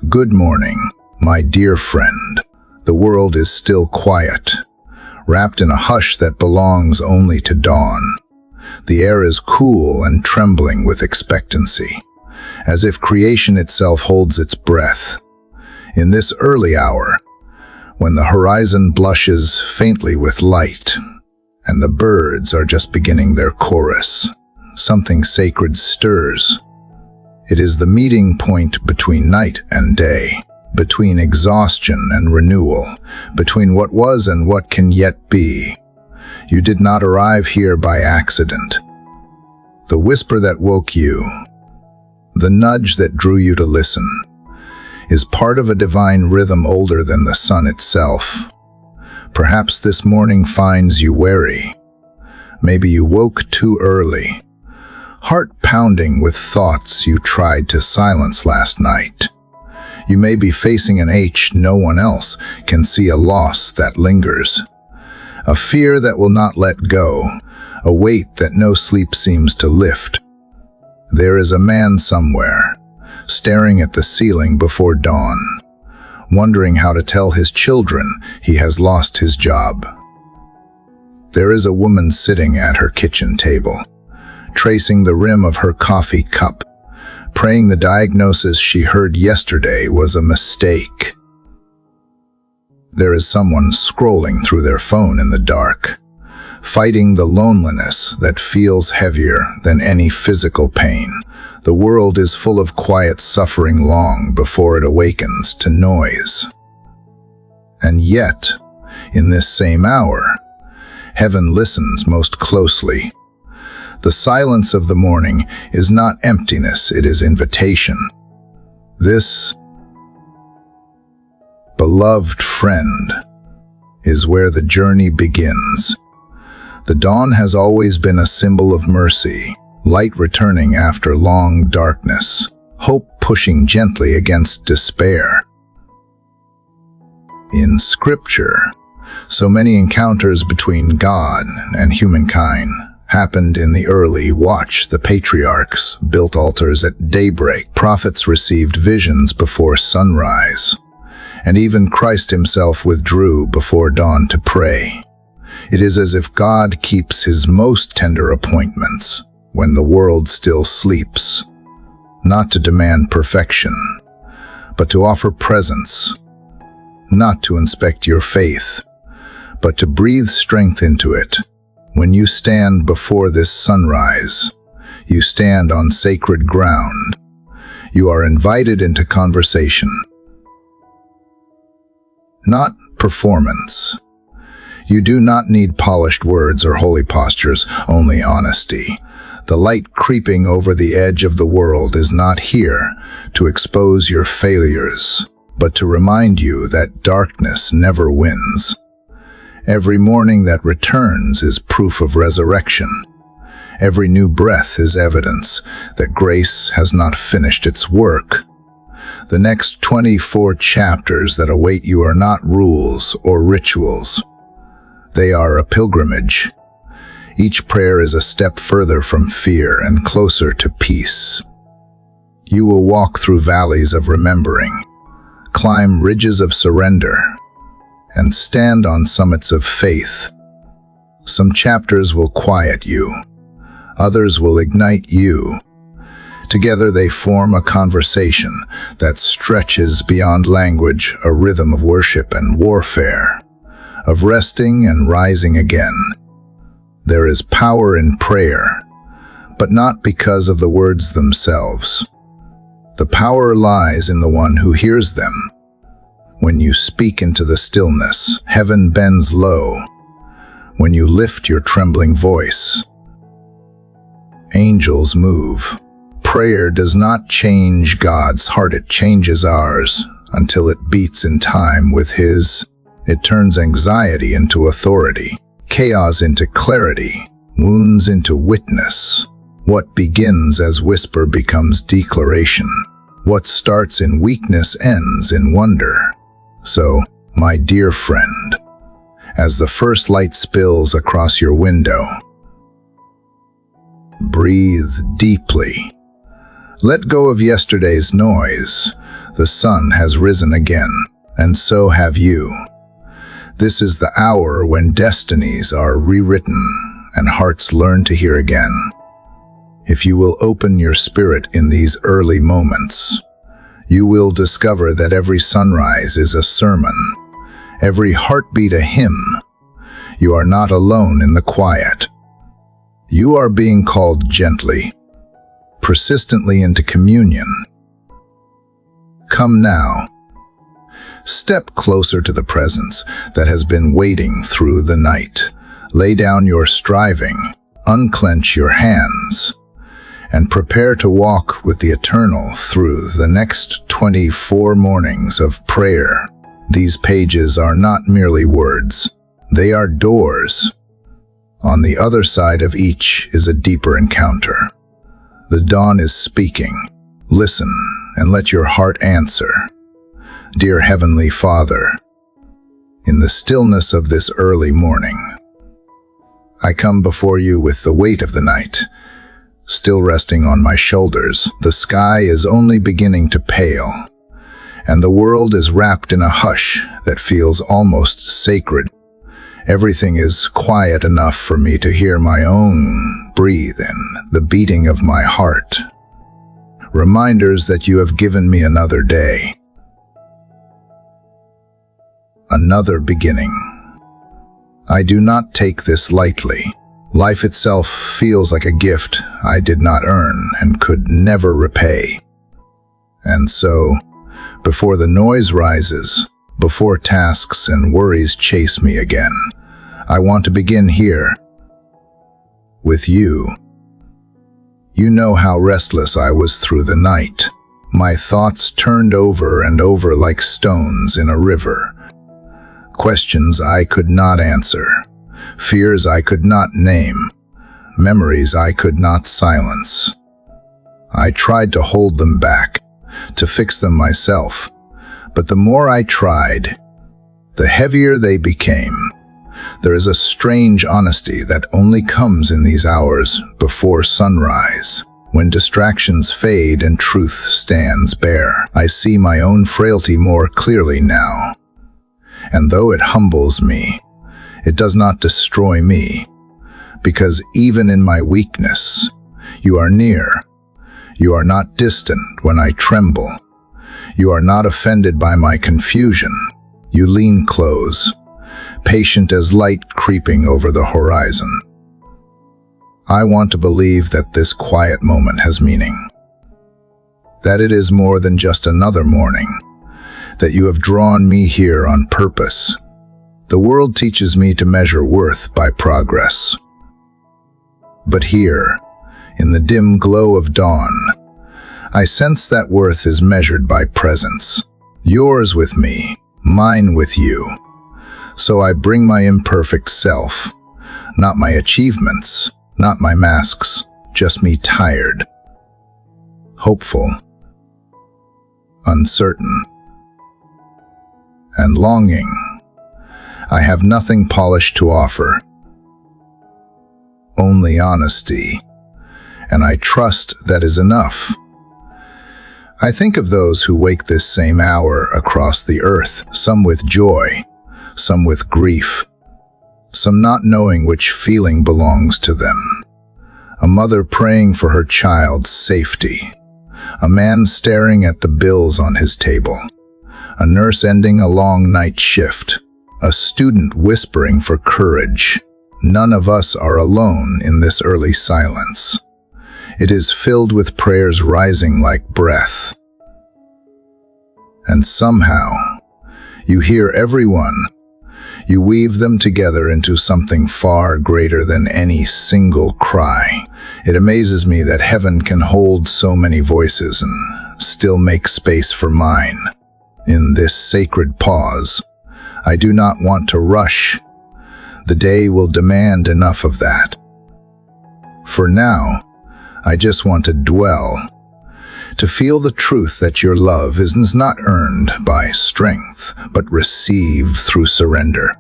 Good morning, my dear friend. The world is still quiet, wrapped in a hush that belongs only to dawn. The air is cool and trembling with expectancy, as if creation itself holds its breath. In this early hour, when the horizon blushes faintly with light, and the birds are just beginning their chorus, something sacred stirs. It is the meeting point between night and day, between exhaustion and renewal, between what was and what can yet be. You did not arrive here by accident. The whisper that woke you, the nudge that drew you to listen, is part of a divine rhythm older than the sun itself. Perhaps this morning finds you wary. Maybe you woke too early, heart pounding with thoughts you tried to silence last night. You may be facing an ache no one else can see, a loss that lingers, a fear that will not let go, a weight that no sleep seems to lift. There is a man somewhere, staring at the ceiling before dawn, wondering how to tell his children he has lost his job. There is a woman sitting at her kitchen table, tracing the rim of her coffee cup, praying the diagnosis she heard yesterday was a mistake. There is someone scrolling through their phone in the dark, fighting the loneliness that feels heavier than any physical pain. The world is full of quiet suffering long before it awakens to noise. And yet, in this same hour, heaven listens most closely. The silence of the morning is not emptiness, it is invitation. This, beloved friend, is where the journey begins. The dawn has always been a symbol of mercy, light returning after long darkness, hope pushing gently against despair. In Scripture, so many encounters between God and humankind happened in the early watch. The patriarchs built altars at daybreak, prophets received visions before sunrise, and even Christ himself withdrew before dawn to pray. It is as if God keeps his most tender appointments when the world still sleeps, not to demand perfection, but to offer presence, not to inspect your faith, but to breathe strength into it. When you stand before this sunrise, you stand on sacred ground. You are invited into conversation, not performance. You do not need polished words or holy postures, only honesty. The light creeping over the edge of the world is not here to expose your failures, but to remind you that darkness never wins. Every morning that returns is proof of resurrection. Every new breath is evidence that grace has not finished its work. The next 24 chapters that await you are not rules or rituals. They are a pilgrimage. Each prayer is a step further from fear and closer to peace. You will walk through valleys of remembering, climb ridges of surrender, and stand on summits of faith. Some chapters will quiet you, others will ignite you. Together they form a conversation that stretches beyond language, a rhythm of worship and warfare, of resting and rising again. There is power in prayer, but not because of the words themselves. The power lies in the one who hears them. When you speak into the stillness, heaven bends low. When you lift your trembling voice, angels move. Prayer does not change God's heart, it changes ours until it beats in time with his. It turns anxiety into authority, chaos into clarity, wounds into witness. What begins as whisper becomes declaration. What starts in weakness ends in wonder. So, my dear friend, as the first light spills across your window, breathe deeply. Let go of yesterday's noise, The sun has risen again, and so have you. This is the hour when destinies are rewritten and hearts learn to hear again. If you will open your spirit in these early moments, you will discover that every sunrise is a sermon, every heartbeat a hymn. You are not alone in the quiet. You are being called gently, persistently into communion. Come now. Step closer to the presence that has been waiting through the night. Lay down your striving, unclench your hands, and prepare to walk with the Eternal through the next 24 mornings of prayer. These pages are not merely words. They are doors. On the other side of each is a deeper encounter. The dawn is speaking. Listen and let your heart answer. Dear Heavenly Father, in the stillness of this early morning, I come before you with the weight of the night, still resting on my shoulders. The sky is only beginning to pale, and the world is wrapped in a hush that feels almost sacred. Everything is quiet enough for me to hear my own breathe and the beating of my heart. Reminders that you have given me another day, another beginning. I do not take this lightly. Life itself feels like a gift I did not earn and could never repay. And so, before the noise rises, before tasks and worries chase me again, I want to begin here, with you. You know how restless I was through the night. My thoughts turned over and over like stones in a river. Questions I could not answer, fears I could not name, memories I could not silence. I tried to hold them back, to fix them myself, but the more I tried, the heavier they became. There is a strange honesty that only comes in these hours before sunrise, when distractions fade and truth stands bare. I see my own frailty more clearly now. And though it humbles me, it does not destroy me, because even in my weakness, you are near. You are not distant when I tremble. You are not offended by my confusion. You lean close, patient as light creeping over the horizon. I want to believe that this quiet moment has meaning, that it is more than just another morning, that you have drawn me here on purpose. The world teaches me to measure worth by progress. But here, in the dim glow of dawn, I sense that worth is measured by presence. Yours with me, mine with you. So I bring my imperfect self, not my achievements, not my masks, just me tired, hopeful, uncertain, and longing. I have nothing polished to offer, only honesty, and I trust that is enough. I think of those who wake this same hour across the earth, some with joy, some with grief, some not knowing which feeling belongs to them. A mother praying for her child's safety, a man staring at the bills on his table, a nurse ending a long night shift, a student whispering for courage. None of us are alone in this early silence. It is filled with prayers rising like breath. And somehow, you hear everyone. You weave them together into something far greater than any single cry. It amazes me that heaven can hold so many voices and still make space for mine. In this sacred pause, I do not want to rush. The day will demand enough of that. For now, I just want to dwell, to feel the truth that your love is not earned by strength, but received through surrender.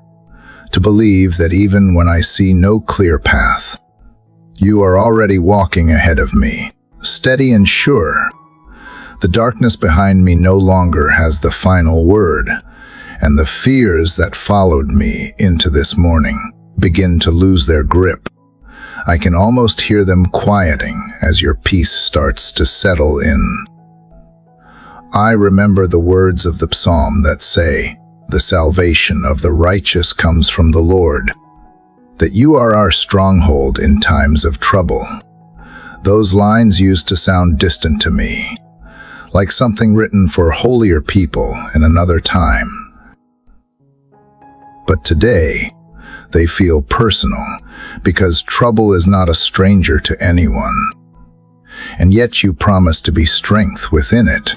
To believe that even when I see no clear path, you are already walking ahead of me, steady and sure. The darkness behind me no longer has the final word, and the fears that followed me into this morning begin to lose their grip. I can almost hear them quieting as your peace starts to settle in. I remember the words of the psalm that say, "The salvation of the righteous comes from the Lord," that you are our stronghold in times of trouble. Those lines used to sound distant to me, like something written for holier people in another time. But today, they feel personal, because trouble is not a stranger to anyone. And yet you promise to be strength within it,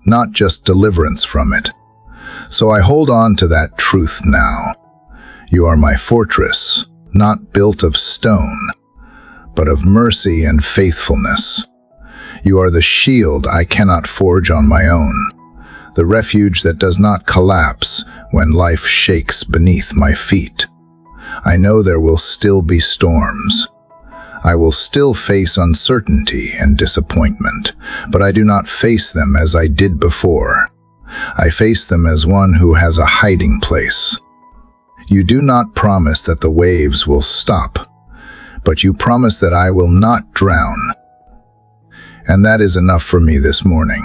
not just deliverance from it. So I hold on to that truth now. You are my fortress, not built of stone, but of mercy and faithfulness. You are the shield I cannot forge on my own, the refuge that does not collapse when life shakes beneath my feet. I know there will still be storms. I will still face uncertainty and disappointment, but I do not face them as I did before. I face them as one who has a hiding place. You do not promise that the waves will stop, but you promise that I will not drown. And that is enough for me this morning.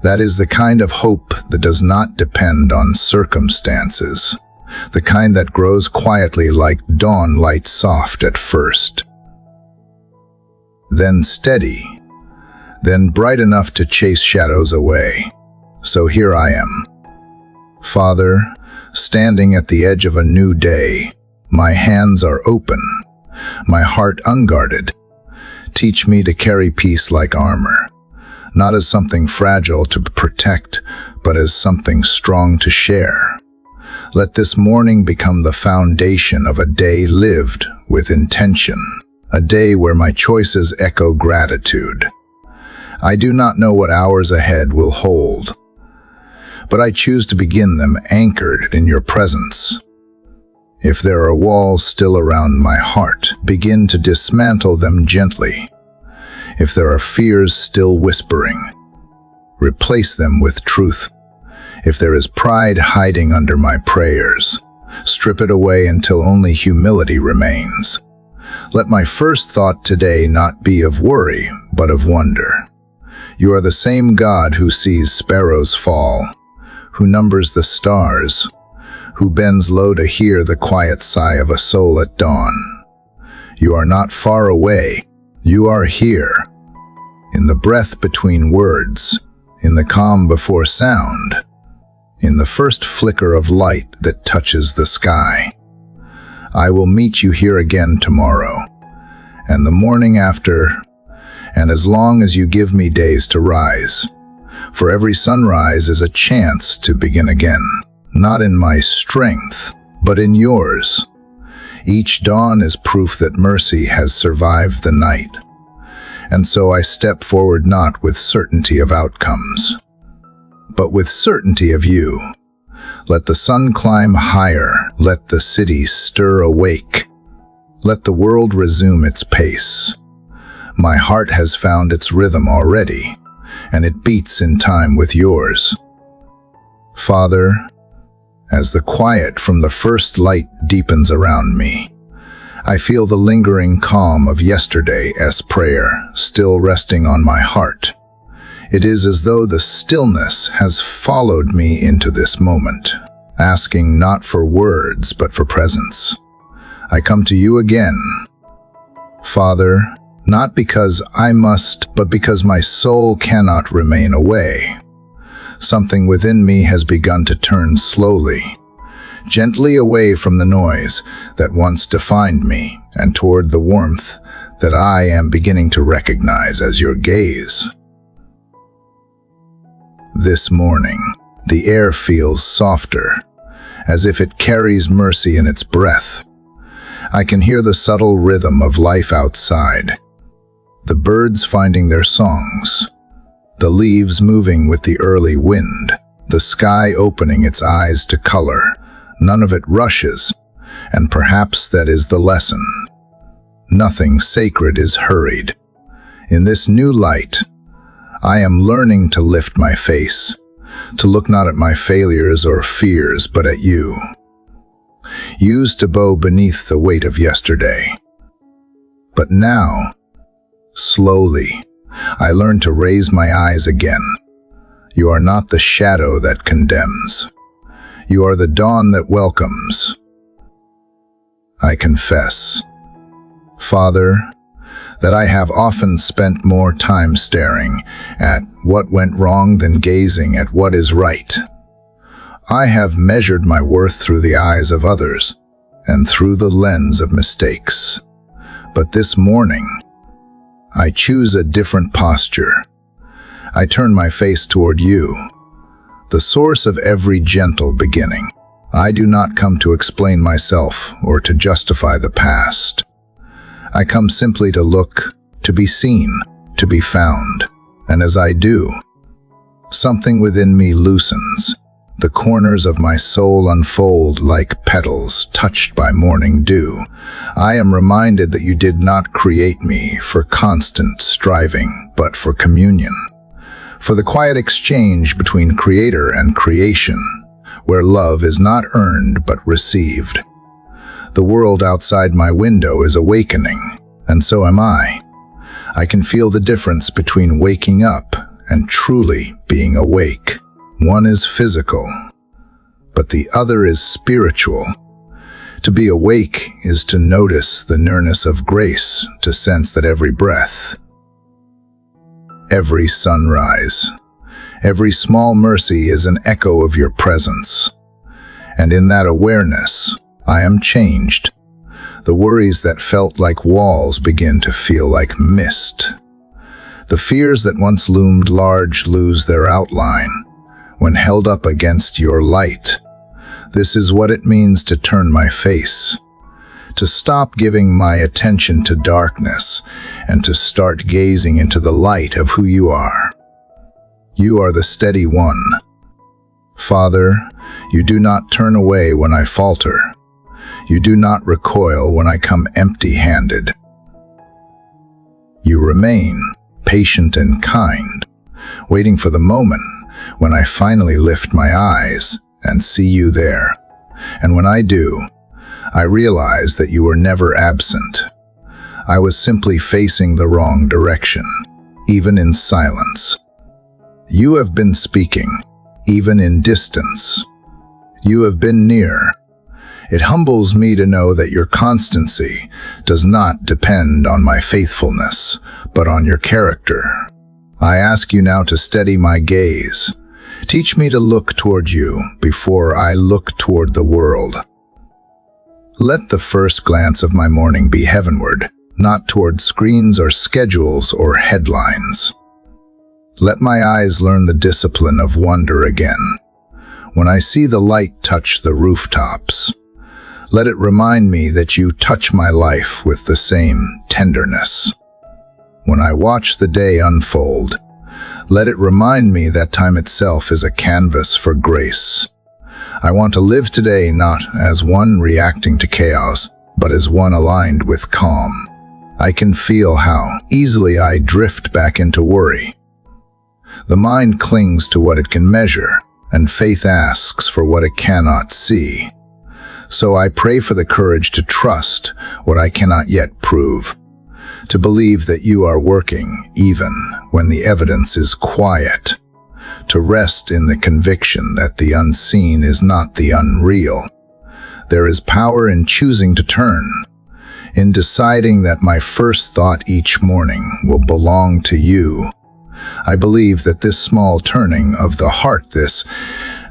That is the kind of hope that does not depend on circumstances, the kind that grows quietly like dawn light, soft at first, then steady, then bright enough to chase shadows away. So here I am, Father, standing at the edge of a new day. My hands are open, my heart unguarded. Teach me to carry peace like armor, not as something fragile to protect, but as something strong to share. Let this morning become the foundation of a day lived with intention, a day where my choices echo gratitude. I do not know what hours ahead will hold, but I choose to begin them anchored in your presence. If there are walls still around my heart, begin to dismantle them gently. If there are fears still whispering, replace them with truth. If there is pride hiding under my prayers, strip it away until only humility remains. Let my first thought today not be of worry, but of wonder. You are the same God who sees sparrows fall, who numbers the stars, who bends low to hear the quiet sigh of a soul at dawn. You are not far away. You are here, in the breath between words, in the calm before sound, in the first flicker of light that touches the sky. I will meet you here again tomorrow, and the morning after, and as long as you give me days to rise. For every sunrise is a chance to begin again, not in my strength, but in yours. Each dawn is proof that mercy has survived the night. And so I step forward not with certainty of outcomes, but with certainty of you. Let the sun climb higher, let the city stir awake, let the world resume its pace. My heart has found its rhythm already, and it beats in time with yours. Father, as the quiet from the first light deepens around me, I feel the lingering calm of yesterday's prayer still resting on my heart. It is as though the stillness has followed me into this moment, asking not for words but for presence. I come to you again, Father, not because I must, but because my soul cannot remain away. Something within me has begun to turn slowly, gently away from the noise that once defined me and toward the warmth that I am beginning to recognize as your gaze. This morning, the air feels softer, as if it carries mercy in its breath. I can hear the subtle rhythm of life outside, the birds finding their songs, the leaves moving with the early wind, the sky opening its eyes to color. None of it rushes, and perhaps that is the lesson. Nothing sacred is hurried. In this new light, I am learning to lift my face, to look not at my failures or fears, but at you. Used to bow beneath the weight of yesterday. But now, slowly, I learn to raise my eyes again. You are not the shadow that condemns. You are the dawn that welcomes. I confess, Father, that I have often spent more time staring at what went wrong than gazing at what is right. I have measured my worth through the eyes of others and through the lens of mistakes. But this morning, I choose a different posture. I turn my face toward you, the source of every gentle beginning. I do not come to explain myself or to justify the past. I come simply to look, to be seen, to be found. And as I do, something within me loosens. The corners of my soul unfold like petals touched by morning dew. I am reminded that you did not create me for constant striving, but for communion. For the quiet exchange between creator and creation, where love is not earned but received. The world outside my window is awakening, and so am I. I can feel the difference between waking up and truly being awake. One is physical, but the other is spiritual. To be awake is to notice the nearness of grace, to sense that every breath, every sunrise, every small mercy is an echo of your presence. And in that awareness, I am changed. The worries that felt like walls begin to feel like mist. The fears that once loomed large lose their outline when held up against your light. This is what it means to turn my face, to stop giving my attention to darkness and to start gazing into the light of who you are. You are the steady one. Father, you do not turn away when I falter. You do not recoil when I come empty-handed. You remain patient and kind, waiting for the moment when I finally lift my eyes and see you there. And when I do, I realize that you were never absent. I was simply facing the wrong direction, even in silence. You have been speaking, even in distance. You have been near. It humbles me to know that your constancy does not depend on my faithfulness, but on your character. I ask you now to steady my gaze. Teach me to look toward you before I look toward the world. Let the first glance of my morning be heavenward, not toward screens or schedules or headlines. Let my eyes learn the discipline of wonder again. When I see the light touch the rooftops, let it remind me that you touch my life with the same tenderness. When I watch the day unfold, let it remind me that time itself is a canvas for grace. I want to live today not as one reacting to chaos, but as one aligned with calm. I can feel how easily I drift back into worry. The mind clings to what it can measure, and faith asks for what it cannot see. So I pray for the courage to trust what I cannot yet prove, to believe that you are working even when the evidence is quiet, to rest in the conviction that the unseen is not the unreal. There is power in choosing to turn, in deciding that my first thought each morning will belong to you. I believe that this small turning of the heart, this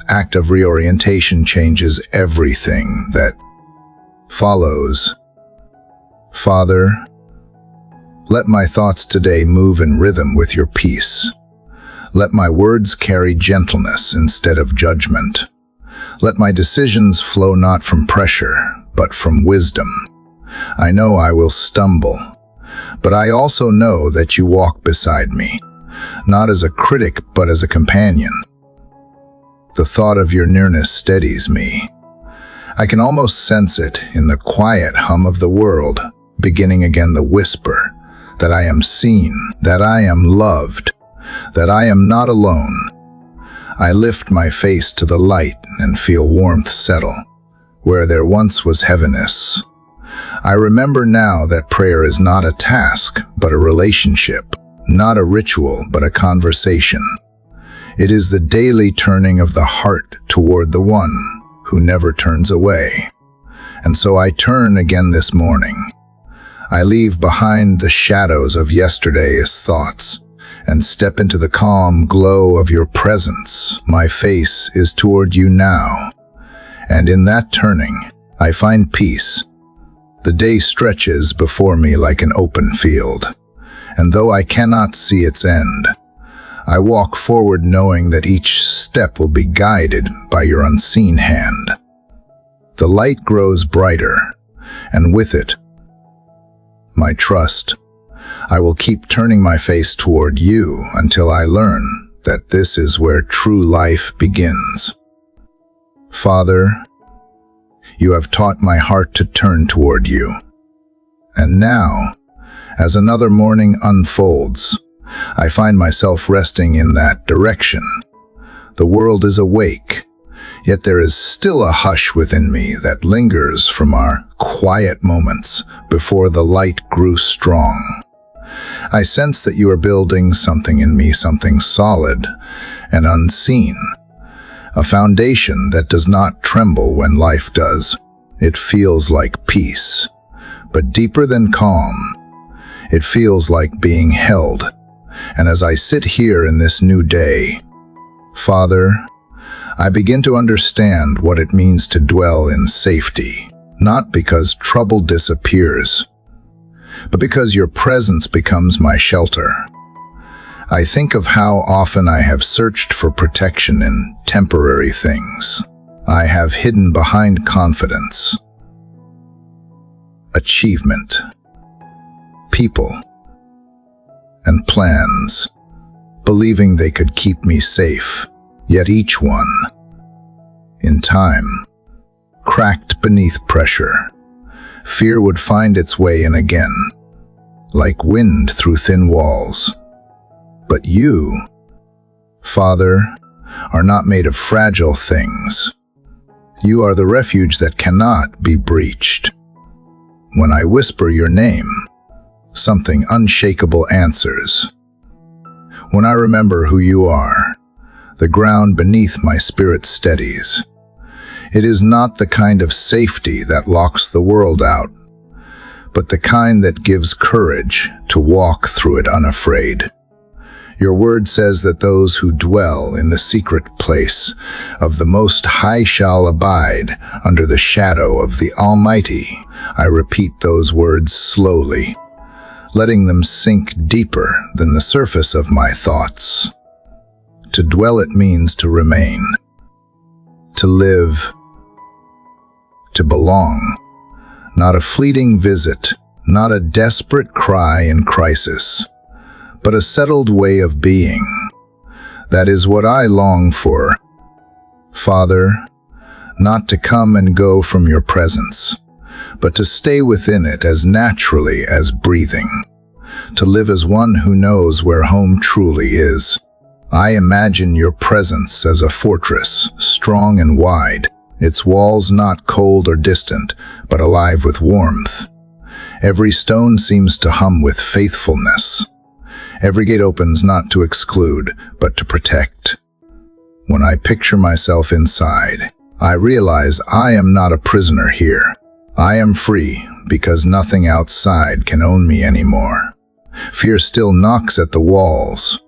act of reorientation, changes everything that follows. Father, let my thoughts today move in rhythm with your peace. Let my words carry gentleness instead of judgment. Let my decisions flow not from pressure, but from wisdom. I know I will stumble, but I also know that you walk beside me, not as a critic, but as a companion. The thought of your nearness steadies me. I can almost sense it in the quiet hum of the world, beginning again the whisper that I am seen, that I am loved, that I am not alone. I lift my face to the light and feel warmth settle, where there once was heaviness. I remember now that prayer is not a task, but a relationship, not a ritual, but a conversation. It is the daily turning of the heart toward the one who never turns away. And so I turn again this morning. I leave behind the shadows of yesterday's thoughts and step into the calm glow of your presence. My face is toward you now, and in that turning, I find peace. The day stretches before me like an open field, and though I cannot see its end, I walk forward knowing that each step will be guided by your unseen hand. The light grows brighter, and with it, my trust. I will keep turning my face toward you until I learn that this is where true life begins. Father, you have taught my heart to turn toward you. And now, as another morning unfolds, I find myself resting in that direction. The world is awake, yet there is still a hush within me that lingers from our quiet moments before the light grew strong. I sense that you are building something in me, something solid and unseen. A foundation that does not tremble when life does. It feels like peace, but deeper than calm. It feels like being held. And as I sit here in this new day, Father, I begin to understand what it means to dwell in safety, not because trouble disappears, but because your presence becomes my shelter. I think of how often I have searched for protection in temporary things. I have hidden behind confidence, achievement, people, and plans, believing they could keep me safe. Yet each one, in time, cracked beneath pressure. Fear would find its way in again, like wind through thin walls. But you, Father, are not made of fragile things. You are the refuge that cannot be breached. When I whisper your name, something unshakable answers. When I remember who you are, the ground beneath my spirit steadies. It is not the kind of safety that locks the world out, but the kind that gives courage to walk through it unafraid. Your word says that those who dwell in the secret place of the Most High shall abide under the shadow of the Almighty. I repeat those words slowly, letting them sink deeper than the surface of my thoughts. To dwell it means to remain, to live, to belong. Not a fleeting visit, not a desperate cry in crisis, but a settled way of being. That is what I long for, Father, not to come and go from your presence, but to stay within it as naturally as breathing, to live as one who knows where home truly is. I imagine your presence as a fortress, strong and wide, its walls not cold or distant, but alive with warmth. Every stone seems to hum with faithfulness. Every gate opens not to exclude, but to protect. When I picture myself inside, I realize I am not a prisoner here. I am free because nothing outside can own me anymore. Fear still knocks at the walls,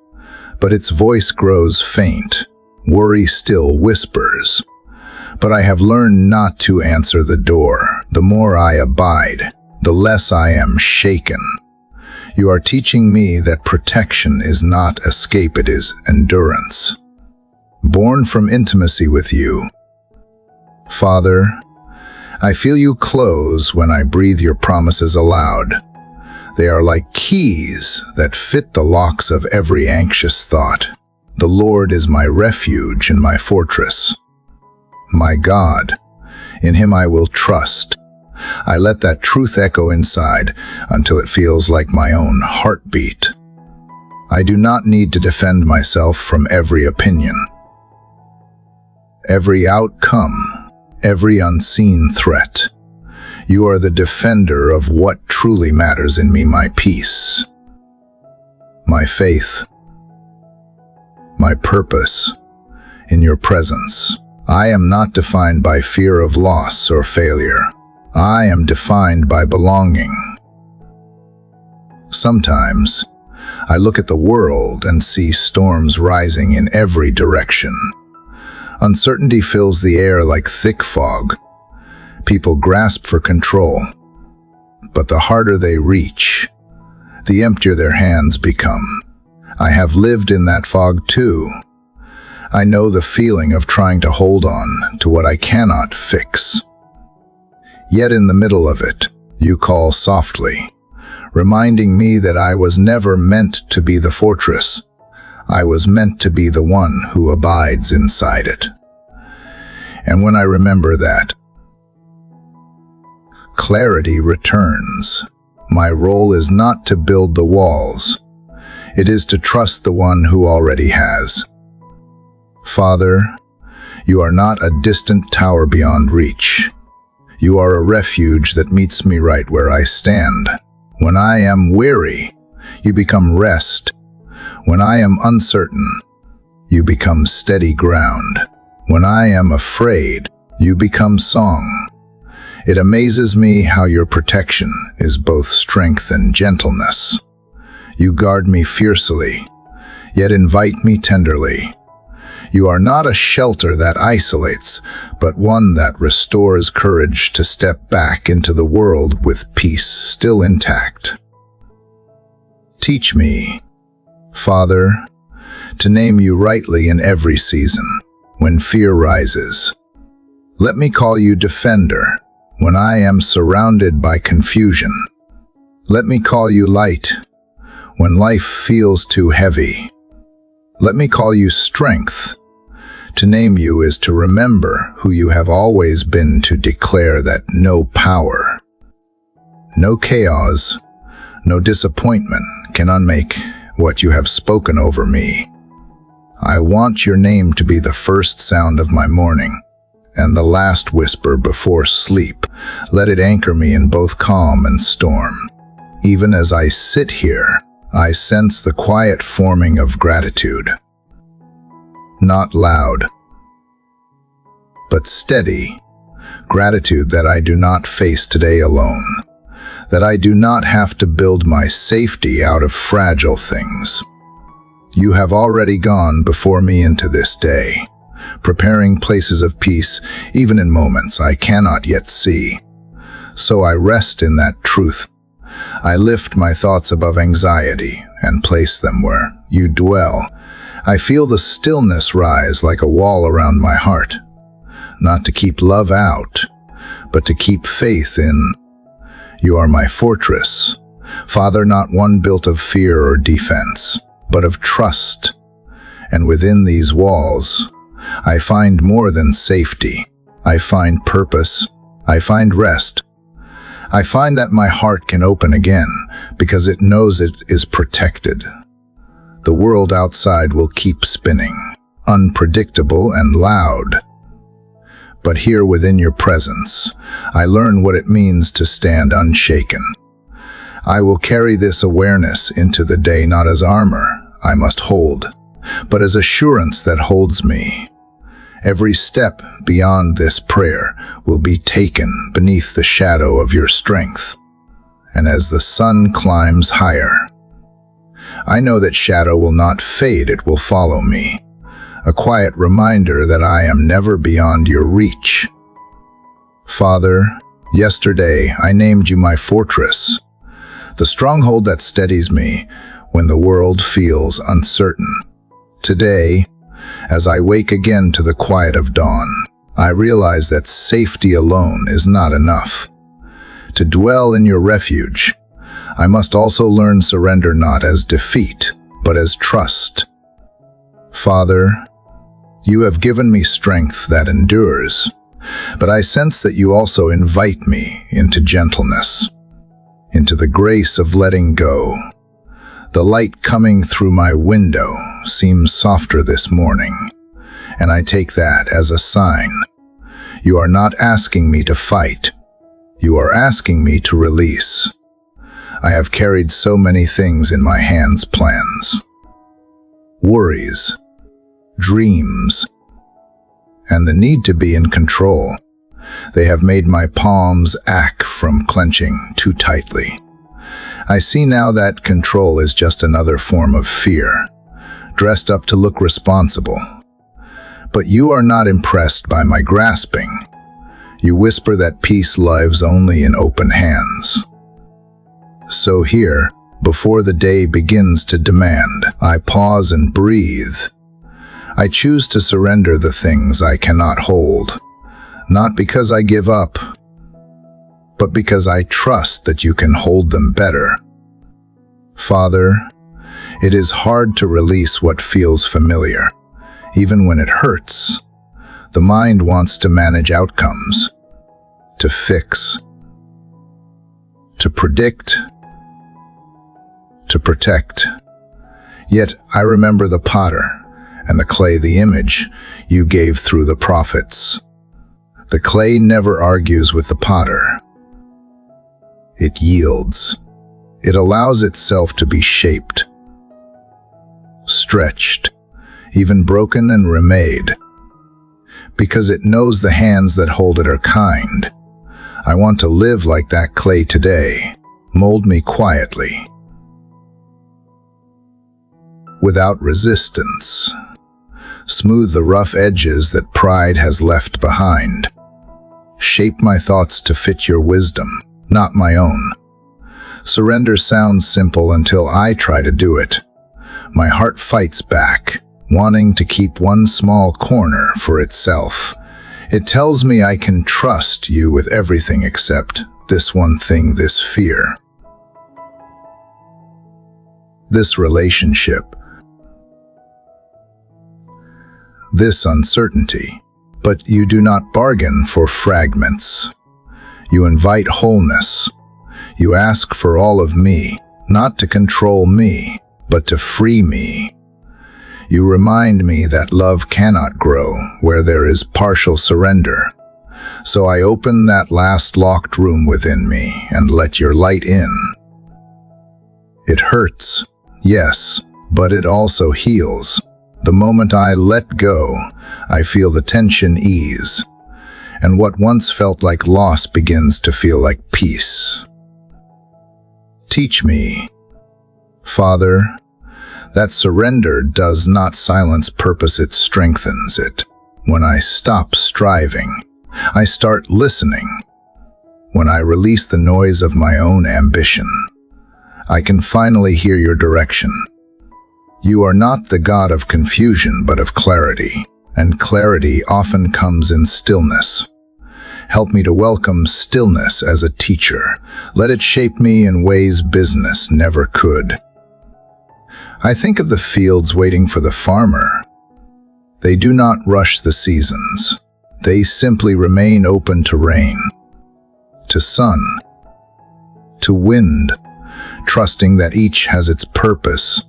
but its voice grows faint. Worry still whispers. But I have learned not to answer the door. The more I abide, the less I am shaken. You are teaching me that protection is not escape, it is endurance. Born from intimacy with you. Father, I feel you close when I breathe your promises aloud. They are like keys that fit the locks of every anxious thought. The Lord is my refuge and my fortress. My God, in him I will trust. I let that truth echo inside until it feels like my own heartbeat. I do not need to defend myself from every opinion, every outcome, every unseen threat. You are the defender of what truly matters in me, my peace, my faith, my purpose in your presence. I am not defined by fear of loss or failure. I am defined by belonging. Sometimes, I look at the world and see storms rising in every direction. Uncertainty fills the air like thick fog. People grasp for control, but the harder they reach, the emptier their hands become. I have lived in that fog too. I know the feeling of trying to hold on to what I cannot fix. Yet in the middle of it, you call softly, reminding me that I was never meant to be the fortress. I was meant to be the one who abides inside it. And when I remember that, clarity returns. My role is not to build the walls. It is to trust the one who already has. Father, you are not a distant tower beyond reach. You are a refuge that meets me right where I stand. When I am weary, you become rest. When I am uncertain, you become steady ground. When I am afraid, you become song. It amazes me how your protection is both strength and gentleness. You guard me fiercely, yet invite me tenderly. You are not a shelter that isolates, but one that restores courage to step back into the world with peace still intact. Teach me, Father, to name you rightly in every season, when fear rises. Let me call you defender, when I am surrounded by confusion. Let me call you light, when life feels too heavy. Let me call you strength. To name you is to remember who you have always been, to declare that no power, no chaos, no disappointment can unmake what you have spoken over me. I want your name to be the first sound of my morning and the last whisper before sleep. Let it anchor me in both calm and storm. Even as I sit here, I sense the quiet forming of gratitude. Not loud, but steady. Gratitude that I do not face today alone, that I do not have to build my safety out of fragile things. You have already gone before me into this day, preparing places of peace even in moments I cannot yet see. So I rest in that truth. I lift my thoughts above anxiety and place them where you dwell. I feel the stillness rise like a wall around my heart, not to keep love out, but to keep faith in. You are my fortress, Father, not one built of fear or defense, but of trust. And within these walls, I find more than safety. I find purpose. I find rest. I find that my heart can open again because it knows it is protected. The world outside will keep spinning, unpredictable and loud. But here within your presence, I learn what it means to stand unshaken. I will carry this awareness into the day not as armor I must hold, but as assurance that holds me. Every step beyond this prayer will be taken beneath the shadow of your strength. And as the sun climbs higher, I know that shadow will not fade, it will follow me. A quiet reminder that I am never beyond your reach. Father, yesterday I named you my fortress, the stronghold that steadies me when the world feels uncertain. Today, as I wake again to the quiet of dawn, I realize that safety alone is not enough. To dwell in your refuge, I must also learn surrender not as defeat, but as trust. Father, you have given me strength that endures, but I sense that you also invite me into gentleness, into the grace of letting go, The light coming through my window seems softer this morning, and I take that as a sign. You are not asking me to fight. You are asking me to release. I have carried so many things in my hands, plans, worries, dreams, and the need to be in control. They have made my palms ache from clenching too tightly. I see now that control is just another form of fear, dressed up to look responsible. But you are not impressed by my grasping. You whisper that peace lives only in open hands. So here, before the day begins to demand, I pause and breathe. I choose to surrender the things I cannot hold, not because I give up, but because I trust that you can hold them better. Father, it is hard to release what feels familiar, even when it hurts. The mind wants to manage outcomes, to fix, to predict, to protect. Yet I remember the potter and the clay, the image you gave through the prophets. The clay never argues with the potter. It yields. It allows itself to be shaped, stretched, even broken and remade, because it knows the hands that hold it are kind. I want to live like that clay today. Mold me quietly, without resistance. Smooth the rough edges that pride has left behind. Shape my thoughts to fit your wisdom, not my own. Surrender sounds simple until I try to do it. My heart fights back, wanting to keep one small corner for itself. It tells me I can trust you with everything except this one thing, this fear, this relationship, this uncertainty. But you do not bargain for fragments. You invite wholeness. You ask for all of me, not to control me, but to free me. You remind me that love cannot grow where there is partial surrender. So I open that last locked room within me and let your light in. It hurts, yes, but it also heals. The moment I let go, I feel the tension ease, and what once felt like loss begins to feel like peace. Teach me, Father, that surrender does not silence purpose, it strengthens it. When I stop striving, I start listening. When I release the noise of my own ambition, I can finally hear your direction. You are not the God of confusion, but of clarity, and clarity often comes in stillness. Help me to welcome stillness as a teacher. Let it shape me in ways business never could. I think of the fields waiting for the farmer. They do not rush the seasons. They simply remain open to rain, to sun, to wind, trusting that each has its purpose.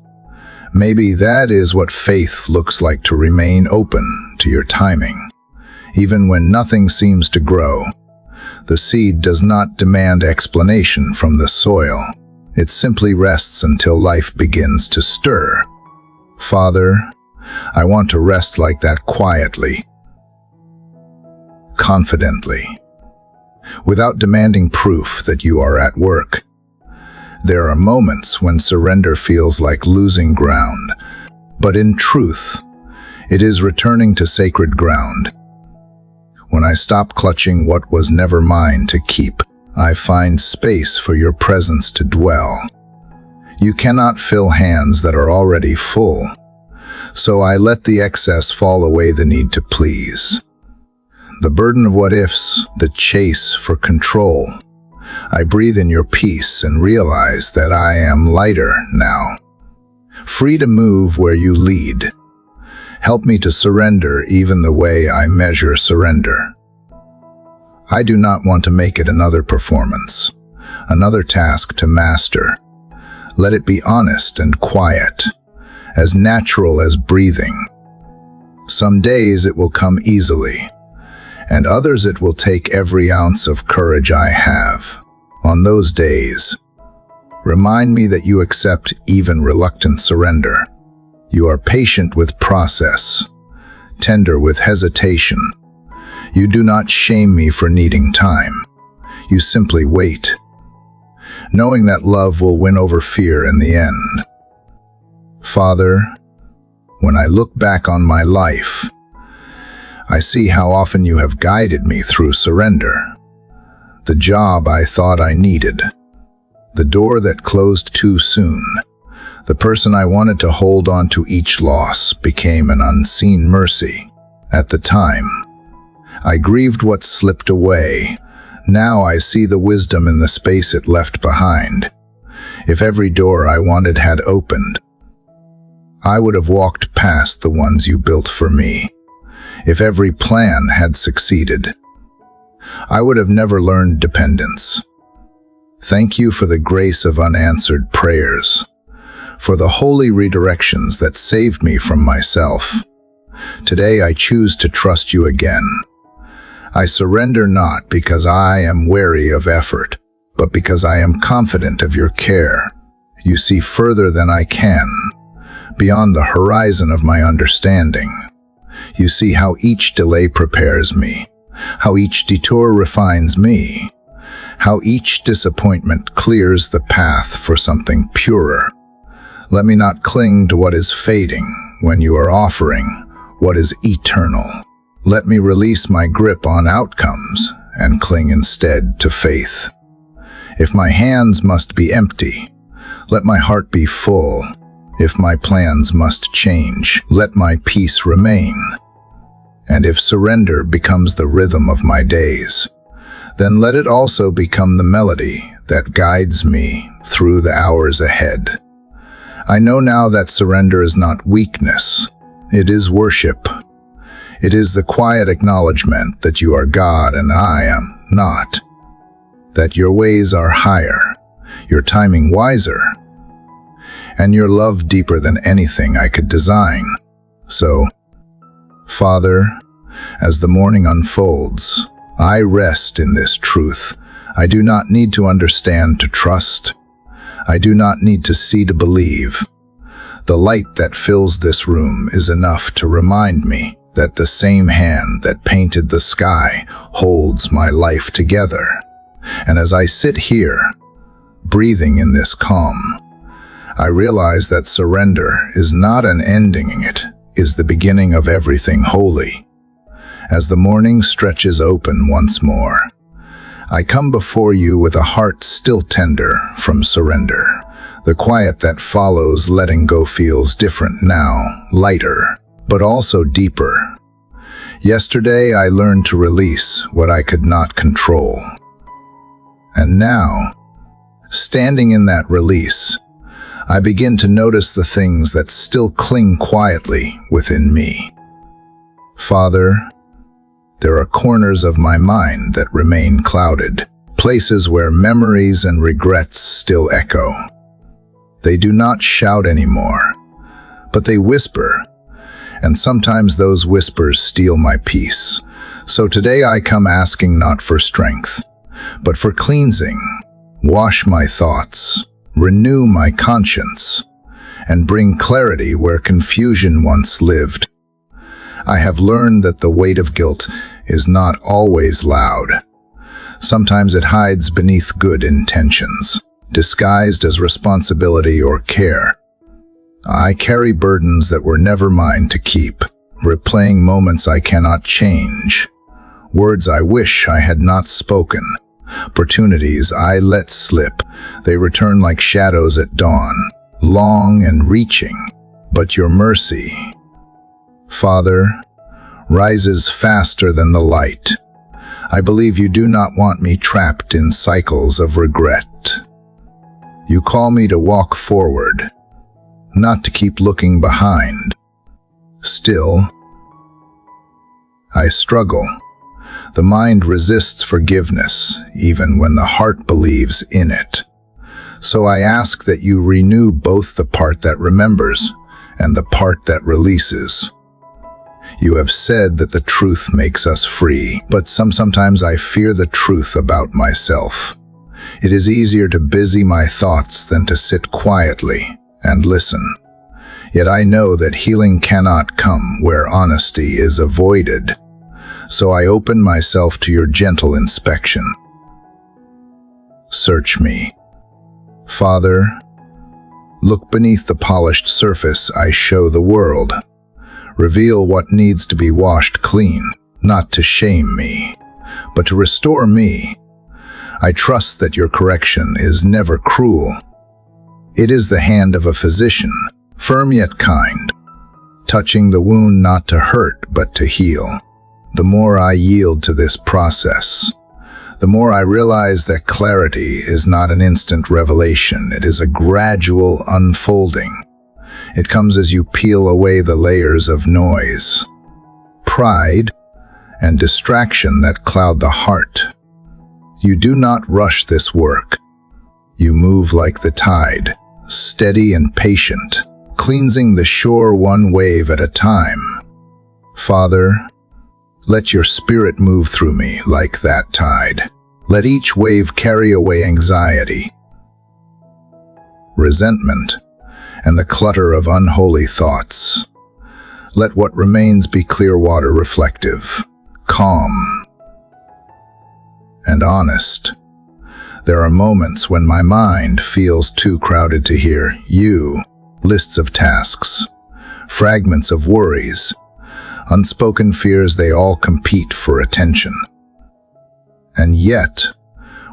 Maybe that is what faith looks like, to remain open to your timing. Even when nothing seems to grow, the seed does not demand explanation from the soil. It simply rests until life begins to stir. Father, I want to rest like that, quietly, confidently, without demanding proof that you are at work. There are moments when surrender feels like losing ground, but in truth, it is returning to sacred ground. When I stop clutching what was never mine to keep, I find space for your presence to dwell. You cannot fill hands that are already full, so I let the excess fall away, the need to please, the burden of what-ifs, the chase for control. I breathe in your peace and realize that I am lighter now, free to move where you lead. Help me to surrender even the way I measure surrender. I do not want to make it another performance, another task to master. Let it be honest and quiet, as natural as breathing. Some days it will come easily, and others it will take every ounce of courage I have. On those days, remind me that you accept even reluctant surrender. You are patient with process, tender with hesitation. You do not shame me for needing time. You simply wait, knowing that love will win over fear in the end. Father, when I look back on my life, I see how often you have guided me through surrender. The job I thought I needed, the door that closed too soon, the person I wanted to hold on to each loss became an unseen mercy. At the time, I grieved what slipped away. Now I see the wisdom in the space it left behind. If every door I wanted had opened, I would have walked past the ones you built for me. If every plan had succeeded, I would have never learned dependence. Thank you for the grace of unanswered prayers, for the holy redirections that saved me from myself. Today I choose to trust you again. I surrender not because I am weary of effort, but because I am confident of your care. You see further than I can, beyond the horizon of my understanding. You see how each delay prepares me, how each detour refines me, how each disappointment clears the path for something purer. Let me not cling to what is fading when you are offering what is eternal. Let me release my grip on outcomes and cling instead to faith. If my hands must be empty, let my heart be full. If my plans must change, let my peace remain. And if surrender becomes the rhythm of my days, then let it also become the melody that guides me through the hours ahead. I know now that surrender is not weakness, it is worship. It is the quiet acknowledgement that you are God and I am not, that your ways are higher, your timing wiser, and your love deeper than anything I could design. So, Father, as the morning unfolds, I rest in this truth. I do not need to understand to trust. I do not need to see to believe. The light that fills this room is enough to remind me that the same hand that painted the sky holds my life together. And as I sit here, breathing in this calm, I realize that surrender is not an ending, it is the beginning of everything holy. As the morning stretches open once more, I come before you with a heart still tender from surrender. The quiet that follows letting go feels different now, lighter, but also deeper. Yesterday I learned to release what I could not control. And now, standing in that release, I begin to notice the things that still cling quietly within me. Father, there are corners of my mind that remain clouded, places where memories and regrets still echo. They do not shout anymore, but they whisper, and sometimes those whispers steal my peace. So today I come asking not for strength, but for cleansing. Wash my thoughts, renew my conscience, and bring clarity where confusion once lived. I have learned that the weight of guilt is not always loud. Sometimes it hides beneath good intentions, disguised as responsibility or care. I carry burdens that were never mine to keep, replaying moments I cannot change, words I wish I had not spoken, opportunities I let slip. They return like shadows at dawn, long and reaching, but your mercy, Father, rises faster than the light. I believe you do not want me trapped in cycles of regret. You call me to walk forward, not to keep looking behind. Still, I struggle. The mind resists forgiveness, even when the heart believes in it. So I ask that you renew both the part that remembers and the part that releases. You have said that the truth makes us free, but sometimes I fear the truth about myself. It is easier to busy my thoughts than to sit quietly and listen. Yet I know that healing cannot come where honesty is avoided. So I open myself to your gentle inspection. Search me. Father, look beneath the polished surface I show the world. Reveal what needs to be washed clean, not to shame me, but to restore me. I trust that your correction is never cruel. It is the hand of a physician, firm yet kind, touching the wound not to hurt but to heal. The more I yield to this process, the more I realize that clarity is not an instant revelation. It is a gradual unfolding. It comes as you peel away the layers of noise, pride, and distraction that cloud the heart. You do not rush this work. You move like the tide, steady and patient, cleansing the shore one wave at a time. Father, let your spirit move through me like that tide. Let each wave carry away anxiety, resentment, and the clutter of unholy thoughts. Let what remains be clear water, reflective, calm, and honest. There are moments when my mind feels too crowded to hear you, lists of tasks, fragments of worries, unspoken fears. They all compete for attention. And yet,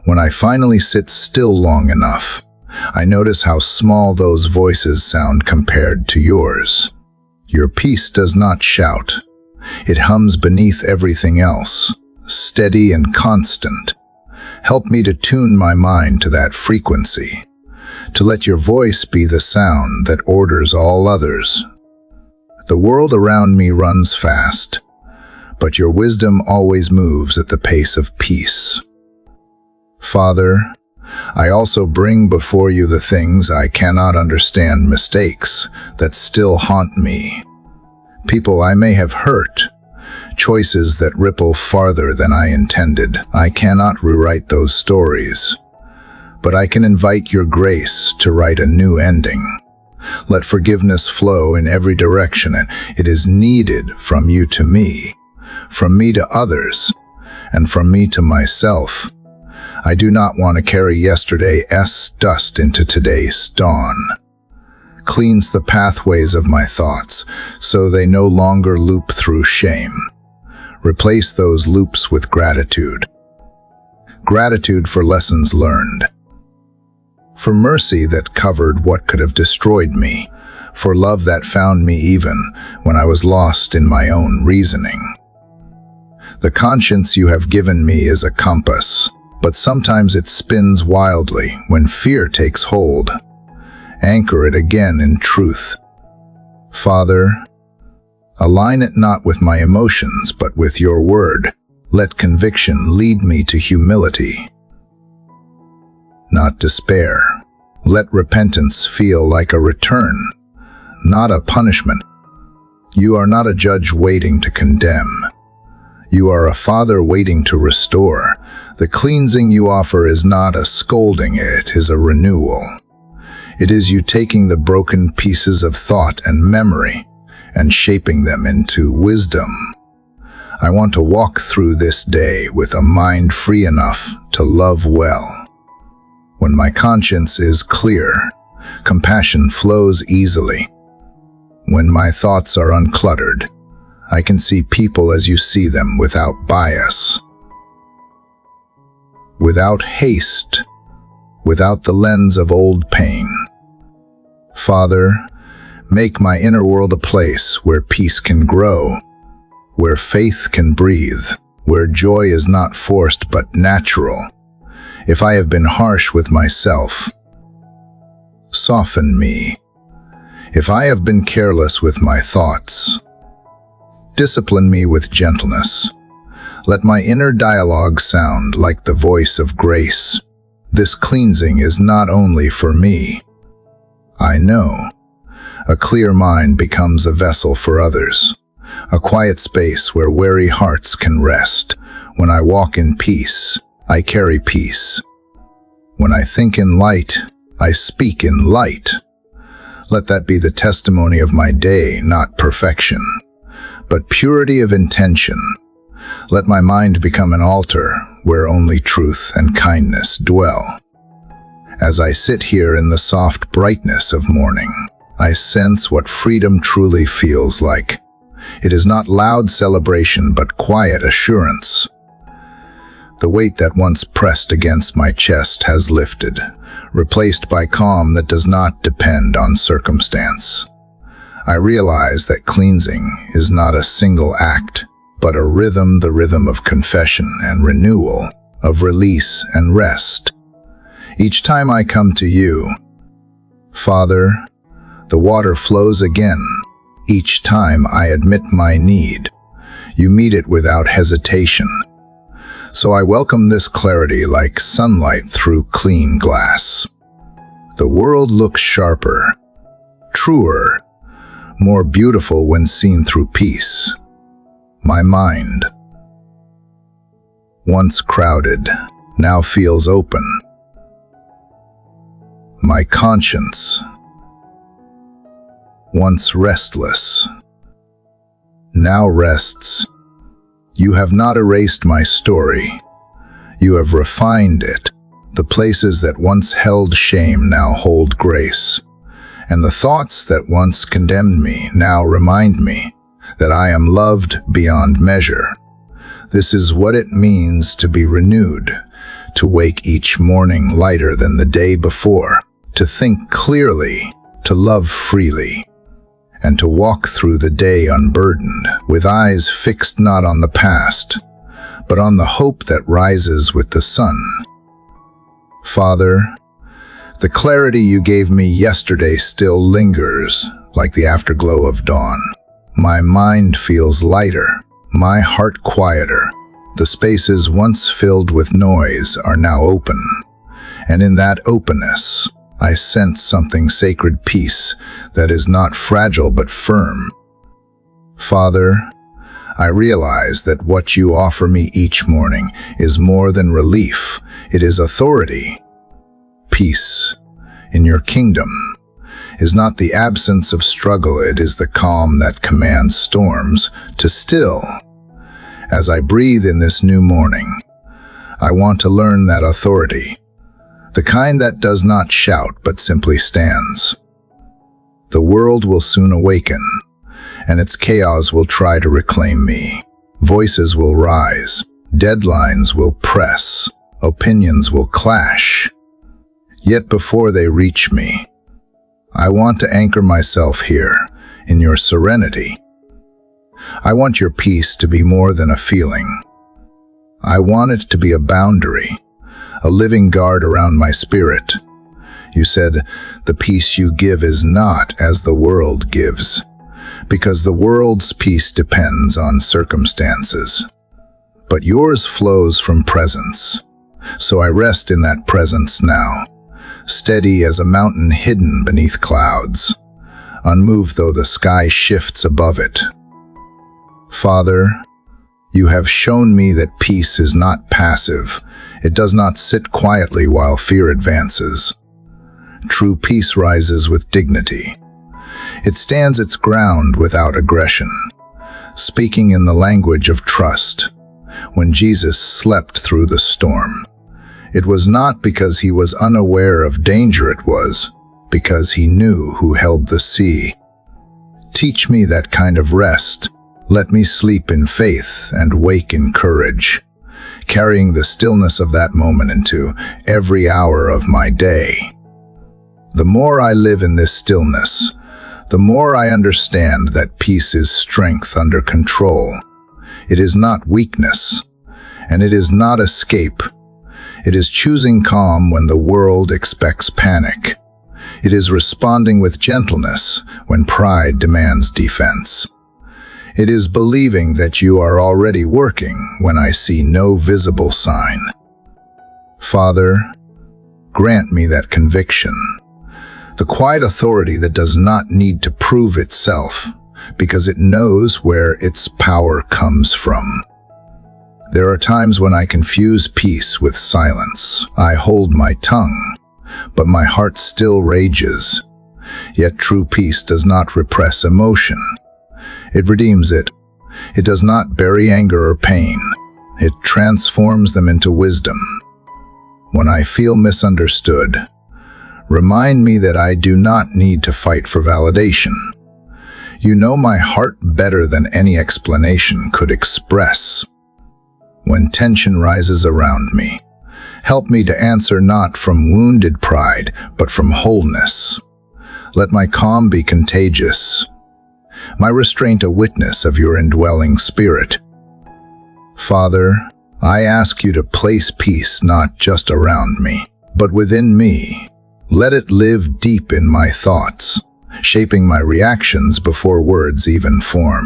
when I finally sit still long enough, I notice how small those voices sound compared to yours. Your peace does not shout. It hums beneath everything else, steady and constant. Help me to tune my mind to that frequency, to let your voice be the sound that orders all others. The world around me runs fast, but your wisdom always moves at the pace of peace. Father, I also bring before you the things I cannot understand, mistakes that still haunt me, people I may have hurt, choices that ripple farther than I intended. I cannot rewrite those stories, but I can invite your grace to write a new ending. Let forgiveness flow in every direction. It is needed from you to me, from me to others, and from me to myself. I do not want to carry yesterday's dust into today's dawn. Cleanse the pathways of my thoughts so they no longer loop through shame. Replace those loops with gratitude. Gratitude for lessons learned, for mercy that covered what could have destroyed me, for love that found me even when I was lost in my own reasoning. The conscience you have given me is a compass, but sometimes it spins wildly when fear takes hold. Anchor it again in truth. Father, align it not with my emotions, but with your word. Let conviction lead me to humility, not despair. Let repentance feel like a return, not a punishment. You are not a judge waiting to condemn. You are a father waiting to restore. The cleansing you offer is not a scolding, it is a renewal. It is you taking the broken pieces of thought and memory and shaping them into wisdom. I want to walk through this day with a mind free enough to love well. When my conscience is clear, compassion flows easily. When my thoughts are uncluttered, I can see people as you see them, without bias, without haste, without the lens of old pain. Father, make my inner world a place where peace can grow, where faith can breathe, where joy is not forced but natural. If I have been harsh with myself, soften me. If I have been careless with my thoughts, discipline me with gentleness. Let my inner dialogue sound like the voice of grace, This cleansing is not only for me. I know. A clear mind becomes a vessel for others, a quiet space where weary hearts can rest. When I walk in peace, I carry peace. When I think in light, I speak in light. Let that be the testimony of my day, not perfection, but purity of intention. Let my mind become an altar where only truth and kindness dwell. As I sit here in the soft brightness of morning, I sense what freedom truly feels like. It is not loud celebration, but quiet assurance. The weight that once pressed against my chest has lifted, replaced by calm that does not depend on circumstance. I realize that cleansing is not a single act, but a rhythm, the rhythm of confession and renewal, of release and rest. Each time I come to you, Father, the water flows again. Each time I admit my need, you meet it without hesitation. So I welcome this clarity like sunlight through clean glass. The world looks sharper, truer, more beautiful when seen through peace. My mind, once crowded, now feels open. My conscience, once restless, now rests. You have not erased my story. You have refined it. The places that once held shame now hold grace. And the thoughts that once condemned me now remind me that I am loved beyond measure. This is what it means to be renewed, to wake each morning lighter than the day before, to think clearly, to love freely, and to walk through the day unburdened, with eyes fixed not on the past, but on the hope that rises with the sun. Father, the clarity you gave me yesterday still lingers, like the afterglow of dawn. My mind feels lighter, my heart quieter. The spaces once filled with noise are now open, and in that openness, I sense something sacred, peace that is not fragile but firm. Father, I realize that what you offer me each morning is more than relief. It is authority. Peace in your kingdom is not the absence of struggle, it is the calm that commands storms to still. As I breathe in this new morning, I want to learn that authority, the kind that does not shout but simply stands. The world will soon awaken, and its chaos will try to reclaim me. Voices will rise, deadlines will press, opinions will clash. Yet before they reach me, I want to anchor myself here, in your serenity. I want your peace to be more than a feeling. I want it to be a boundary, a living guard around my spirit. You said, the peace you give is not as the world gives, because the world's peace depends on circumstances. But yours flows from presence, so I rest in that presence now, steady as a mountain hidden beneath clouds, unmoved though the sky shifts above it. Father, you have shown me that peace is not passive. It does not sit quietly while fear advances. True peace rises with dignity. It stands its ground without aggression, speaking in the language of trust. When Jesus slept through the storm, it was not because he was unaware of danger, it was because he knew who held the sea. Teach me that kind of rest. Let me sleep in faith and wake in courage, carrying the stillness of that moment into every hour of my day. The more I live in this stillness, the more I understand that peace is strength under control. It is not weakness, and it is not escape. It is choosing calm when the world expects panic. It is responding with gentleness when pride demands defense. It is believing that you are already working when I see no visible sign. Father, Grant me that conviction, the quiet authority that does not need to prove itself, because it knows where its power comes from. There are times when I confuse peace with silence. I hold my tongue, but my heart still rages. Yet true peace does not repress emotion. It redeems it. It does not bury anger or pain. It transforms them into wisdom. When I feel misunderstood, remind me that I do not need to fight for validation. You know my heart better than any explanation could express. When tension rises around me, help me to answer not from wounded pride, but from wholeness. Let my calm be contagious, my restraint a witness of your indwelling spirit. Father, I ask you to place peace not just around me, but within me. Let it live deep in my thoughts, shaping my reactions before words even form.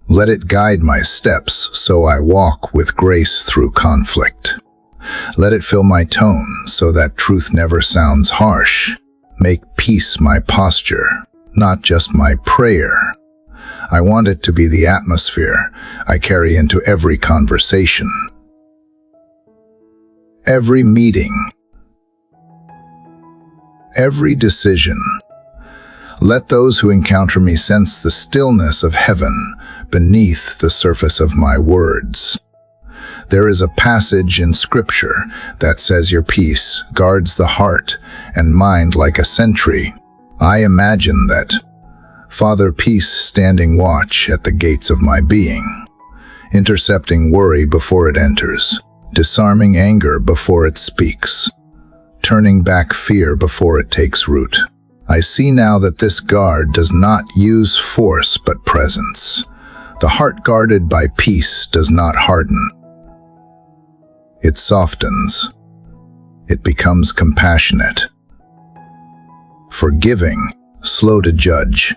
Let it guide my steps so I walk with grace through conflict. Let it fill my tone so that truth never sounds harsh. Make peace my posture, not just my prayer. I want it to be the atmosphere I carry into every conversation, every meeting, every decision. Let those who encounter me sense the stillness of heaven beneath the surface of my words. There is a passage in Scripture that says your peace guards the heart and mind like a sentry. I imagine that Father Peace standing watch at the gates of my being, intercepting worry before it enters, disarming anger before it speaks, turning back fear before it takes root. I see now that this guard does not use force but presence. The heart guarded by peace does not harden. It softens. It becomes compassionate, forgiving, slow to judge.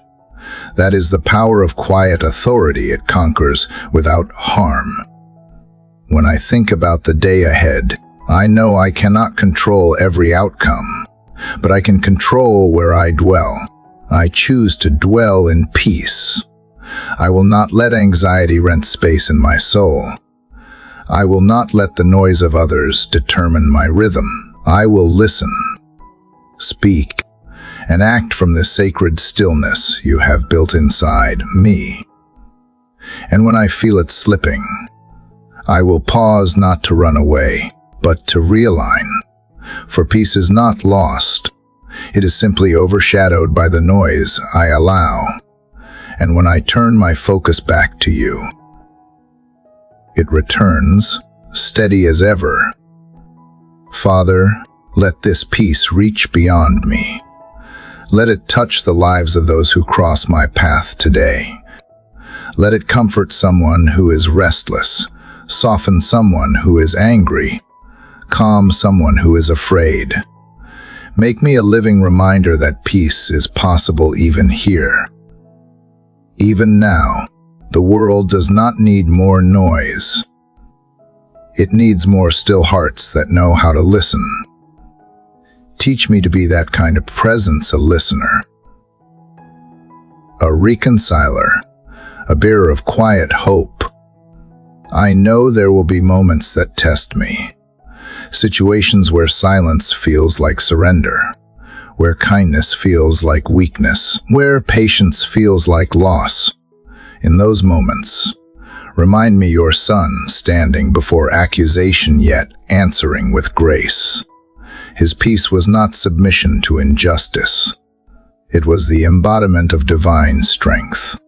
That is the power of quiet authority. It conquers without harm. When I think about the day ahead, I know I cannot control every outcome, but I can control where I dwell. I choose to dwell in peace. I will not let anxiety rent space in my soul. I will not let the noise of others determine my rhythm. I will listen, speak, and act from the sacred stillness you have built inside me. And when I feel it slipping, I will pause not to run away, but to realign. For peace is not lost. It is simply overshadowed by the noise I allow. And when I turn my focus back to you, it returns, steady as ever. Father, let this peace reach beyond me. Let it touch the lives of those who cross my path today. Let it comfort someone who is restless, soften someone who is angry, calm someone who is afraid. Make me a living reminder that peace is possible even here. Even now, the world does not need more noise. It needs more still hearts that know how to listen. Teach me to be that kind of presence, a listener, a reconciler, a bearer of quiet hope. I know there will be moments that test me, situations where silence feels like surrender, where kindness feels like weakness, where patience feels like loss. In those moments, remind me your son standing before accusation yet answering with grace. His peace was not submission to injustice. It was the embodiment of divine strength.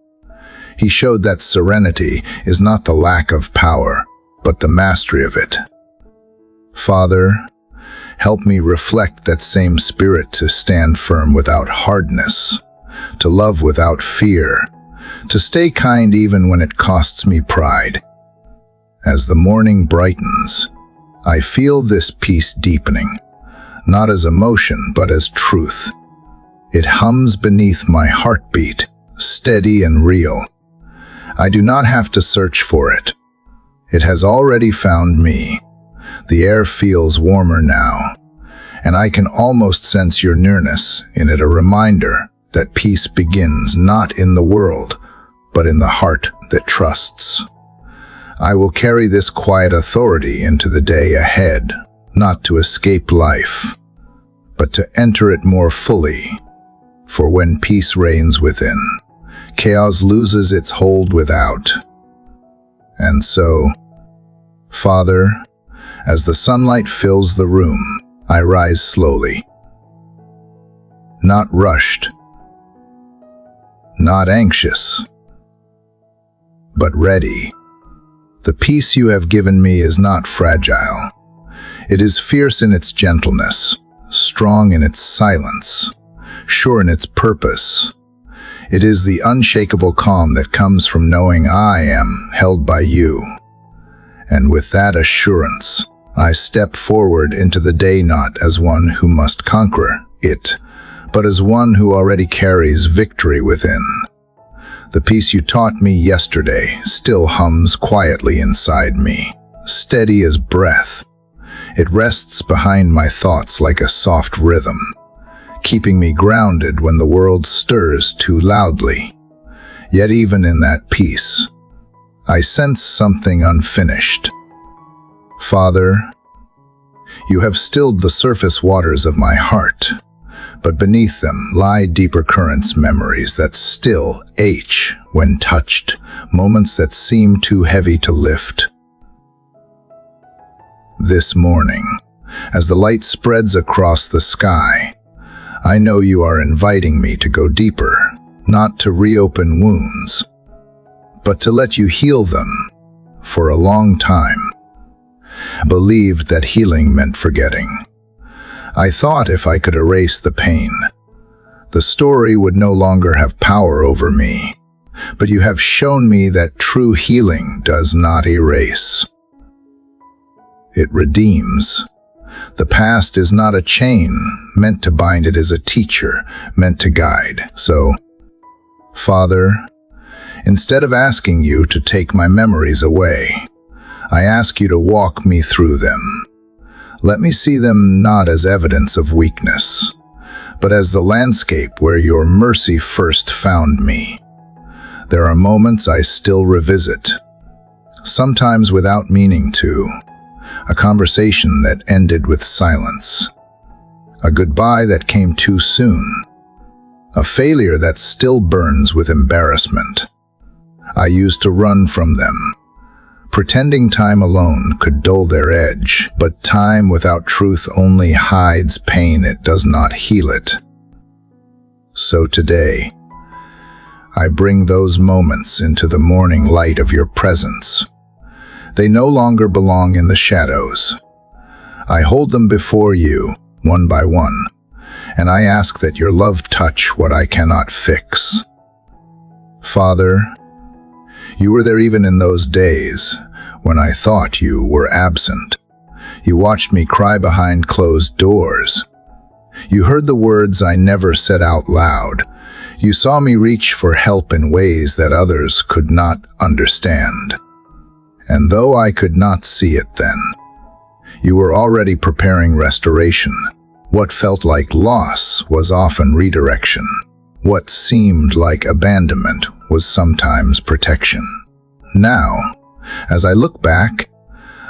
He showed that serenity is not the lack of power, but the mastery of it. Father, help me reflect that same spirit, to stand firm without hardness, to love without fear, to stay kind even when it costs me pride. As the morning brightens, I feel this peace deepening, not as emotion but as truth. It hums beneath my heartbeat, steady and real. I do not have to search for it. It has already found me. The air feels warmer now, and I can almost sense your nearness in it, a reminder that peace begins not in the world, but in the heart that trusts. I will carry this quiet authority into the day ahead, not to escape life, but to enter it more fully. For when peace reigns within, chaos loses its hold without. And so, Father, as the sunlight fills the room, I rise slowly. Not rushed, not anxious, but ready. The peace you have given me is not fragile. It is fierce in its gentleness, strong in its silence, sure in its purpose. It is the unshakable calm that comes from knowing I am held by you. And with that assurance, I step forward into the day not as one who must conquer it, but as one who already carries victory within. The peace you taught me yesterday still hums quietly inside me, steady as breath. It rests behind my thoughts like a soft rhythm, keeping me grounded when the world stirs too loudly. Yet even in that peace, I sense something unfinished. Father, you have stilled the surface waters of my heart, but beneath them lie deeper currents, memories that still ache when touched, moments that seem too heavy to lift. This morning, as the light spreads across the sky, I know you are inviting me to go deeper, not to reopen wounds, but to let you heal them. For a long time, I believed that healing meant forgetting. I thought if I could erase the pain, the story would no longer have power over me. But you have shown me that true healing does not erase. It redeems. The past is not a chain meant to bind, it is a teacher meant to guide. So, Father, instead of asking you to take my memories away, I ask you to walk me through them. Let me see them not as evidence of weakness, but as the landscape where your mercy first found me. There are moments I still revisit, sometimes without meaning to. A conversation that ended with silence, a goodbye that came too soon, a failure that still burns with embarrassment. I used to run from them, pretending time alone could dull their edge, but time without truth only hides pain, it does not heal it. So today, I bring those moments into the morning light of your presence. They no longer belong in the shadows. I hold them before you, one by one, and I ask that your love touch what I cannot fix. Father, you were there even in those days when I thought you were absent. You watched me cry behind closed doors. You heard the words I never said out loud. You saw me reach for help in ways that others could not understand. And though I could not see it then, you were already preparing restoration. What felt like loss was often redirection. What seemed like abandonment was sometimes protection. Now, as I look back,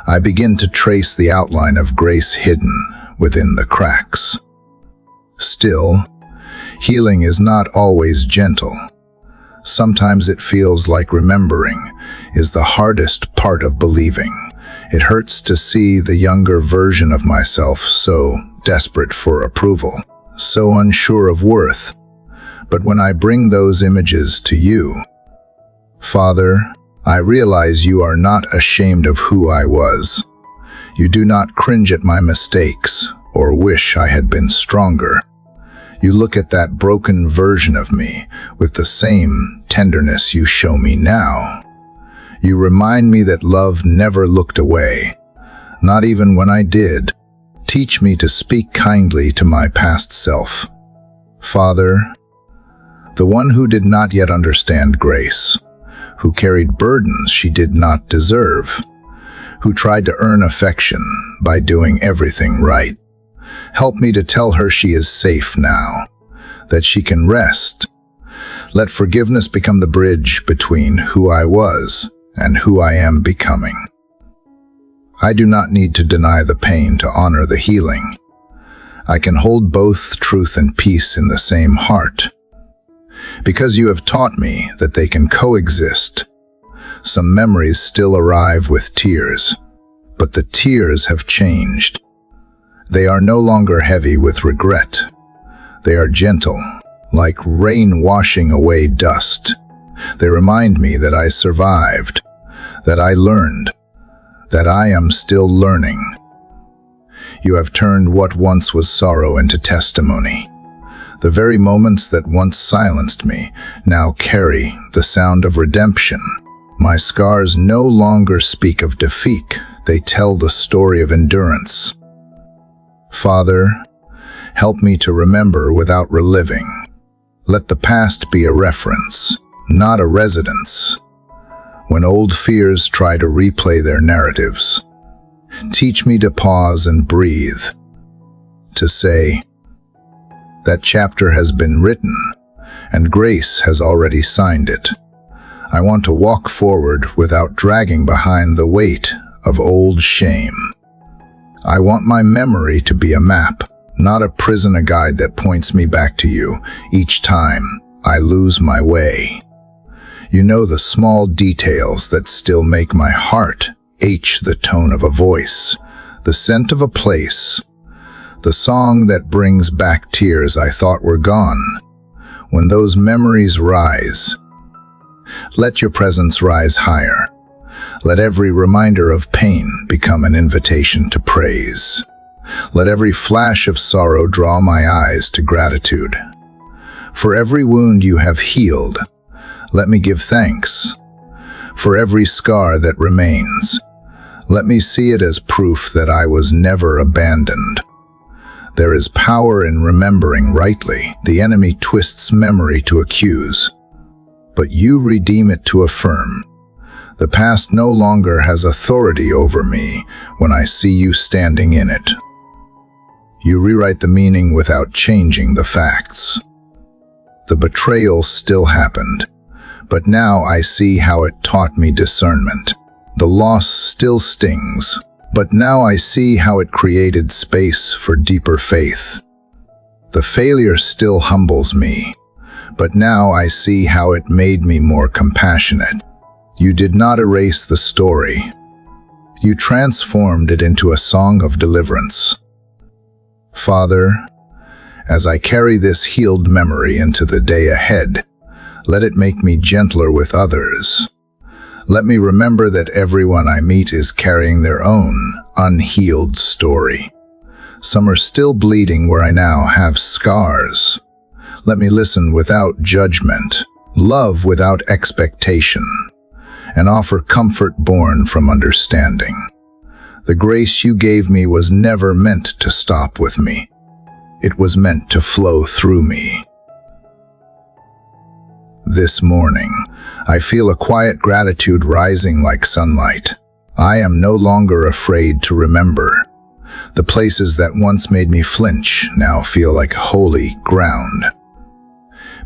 I begin to trace the outline of grace hidden within the cracks. Still, healing is not always gentle. Sometimes it feels like remembering is the hardest part of believing. It hurts to see the younger version of myself so desperate for approval, so unsure of worth. But when I bring those images to you, Father, I realize you are not ashamed of who I was. You do not cringe at my mistakes or wish I had been stronger. You look at that broken version of me with the same tenderness you show me now. You remind me that love never looked away, not even when I did. Teach me to speak kindly to my past self. Father, the one who did not yet understand grace, who carried burdens she did not deserve, who tried to earn affection by doing everything right. Help me to tell her she is safe now, that she can rest. Let forgiveness become the bridge between who I was and who I am becoming. I do not need to deny the pain to honor the healing. I can hold both truth and peace in the same heart. Because you have taught me that they can coexist, some memories still arrive with tears, but the tears have changed. They are no longer heavy with regret. They are gentle, like rain washing away dust. They remind me that I survived, that I learned, that I am still learning. You have turned what once was sorrow into testimony. The very moments that once silenced me now carry the sound of redemption. My scars no longer speak of defeat. They tell the story of endurance. Father, help me to remember without reliving. Let the past be a reference, not a residence. When old fears try to replay their narratives, teach me to pause and breathe, to say, that chapter has been written, and grace has already signed it. I want to walk forward without dragging behind the weight of old shame. I want my memory to be a map, not a prison, a guide that points me back to you each time I lose my way. You know the small details that still make my heart ache, the tone of a voice, the scent of a place, the song that brings back tears I thought were gone. When those memories rise, let your presence rise higher. Let every reminder of pain become an invitation to praise. Let every flash of sorrow draw my eyes to gratitude. For every wound you have healed, let me give thanks. For every scar that remains, let me see it as proof that I was never abandoned. There is power in remembering rightly. The enemy twists memory to accuse, but you redeem it to affirm. The past no longer has authority over me when I see you standing in it. You rewrite the meaning without changing the facts. The betrayal still happened, but now I see how it taught me discernment. The loss still stings, but now I see how it created space for deeper faith. The failure still humbles me, but now I see how it made me more compassionate. You did not erase the story. You transformed it into a song of deliverance. Father, as I carry this healed memory into the day ahead, let it make me gentler with others. Let me remember that everyone I meet is carrying their own unhealed story. Some are still bleeding where I now have scars. Let me listen without judgment, love without expectation, and offer comfort born from understanding. The grace you gave me was never meant to stop with me. It was meant to flow through me. This morning, I feel a quiet gratitude rising like sunlight. I am no longer afraid to remember. The places that once made me flinch now feel like holy ground.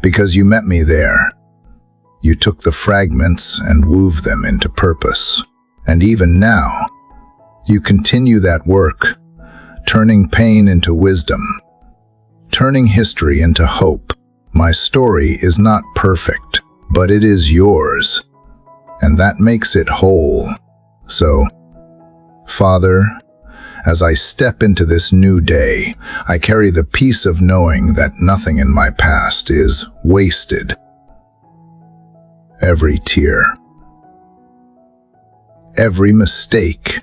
Because you met me there. You took the fragments and wove them into purpose. And even now, you continue that work, turning pain into wisdom, turning history into hope. My story is not perfect, but it is yours, and that makes it whole. So, Father, as I step into this new day, I carry the peace of knowing that nothing in my past is wasted. Every tear, every mistake,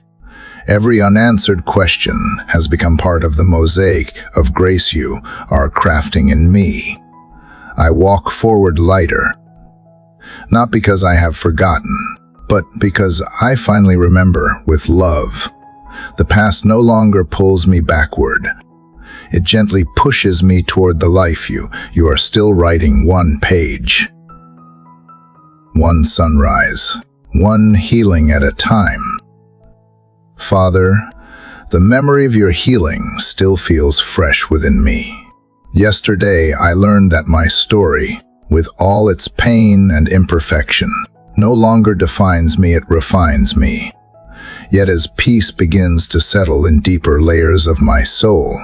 every unanswered question has become part of the mosaic of grace you are crafting in me. I walk forward lighter, not because I have forgotten, but because I finally remember with love. The past no longer pulls me backward. It gently pushes me toward the life you are still writing, one page, one sunrise, one healing at a time. Father, The memory of your healing still feels fresh within me. Yesterday, I learned that my story, with all its pain and imperfection, no longer defines me, it refines me. Yet as peace begins to settle in deeper layers of my soul,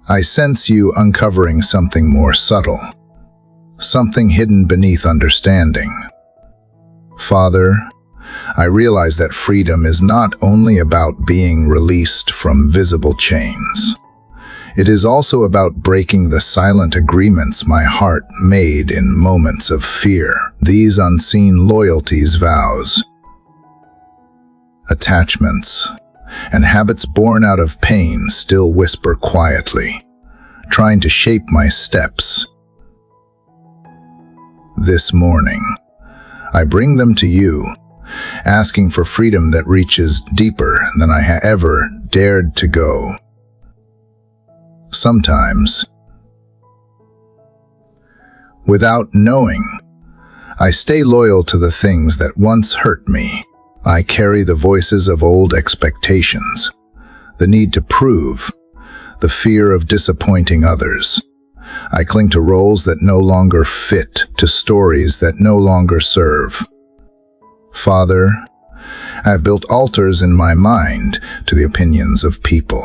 I sense you uncovering something more subtle, something hidden beneath understanding. Father, I realize that freedom is not only about being released from visible chains. It is also about breaking the silent agreements my heart made in moments of fear. These unseen loyalties, vows, attachments, and habits born out of pain still whisper quietly, trying to shape my steps. This morning, I bring them to you, asking for freedom that reaches deeper than I have ever dared to go. Sometimes, without knowing, I stay loyal to the things that once hurt me. I carry the voices of old expectations, the need to prove, the fear of disappointing others. I cling to roles that no longer fit, to stories that no longer serve. Father, I have built altars in my mind to the opinions of people,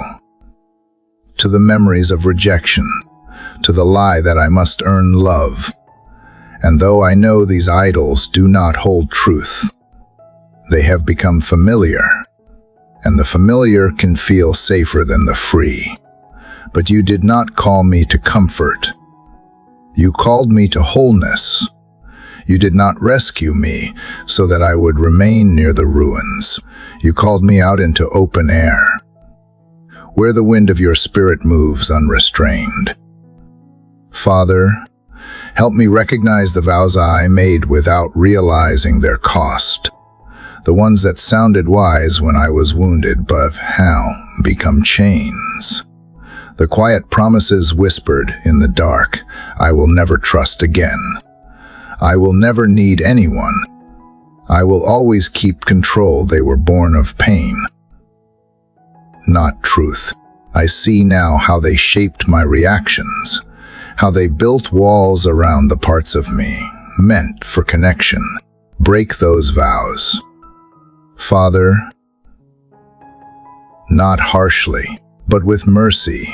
to the memories of rejection, to the lie that I must earn love. And though I know these idols do not hold truth, they have become familiar, and the familiar can feel safer than the free. But you did not call me to comfort. You called me to wholeness. You did not rescue me so that I would remain near the ruins. You called me out into open air, where the wind of your spirit moves unrestrained. Father, help me recognize the vows I made without realizing their cost. The ones that sounded wise when I was wounded, but how become chains. The quiet promises whispered in the dark, I will never trust again. I will never need anyone. I will always keep control. They were born of pain, not truth. I see now how they shaped my reactions, how they built walls around the parts of me meant for connection. Break those vows, Father, not harshly, but with mercy.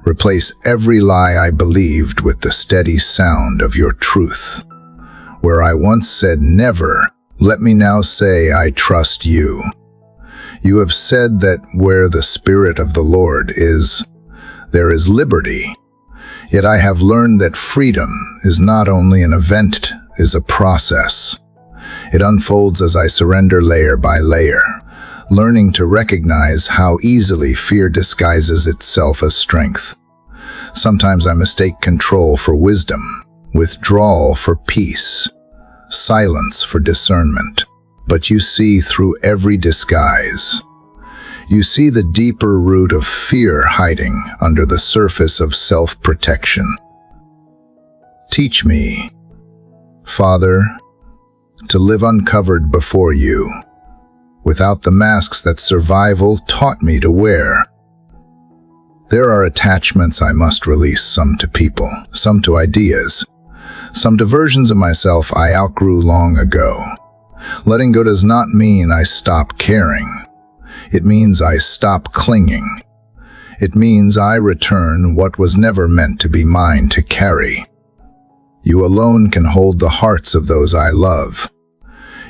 Replace every lie I believed with the steady sound of your truth. Where I once said never, let me now say I trust you. You have said that where the Spirit of the Lord is, there is liberty. Yet I have learned that freedom is not only an event, is a process. It unfolds as I surrender layer by layer, learning to recognize how easily fear disguises itself as strength. Sometimes I mistake control for wisdom, withdrawal for peace, silence for discernment. But you see through every disguise. You see the deeper root of fear hiding under the surface of self-protection. Teach me, Father, to live uncovered before you, without the masks that survival taught me to wear. There are attachments I must release, some to people, some to ideas, some to versions of myself I outgrew long ago. Letting go does not mean I stop caring. It means I stop clinging. It means I return what was never meant to be mine to carry. You alone can hold the hearts of those I love.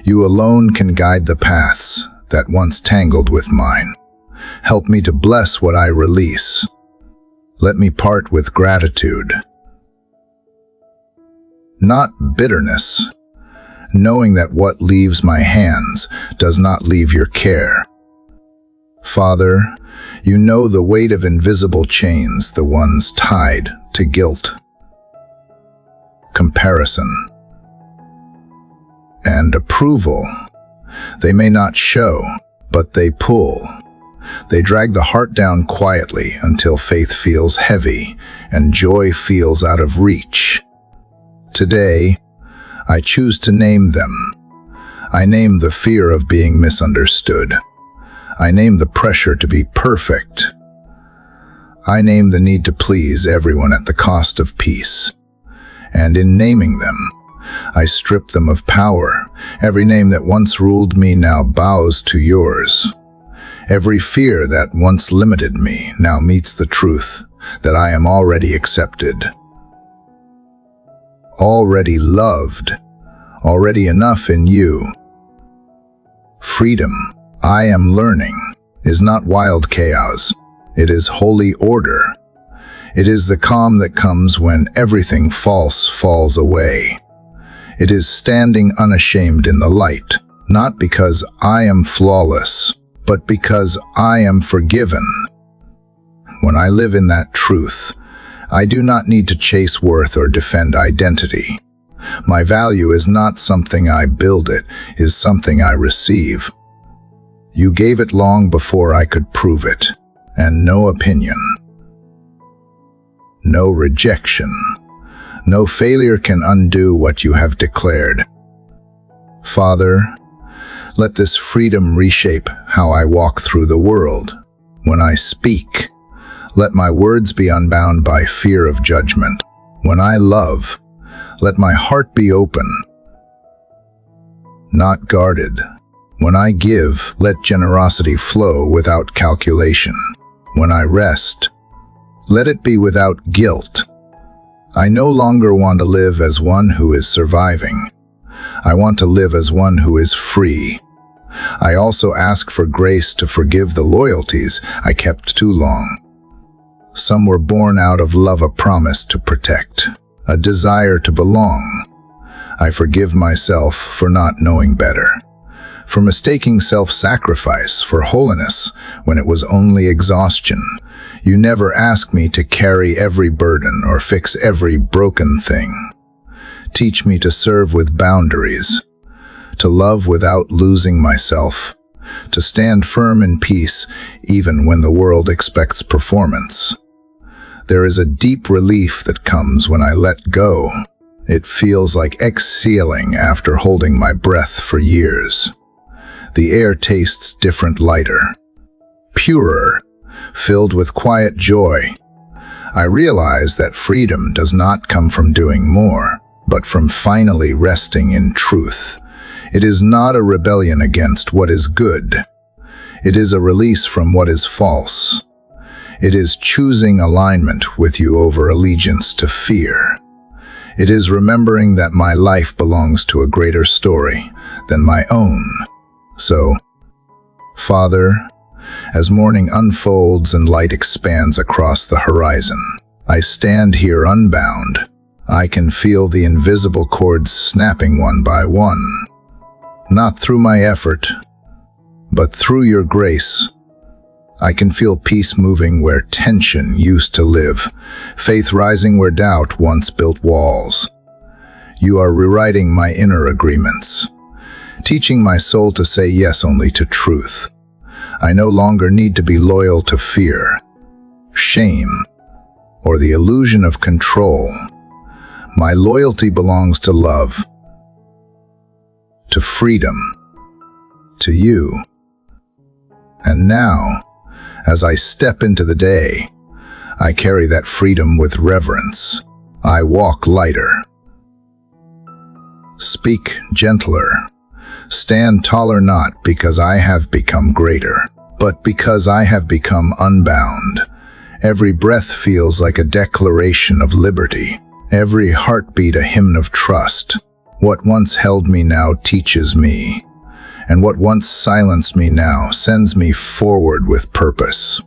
You alone can guide the paths that once tangled with mine. Help me to bless what I release. Let me part with gratitude, not bitterness, knowing that what leaves my hands does not leave your care. Father, you know the weight of invisible chains, the ones tied to guilt, comparison, and approval. They may not show, but they pull. They drag the heart down quietly until faith feels heavy and joy feels out of reach. Today, I choose to name them. I name the fear of being misunderstood. I name the pressure to be perfect. I name the need to please everyone at the cost of peace. And in naming them, I strip them of power. Every name that once ruled me now bows to yours. Every fear that once limited me now meets the truth that I am already accepted, already loved, already enough in you. Freedom, I am learning, is not wild chaos. It is holy order. It is the calm that comes when everything false falls away. It is standing unashamed in the light, not because I am flawless, but because I am forgiven. When I live in that truth, I do not need to chase worth or defend identity. My value is not something I build, it is something I receive. You gave it long before I could prove it, and no opinion, no rejection, no failure can undo what you have declared. Father, let this freedom reshape how I walk through the world. When I speak, let my words be unbound by fear of judgment. When I love, let my heart be open, not guarded. When I give, let generosity flow without calculation. When I rest, let it be without guilt. I no longer want to live as one who is surviving. I want to live as one who is free. I also ask for grace to forgive the loyalties I kept too long. Some were born out of love, a promise to protect, a desire to belong. I forgive myself for not knowing better, for mistaking self-sacrifice for holiness when it was only exhaustion. You never ask me to carry every burden or fix every broken thing. Teach me to serve with boundaries, to love without losing myself, to stand firm in peace even when the world expects performance. There is a deep relief that comes when I let go. It feels like exhaling after holding my breath for years. The air tastes different, lighter, purer, filled with quiet joy. I realize that freedom does not come from doing more, but from finally resting in truth. It is not a rebellion against what is good. It is a release from what is false. It is choosing alignment with you over allegiance to fear. It is remembering that my life belongs to a greater story than my own. So, Father, as morning unfolds and light expands across the horizon, I stand here unbound. I can feel the invisible cords snapping one by one. Not through my effort, but through your grace. I can feel peace moving where tension used to live, faith rising where doubt once built walls. You are rewriting my inner agreements, teaching my soul to say yes only to truth. I no longer need to be loyal to fear, shame, or the illusion of control. My loyalty belongs to love, to freedom, to you. And now, as I step into the day, I carry that freedom with reverence. I walk lighter, speak gentler, stand taller, not because I have become greater, but because I have become unbound. Every breath feels like a declaration of liberty, every heartbeat a hymn of trust. What once held me now teaches me, and what once silenced me now sends me forward with purpose.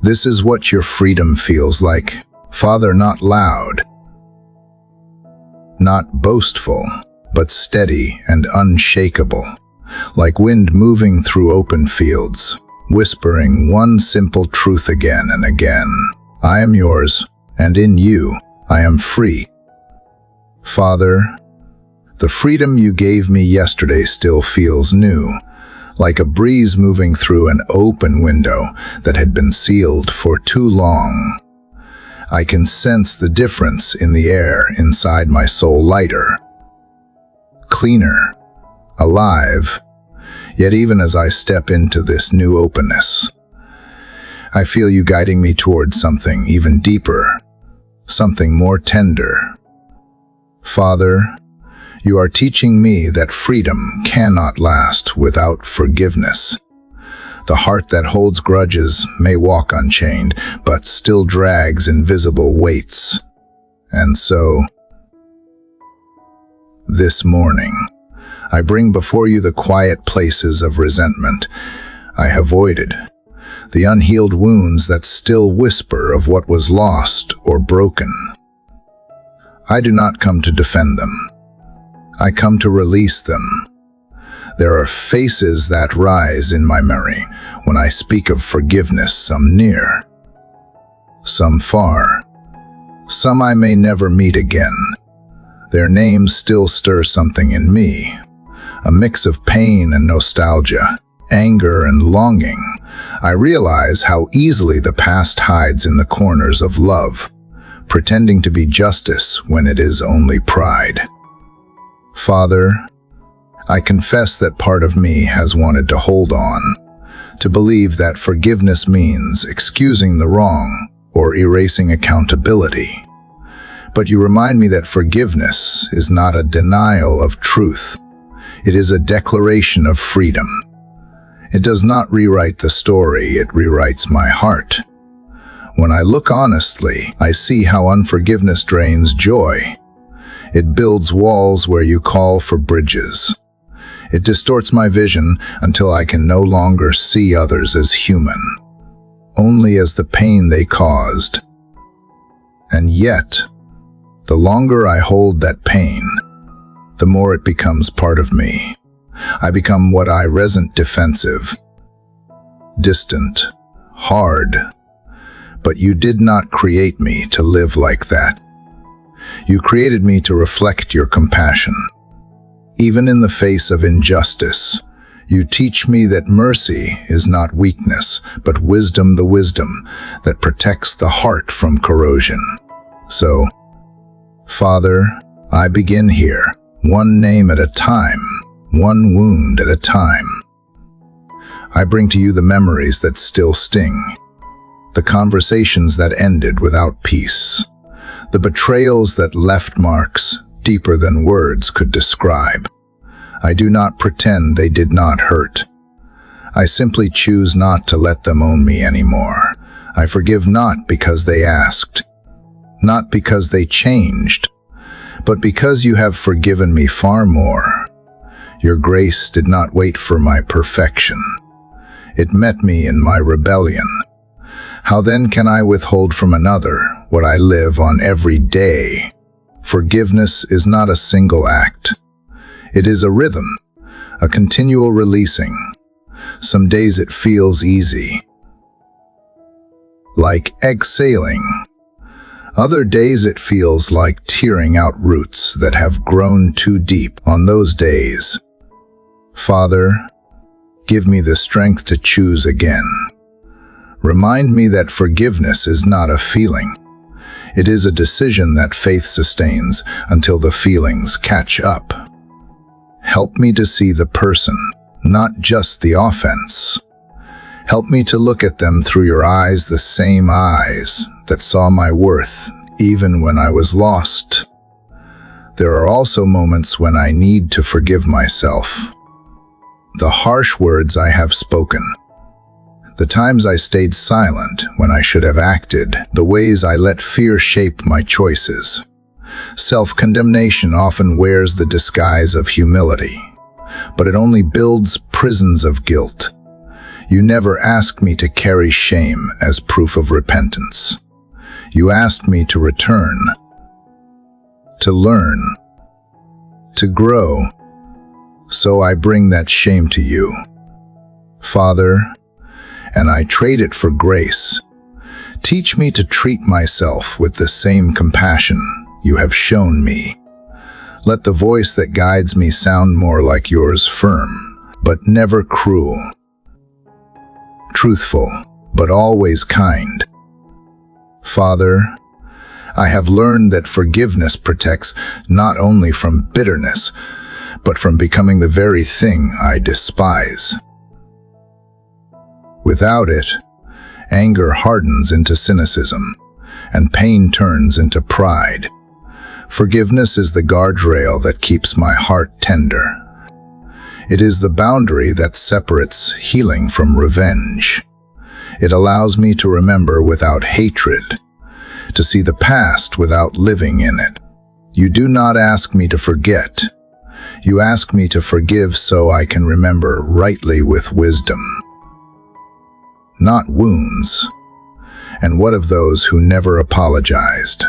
This is what your freedom feels like, Father, not loud, not boastful, but steady and unshakable, like wind moving through open fields, whispering one simple truth again and again. I am yours, and in you I am free. Father, the freedom you gave me yesterday still feels new, like a breeze moving through an open window that had been sealed for too long. I can sense the difference in the air inside my soul, lighter, cleaner, alive. Yet even as I step into this new openness, I feel you guiding me towards something even deeper, something more tender. Father, you are teaching me that freedom cannot last without forgiveness. The heart that holds grudges may walk unchained, but still drags invisible weights. And so, this morning, I bring before you the quiet places of resentment I have avoided, the unhealed wounds that still whisper of what was lost or broken. I do not come to defend them. I come to release them. There are faces that rise in my memory when I speak of forgiveness, some near, some far, some I may never meet again. Their names still stir something in me, a mix of pain and nostalgia, anger and longing. I realize how easily the past hides in the corners of love, pretending to be justice when it is only pride. Father, I confess that part of me has wanted to hold on, to believe that forgiveness means excusing the wrong or erasing accountability. But you remind me that forgiveness is not a denial of truth. It is a declaration of freedom. It does not rewrite the story, it rewrites my heart. When I look honestly, I see how unforgiveness drains joy. It builds walls where you call for bridges. It distorts my vision until I can no longer see others as human, only as the pain they caused. And yet, the longer I hold that pain, the more it becomes part of me. I become what I resent: defensive, distant, hard. But you did not create me to live like that. You created me to reflect your compassion. Even in the face of injustice, you teach me that mercy is not weakness, but wisdom, the wisdom that protects the heart from corrosion. So, Father, I begin here, one name at a time, one wound at a time. I bring to you the memories that still sting, the conversations that ended without peace, the betrayals that left marks deeper than words could describe. I do not pretend they did not hurt. I simply choose not to let them own me anymore. I forgive not because they asked, not because they changed, but because you have forgiven me far more. Your grace did not wait for my perfection. It met me in my rebellion. How then can I withhold from another what I live on every day? Forgiveness is not a single act. It is a rhythm, a continual releasing. Some days it feels easy, like exhaling. Other days it feels like tearing out roots that have grown too deep. On those days, Father, give me the strength to choose again. Remind me that forgiveness is not a feeling. It is a decision that faith sustains until the feelings catch up. Help me to see the person, not just the offense. Help me to look at them through your eyes, the same eyes that saw my worth even when I was lost. There are also moments when I need to forgive myself. The harsh words I have spoken, the times I stayed silent when I should have acted, the ways I let fear shape my choices. Self-condemnation often wears the disguise of humility, but it only builds prisons of guilt. You never asked me to carry shame as proof of repentance. You asked me to return, to learn, to grow. So I bring that shame to you, Father, and I trade it for grace. Teach me to treat myself with the same compassion you have shown me. Let the voice that guides me sound more like yours, firm, but never cruel. Truthful, but always kind. Father, I have learned that forgiveness protects not only from bitterness, but from becoming the very thing I despise. Without it, anger hardens into cynicism, and pain turns into pride. Forgiveness is the guardrail that keeps my heart tender. It is the boundary that separates healing from revenge. It allows me to remember without hatred, to see the past without living in it. You do not ask me to forget. You ask me to forgive so I can remember rightly with wisdom. Not wounds. And what of those who never apologized,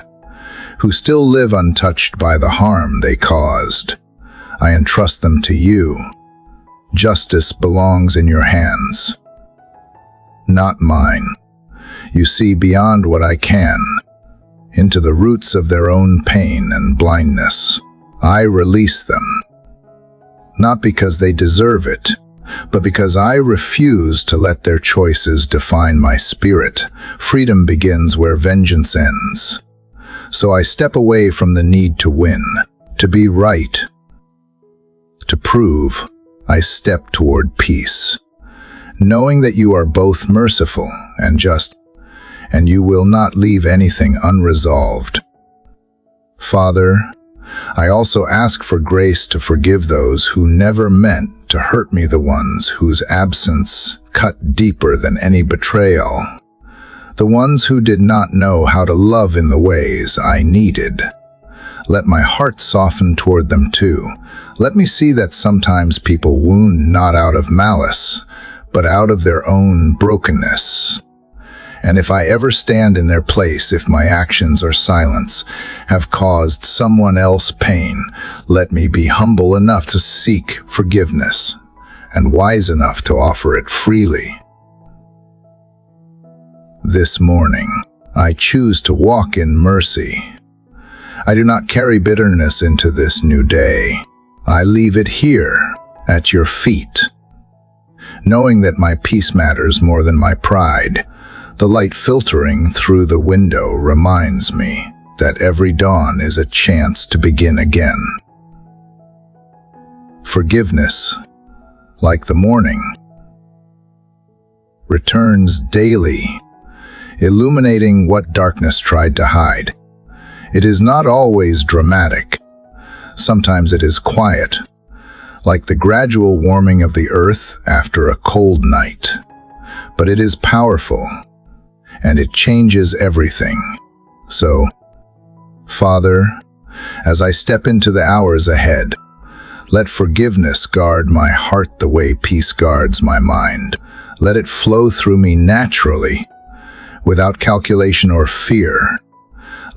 who still live untouched by the harm they caused? I entrust them to you. Justice belongs in your hands, not mine. You see beyond what I can, into the roots of their own pain and blindness. I release them, not because they deserve it, but because I refuse to let their choices define my spirit. Freedom begins where vengeance ends. So I step away from the need to win, to be right, to prove. I step toward peace, knowing that you are both merciful and just, and you will not leave anything unresolved. Father, I also ask for grace to forgive those who never meant to hurt me, the ones whose absence cut deeper than any betrayal, the ones who did not know how to love in the ways I needed. Let my heart soften toward them too. Let me see that sometimes people wound not out of malice, but out of their own brokenness. And if I ever stand in their place, if my actions or silence have caused someone else pain, let me be humble enough to seek forgiveness and wise enough to offer it freely. This morning, I choose to walk in mercy. I do not carry bitterness into this new day. I leave it here at your feet, knowing that my peace matters more than my pride. The light filtering through the window reminds me that every dawn is a chance to begin again. Forgiveness, like the morning, returns daily, illuminating what darkness tried to hide. It is not always dramatic. Sometimes it is quiet, like the gradual warming of the earth after a cold night. But it is powerful, and it changes everything. So, Father, as I step into the hours ahead, let forgiveness guard my heart the way peace guards my mind. Let it flow through me naturally, without calculation or fear.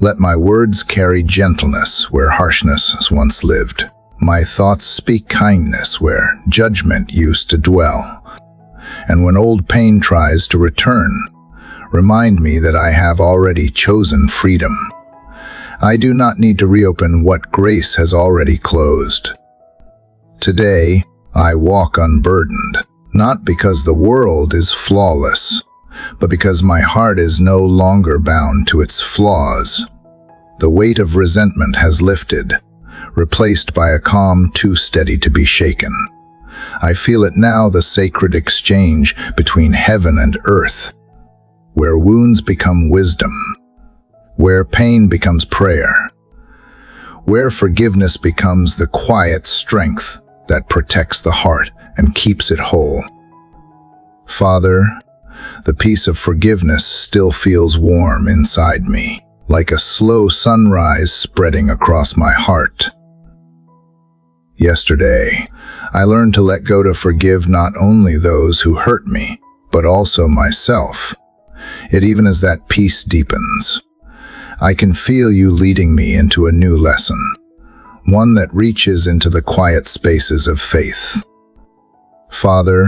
Let my words carry gentleness where harshness once lived. My thoughts speak kindness where judgment used to dwell. And when old pain tries to return, remind me that I have already chosen freedom. I do not need to reopen what grace has already closed. Today, I walk unburdened, not because the world is flawless, but because my heart is no longer bound to its flaws. The weight of resentment has lifted, replaced by a calm too steady to be shaken. I feel it now, the sacred exchange between heaven and earth, where wounds become wisdom, where pain becomes prayer, where forgiveness becomes the quiet strength that protects the heart and keeps it whole. Father, the peace of forgiveness still feels warm inside me, like a slow sunrise spreading across my heart. Yesterday, I learned to let go, to forgive not only those who hurt me, but also myself. Yet even as that peace deepens, I can feel you leading me into a new lesson, one that reaches into the quiet spaces of faith. Father,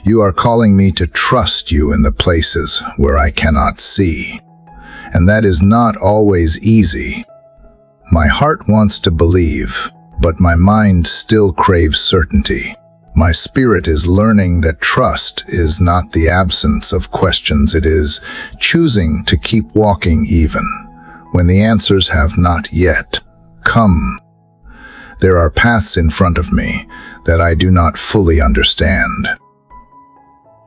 you are calling me to trust you in the places where I cannot see, and that is not always easy. My heart wants to believe, but my mind still craves certainty. My spirit is learning that trust is not the absence of questions, it is choosing to keep walking even when the answers have not yet come. There are paths in front of me that I do not fully understand.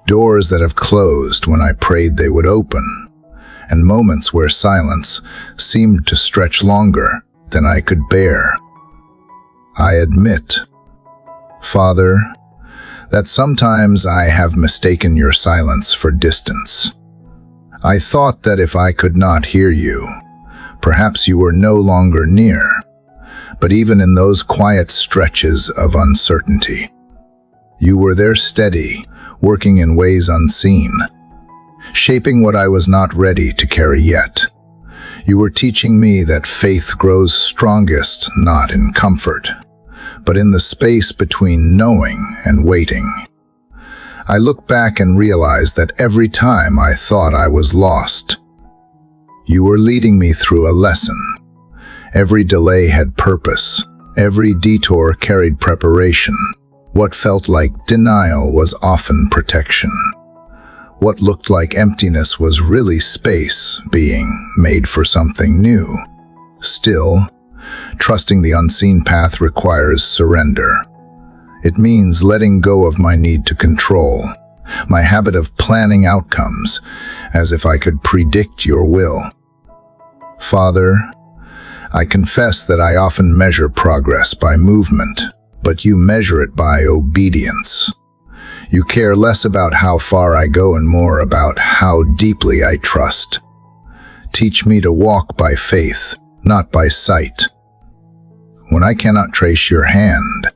Doors that have closed when I prayed they would open, and moments where silence seemed to stretch longer than I could bear. I admit, Father, that sometimes I have mistaken your silence for distance. I thought that if I could not hear you, perhaps you were no longer near. But even in those quiet stretches of uncertainty, you were there steady, working in ways unseen, shaping what I was not ready to carry yet. You were teaching me that faith grows strongest not in comfort, but in the space between knowing and waiting. I look back and realize that every time I thought I was lost, you were leading me through a lesson. Every delay had purpose. Every detour carried preparation. What felt like denial was often protection. What looked like emptiness was really space being made for something new. Still, trusting the unseen path requires surrender. It means letting go of my need to control, my habit of planning outcomes as if I could predict your will. Father, I confess that I often measure progress by movement, but you measure it by obedience. You care less about how far I go and more about how deeply I trust. Teach me to walk by faith, not by sight. When I cannot trace your hand,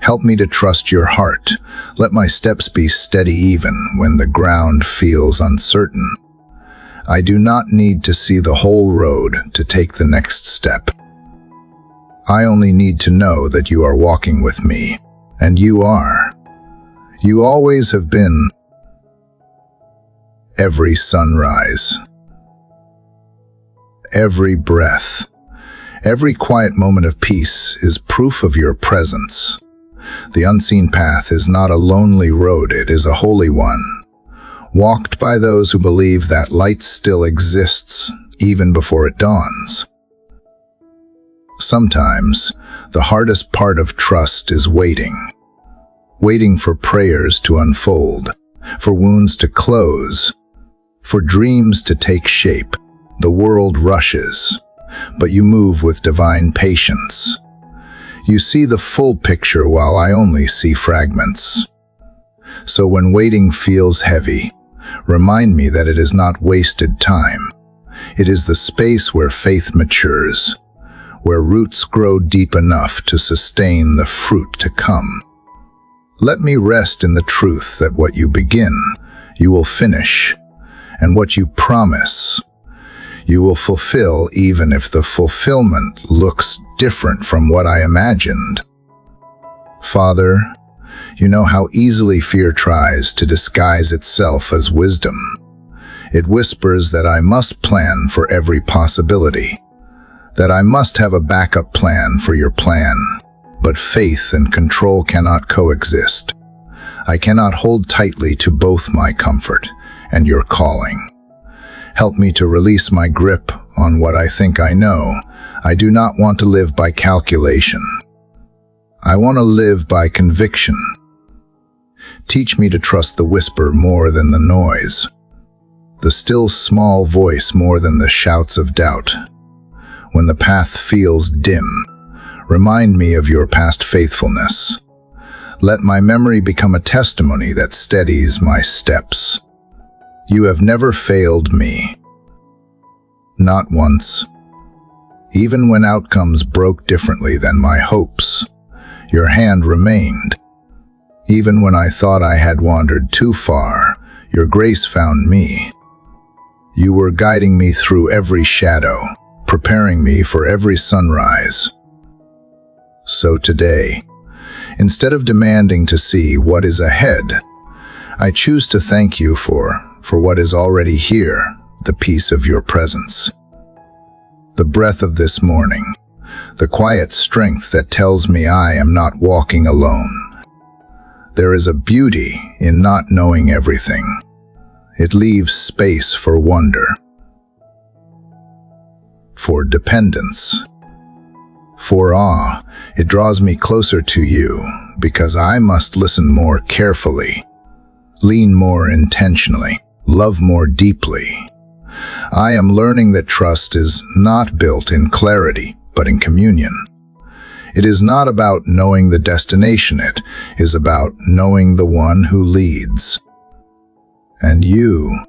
help me to trust your heart. Let my steps be steady even when the ground feels uncertain. I do not need to see the whole road to take the next step. I only need to know that you are walking with me, and you are. You always have been. Every sunrise, every breath, every quiet moment of peace is proof of your presence. The unseen path is not a lonely road, it is a holy one, walked by those who believe that light still exists even before it dawns. Sometimes, the hardest part of trust is waiting. Waiting for prayers to unfold, for wounds to close, for dreams to take shape. The world rushes, but you move with divine patience. You see the full picture while I only see fragments. So when waiting feels heavy, remind me that it is not wasted time. It is the space where faith matures, where roots grow deep enough to sustain the fruit to come. Let me rest in the truth that what you begin, you will finish, and what you promise, you will fulfill even if the fulfillment looks different from what I imagined. Father, you know how easily fear tries to disguise itself as wisdom. It whispers that I must plan for every possibility, that I must have a backup plan for your plan. But faith and control cannot coexist. I cannot hold tightly to both my comfort and your calling. Help me to release my grip on what I think I know. I do not want to live by calculation. I want to live by conviction. Teach me to trust the whisper more than the noise, the still small voice more than the shouts of doubt. When the path feels dim, remind me of your past faithfulness. Let my memory become a testimony that steadies my steps. You have never failed me. Not once. Even when outcomes broke differently than my hopes, your hand remained. Even when I thought I had wandered too far, your grace found me. You were guiding me through every shadow, preparing me for every sunrise. So today, instead of demanding to see what is ahead, I choose to thank you for what is already here, the peace of your presence. The breath of this morning, the quiet strength that tells me I am not walking alone. There is a beauty in not knowing everything. It leaves space for wonder, for dependence, For awe, it draws me closer to you, because I must listen more carefully, lean more intentionally, love more deeply. I am learning that trust is not built in clarity, but in communion. It is not about knowing the destination, it is about knowing the one who leads. And you,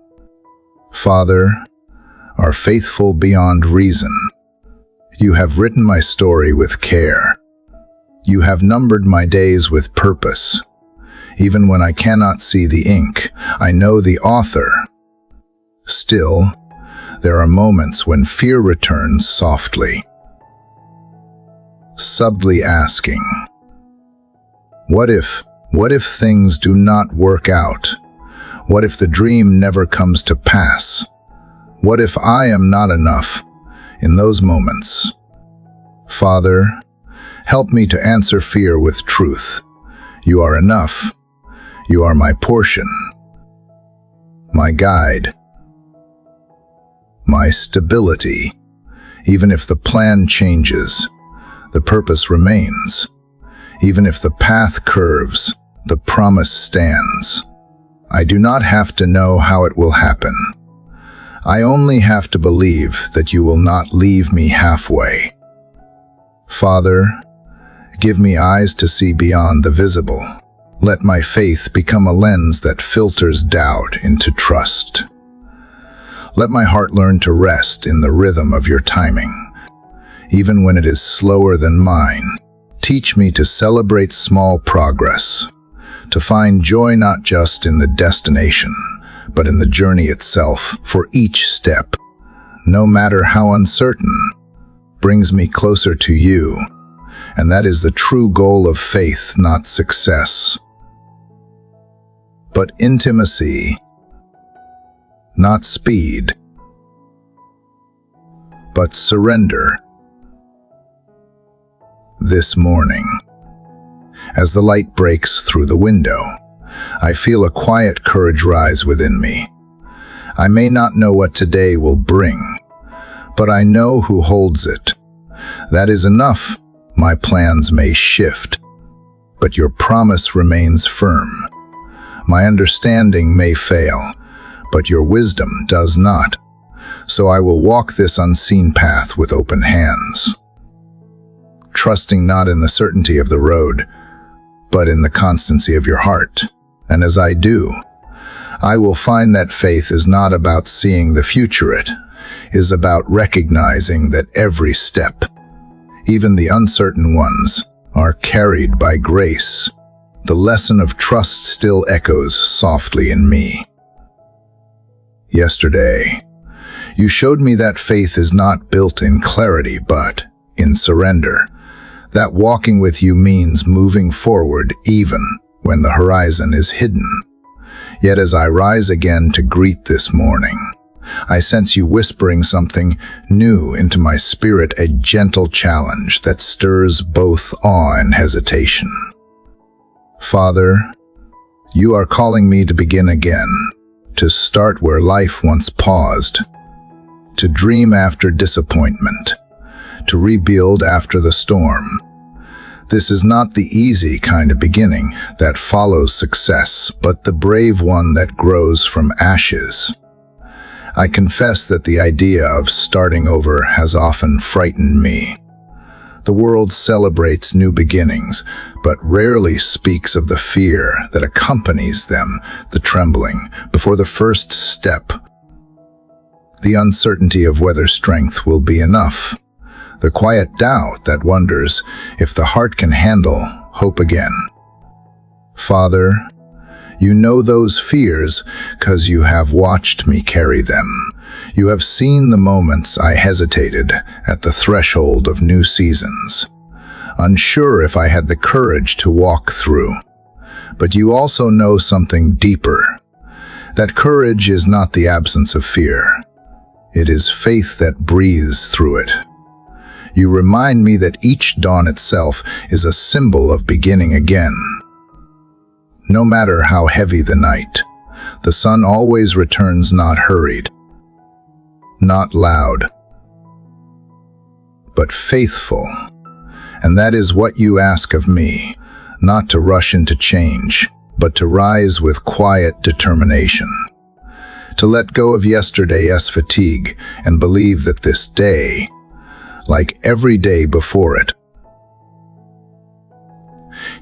Father, are faithful beyond reason. You have written my story with care. You have numbered my days with purpose. Even when I cannot see the ink, I know the author. Still, there are moments when fear returns softly, subtly asking, what if things do not work out? What if the dream never comes to pass? What if I am not enough? In those moments, Father, help me to answer fear with truth. You are enough. You are my portion, my guide, my stability. Even if the plan changes, the purpose remains. Even if the path curves, the promise stands. I do not have to know how it will happen. I only have to believe that you will not leave me halfway. Father, give me eyes to see beyond the visible. Let my faith become a lens that filters doubt into trust. Let my heart learn to rest in the rhythm of your timing, even when it is slower than mine. Teach me to celebrate small progress, to find joy not just in the destination, but in the journey itself. For each step, no matter how uncertain, brings me closer to you, and that is the true goal of faith, not success, but intimacy, not speed, but surrender. This morning, as the light breaks through the window, I feel a quiet courage rise within me. I may not know what today will bring, but I know who holds it. That is enough. My plans may shift, but your promise remains firm. My understanding may fail, but your wisdom does not. So I will walk this unseen path with open hands, trusting not in the certainty of the road, but in the constancy of your heart. And as I do, I will find that faith is not about seeing the future, it is about recognizing that every step, even the uncertain ones, are carried by grace. The lesson of trust still echoes softly in me. Yesterday, you showed me that faith is not built in clarity, but in surrender. That walking with you means moving forward even when the horizon is hidden. Yet as I rise again to greet this morning, I sense you whispering something new into my spirit, a gentle challenge that stirs both awe and hesitation. Father, you are calling me to begin again, to start where life once paused, to dream after disappointment, to rebuild after the storm. This is not the easy kind of beginning that follows success, but the brave one that grows from ashes. I confess that the idea of starting over has often frightened me. The world celebrates new beginnings, but rarely speaks of the fear that accompanies them, the trembling before the first step, the uncertainty of whether strength will be enough, the quiet doubt that wonders if the heart can handle hope again. Father, you know those fears 'cause you have watched me carry them. You have seen the moments I hesitated at the threshold of new seasons, unsure if I had the courage to walk through. But you also know something deeper. That courage is not the absence of fear. It is faith that breathes through it. You remind me that each dawn itself is a symbol of beginning again. No matter how heavy the night, the sun always returns, not hurried, not loud, but faithful. And that is what you ask of me, not to rush into change, but to rise with quiet determination. To let go of yesterday's fatigue and believe that this day, like every day before it,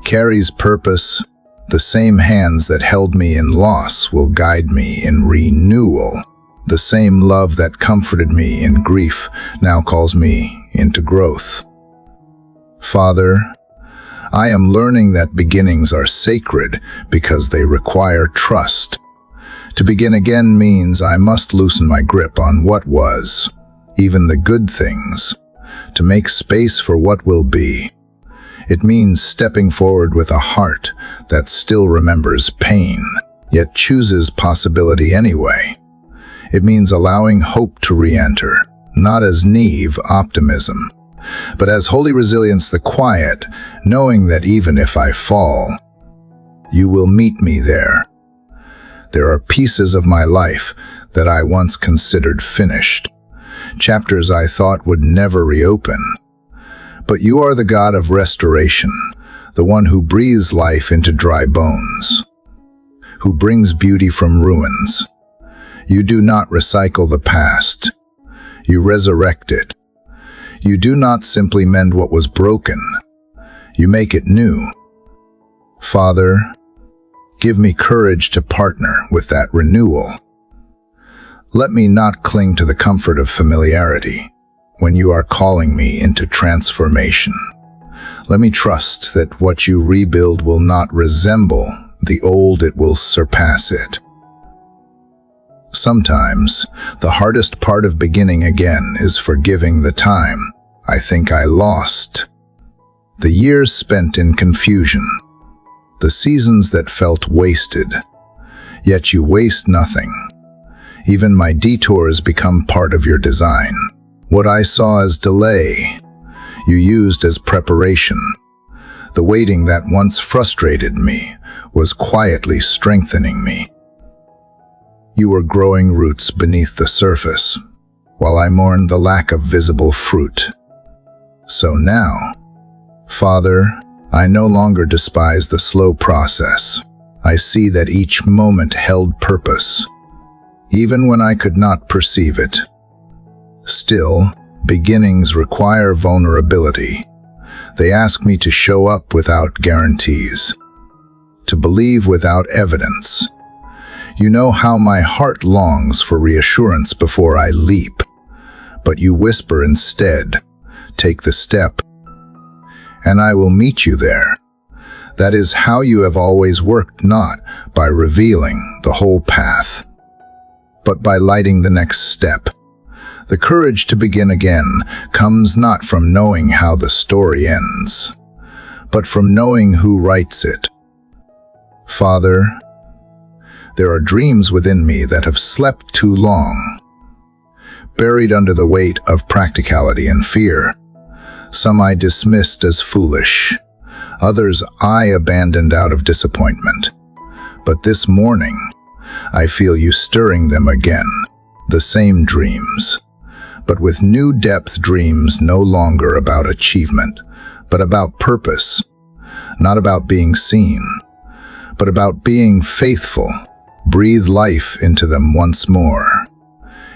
carries purpose. The same hands that held me in loss will guide me in renewal. The same love that comforted me in grief now calls me into growth. Father, I am learning that beginnings are sacred because they require trust. To begin again means I must loosen my grip on what was, even the good things, to make space for what will be. It means stepping forward with a heart that still remembers pain, yet chooses possibility anyway. It means allowing hope to re-enter, not as naive optimism, but as holy resilience, the quiet, knowing that even if I fall, you will meet me there. There are pieces of my life that I once considered finished, chapters I thought would never reopen. But you are the God of restoration, the one who breathes life into dry bones, who brings beauty from ruins. You do not recycle the past. You resurrect it. You do not simply mend what was broken. You make it new. Father, give me courage to partner with that renewal. Let me not cling to the comfort of familiarity when you are calling me into transformation. Let me trust that what you rebuild will not resemble the old, it will surpass it. Sometimes, the hardest part of beginning again is forgiving the time I think I lost. The years spent in confusion, the seasons that felt wasted. Yet you waste nothing. Even my detours become part of your design. What I saw as delay, you used as preparation. The waiting that once frustrated me was quietly strengthening me. You were growing roots beneath the surface, while I mourned the lack of visible fruit. So now, Father, I no longer despise the slow process. I see that each moment held purpose, even when I could not perceive it. Still, beginnings require vulnerability. They ask me to show up without guarantees, to believe without evidence. You know how my heart longs for reassurance before I leap, but you whisper instead, take the step, and I will meet you there. That is how you have always worked, not by revealing the whole path, but by lighting the next step. The courage to begin again comes not from knowing how the story ends, but from knowing who writes it. Father, there are dreams within me that have slept too long, buried under the weight of practicality and fear. Some I dismissed as foolish, others I abandoned out of disappointment. But this morning, I feel you stirring them again, the same dreams, but with new depth, dreams no longer about achievement, but about purpose, not about being seen, but about being faithful. Breathe life into them once more.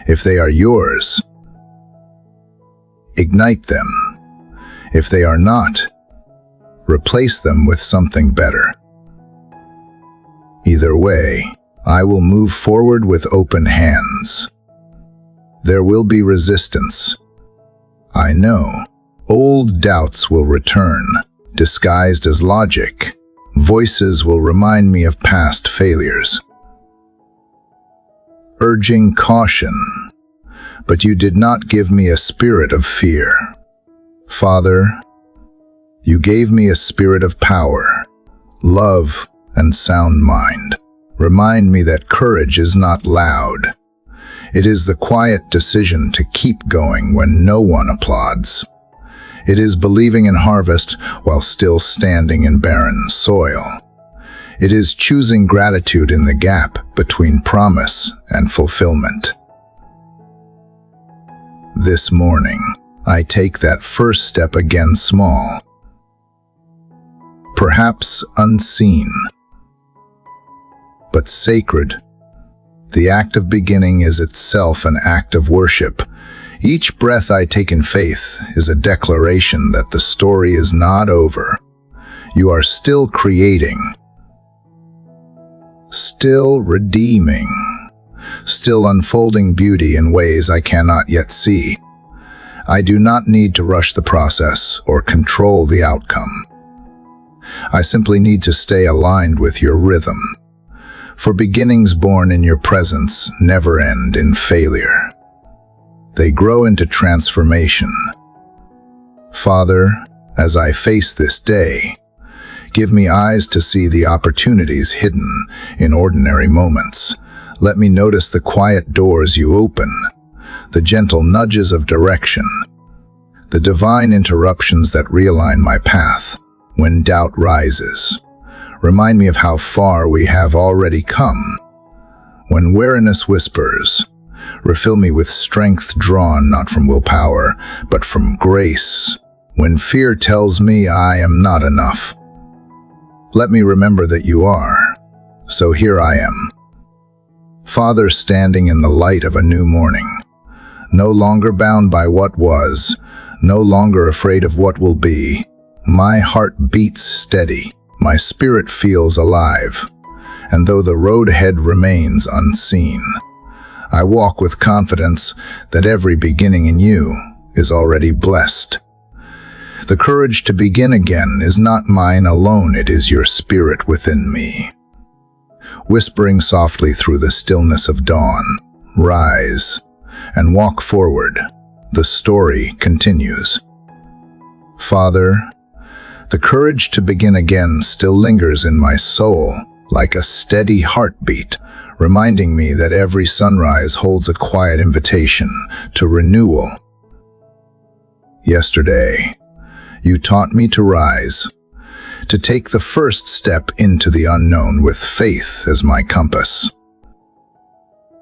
If they are yours, ignite them. If they are not, replace them with something better. Either way, I will move forward with open hands. There will be resistance. I know. Old doubts will return, disguised as logic. Voices will remind me of past failures, urging caution. But you did not give me a spirit of fear. Father, you gave me a spirit of power, love, and sound mind. Remind me that courage is not loud. It is the quiet decision to keep going when no one applauds. It is believing in harvest while still standing in barren soil. It is choosing gratitude in the gap between promise and fulfillment. This morning, I take that first step again, small, perhaps unseen, but sacred. The act of beginning is itself an act of worship. Each breath I take in faith is a declaration that the story is not over. You are still creating, still redeeming, still unfolding beauty in ways I cannot yet see. I do not need to rush the process or control the outcome. I simply need to stay aligned with your rhythm. For beginnings born in your presence never end in failure. They grow into transformation. Father, as I face this day, give me eyes to see the opportunities hidden in ordinary moments. Let me notice the quiet doors you open, the gentle nudges of direction, the divine interruptions that realign my path when doubt rises. Remind me of how far we have already come. When weariness whispers, refill me with strength drawn not from willpower, but from grace. When fear tells me I am not enough, let me remember that you are. So here I am, Father, standing in the light of a new morning, no longer bound by what was, no longer afraid of what will be. My heart beats steady, my spirit feels alive, and though the road ahead remains unseen, I walk with confidence that every beginning in you is already blessed. The courage to begin again is not mine alone, it is your spirit within me, whispering softly through the stillness of dawn. Rise and walk forward. The story continues. Father, the courage to begin again still lingers in my soul like a steady heartbeat, reminding me that every sunrise holds a quiet invitation to renewal. Yesterday, you taught me to rise, to take the first step into the unknown with faith as my compass.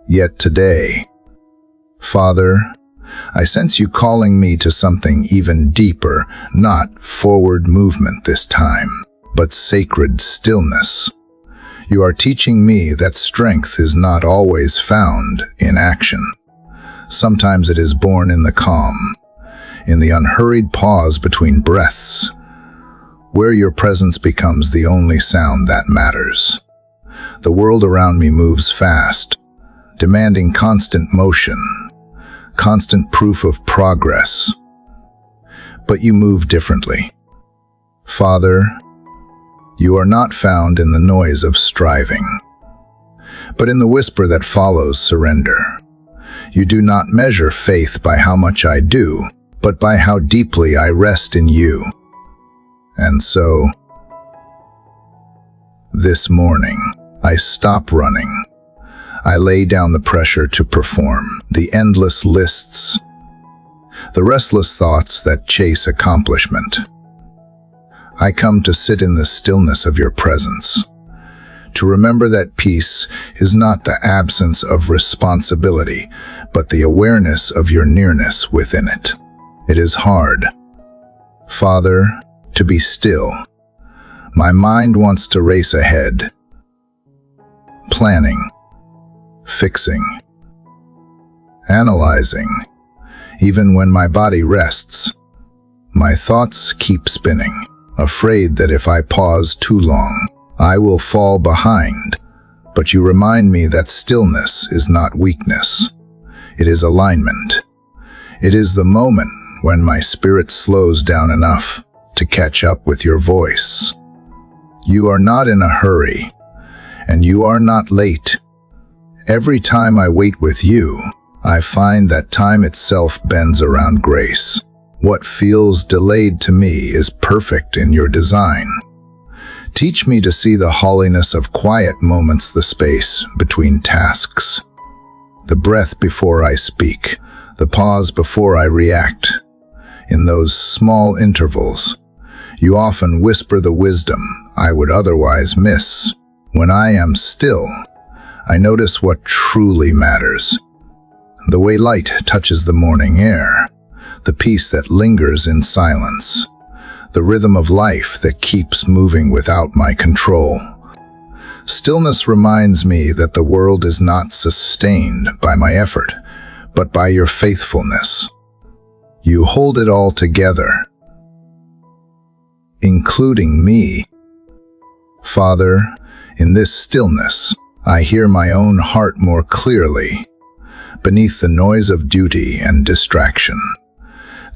Yet today, Father, I sense you calling me to something even deeper, not forward movement this time, but sacred stillness. You are teaching me that strength is not always found in action. Sometimes it is born in the calm, in the unhurried pause between breaths, where your presence becomes the only sound that matters. The world around me moves fast, demanding constant motion, constant proof of progress. But you move differently. Father, you are not found in the noise of striving, but in the whisper that follows surrender. You do not measure faith by how much I do, but by how deeply I rest in you. And so, this morning, I stop running. I lay down the pressure to perform, the endless lists, the restless thoughts that chase accomplishment. I come to sit in the stillness of your presence, to remember that peace is not the absence of responsibility, but the awareness of your nearness within it. It is hard, Father, to be still. My mind wants to race ahead, planning, fixing, analyzing. Even when my body rests, my thoughts keep spinning, afraid that if I pause too long, I will fall behind. But you remind me that stillness is not weakness. It is alignment. It is the moment when my spirit slows down enough to catch up with your voice. You are not in a hurry, and you are not late. Every time I wait with you, I find that time itself bends around grace. What feels delayed to me is perfect in your design. Teach me to see the holiness of quiet moments, the space between tasks, the breath before I speak, the pause before I react. In those small intervals, you often whisper the wisdom I would otherwise miss. When I am still, I notice what truly matters. The way light touches the morning air, the peace that lingers in silence, the rhythm of life that keeps moving without my control. Stillness reminds me that the world is not sustained by my effort, but by your faithfulness. You hold it all together, including me. Father, in this stillness, I hear my own heart more clearly, beneath the noise of duty and distraction.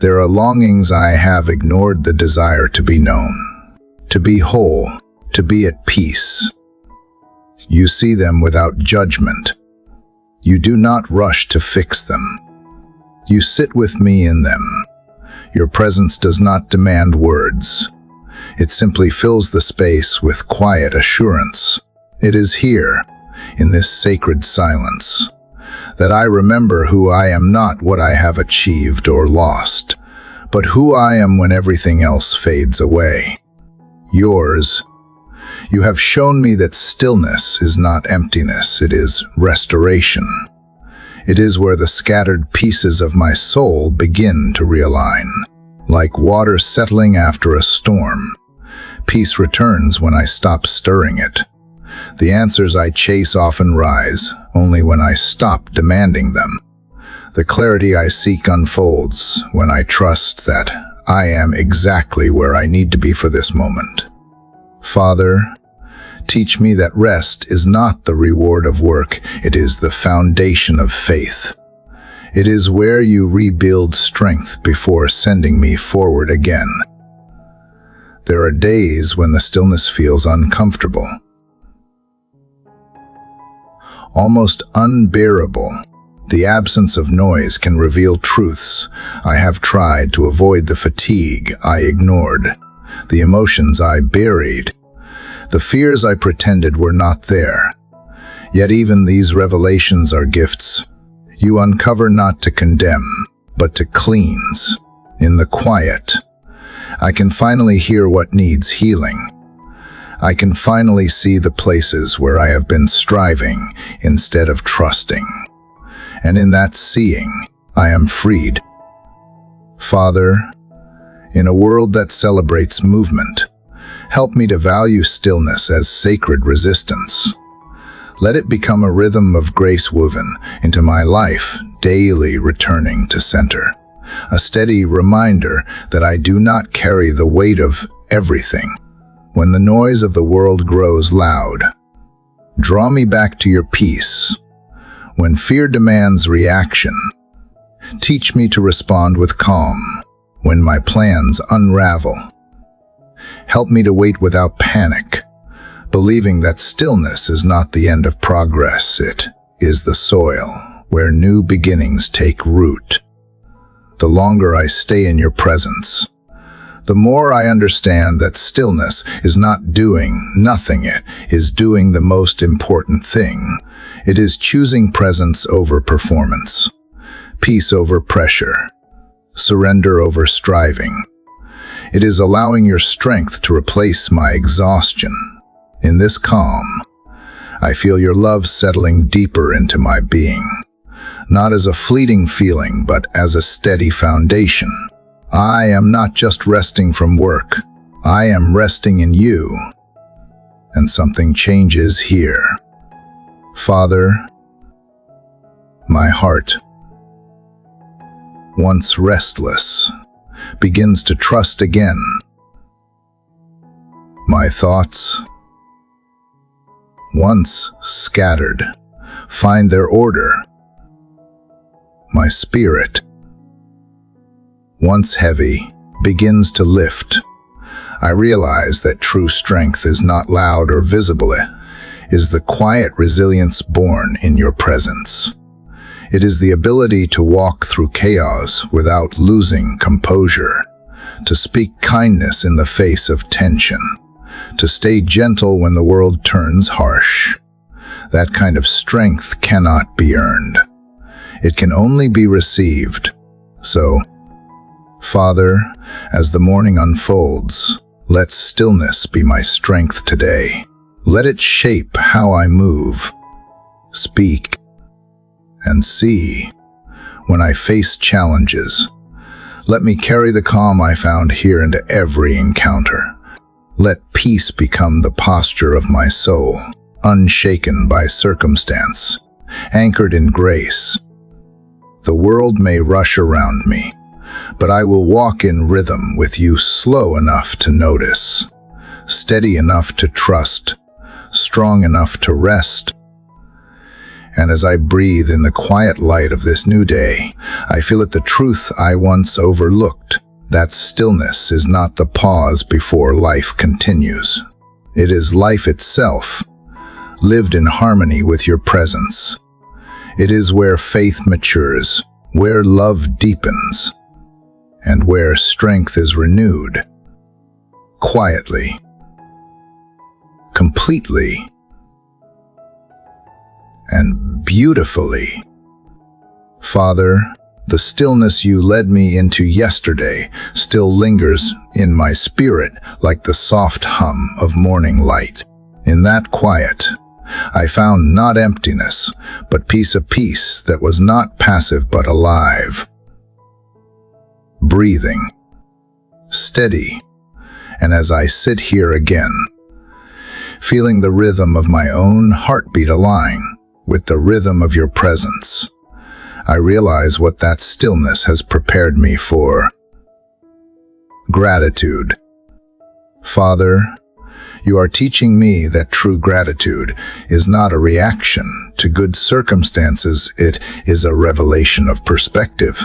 There are longings I have ignored, the desire to be known, to be whole, to be at peace. You see them without judgment. You do not rush to fix them. You sit with me in them. Your presence does not demand words. It simply fills the space with quiet assurance. It is here, in this sacred silence, that I remember who I am, not what I have achieved or lost, but who I am when everything else fades away. Yours. You have shown me that stillness is not emptiness, it is restoration. It is where the scattered pieces of my soul begin to realign. Like water settling after a storm, peace returns when I stop stirring it. The answers I chase often rise only when I stop demanding them. The clarity I seek unfolds when I trust that I am exactly where I need to be for this moment. Father, teach me that rest is not the reward of work, it is the foundation of faith. It is where you rebuild strength before sending me forward again. There are days when the stillness feels uncomfortable, almost unbearable. The absence of noise can reveal truths I have tried to avoid, the fatigue I ignored, the emotions I buried, the fears I pretended were not there. Yet even these revelations are gifts. You uncover not to condemn, but to cleanse. In the quiet, I can finally hear what needs healing. I can finally see the places where I have been striving instead of trusting. And in that seeing, I am freed. Father, in a world that celebrates movement, help me to value stillness as sacred resistance. Let it become a rhythm of grace woven into my life, daily returning to center. A steady reminder that I do not carry the weight of everything. When the noise of the world grows loud, draw me back to your peace. When fear demands reaction, teach me to respond with calm. When my plans unravel, help me to wait without panic, believing that stillness is not the end of progress, it is the soil where new beginnings take root. The longer I stay in your presence, the more I understand that stillness is not doing nothing, it is doing the most important thing. It is choosing presence over performance, peace over pressure, surrender over striving. It is allowing your strength to replace my exhaustion. In this calm, I feel your love settling deeper into my being, not as a fleeting feeling, but as a steady foundation. I am not just resting from work, I am resting in you. And something changes here. Father, my heart, once restless, begins to trust again. My thoughts, once scattered, find their order. My spirit, once heavy, begins to lift. I realize that true strength is not loud or visible. It is the quiet resilience born in your presence. It is the ability to walk through chaos without losing composure, to speak kindness in the face of tension, to stay gentle when the world turns harsh. That kind of strength cannot be earned. It can only be received. So, Father, as the morning unfolds, let stillness be my strength today. Let it shape how I move, speak, and see. When I face challenges, Let me carry the calm I found here into every encounter. Let peace become the posture of my soul, unshaken by circumstance, anchored in grace. The world may rush around me, but I will walk in rhythm with you, slow enough to notice, steady enough to trust, strong enough to rest. And as I breathe in the quiet light of this new day, I feel it, the truth I once overlooked, that stillness is not the pause before life continues. It is life itself, lived in harmony with your presence. It is where faith matures, where love deepens, and where strength is renewed. Quietly, completely, and beautifully. Father, the stillness you led me into yesterday still lingers in my spirit like the soft hum of morning light. In that quiet, I found not emptiness, but peace, a peace that was not passive but alive. Breathing, steady, and as I sit here again, feeling the rhythm of my own heartbeat align with the rhythm of your presence, I realize what that stillness has prepared me for. Gratitude. Father, you are teaching me that true gratitude is not a reaction to good circumstances, it is a revelation of perspective.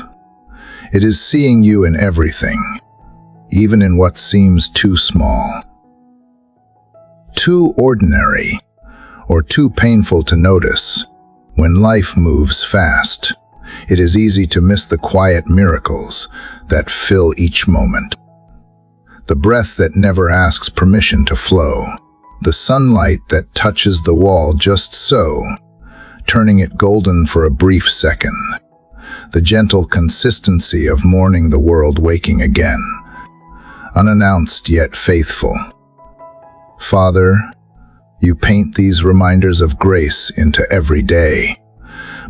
It is seeing you in everything, even in what seems too small, too ordinary, or too painful to notice. When life moves fast, it is easy to miss the quiet miracles that fill each moment. The breath that never asks permission to flow, the sunlight that touches the wall just so, turning it golden for a brief second, the gentle consistency of morning, the world waking again, unannounced yet faithful. Father, you paint these reminders of grace into every day,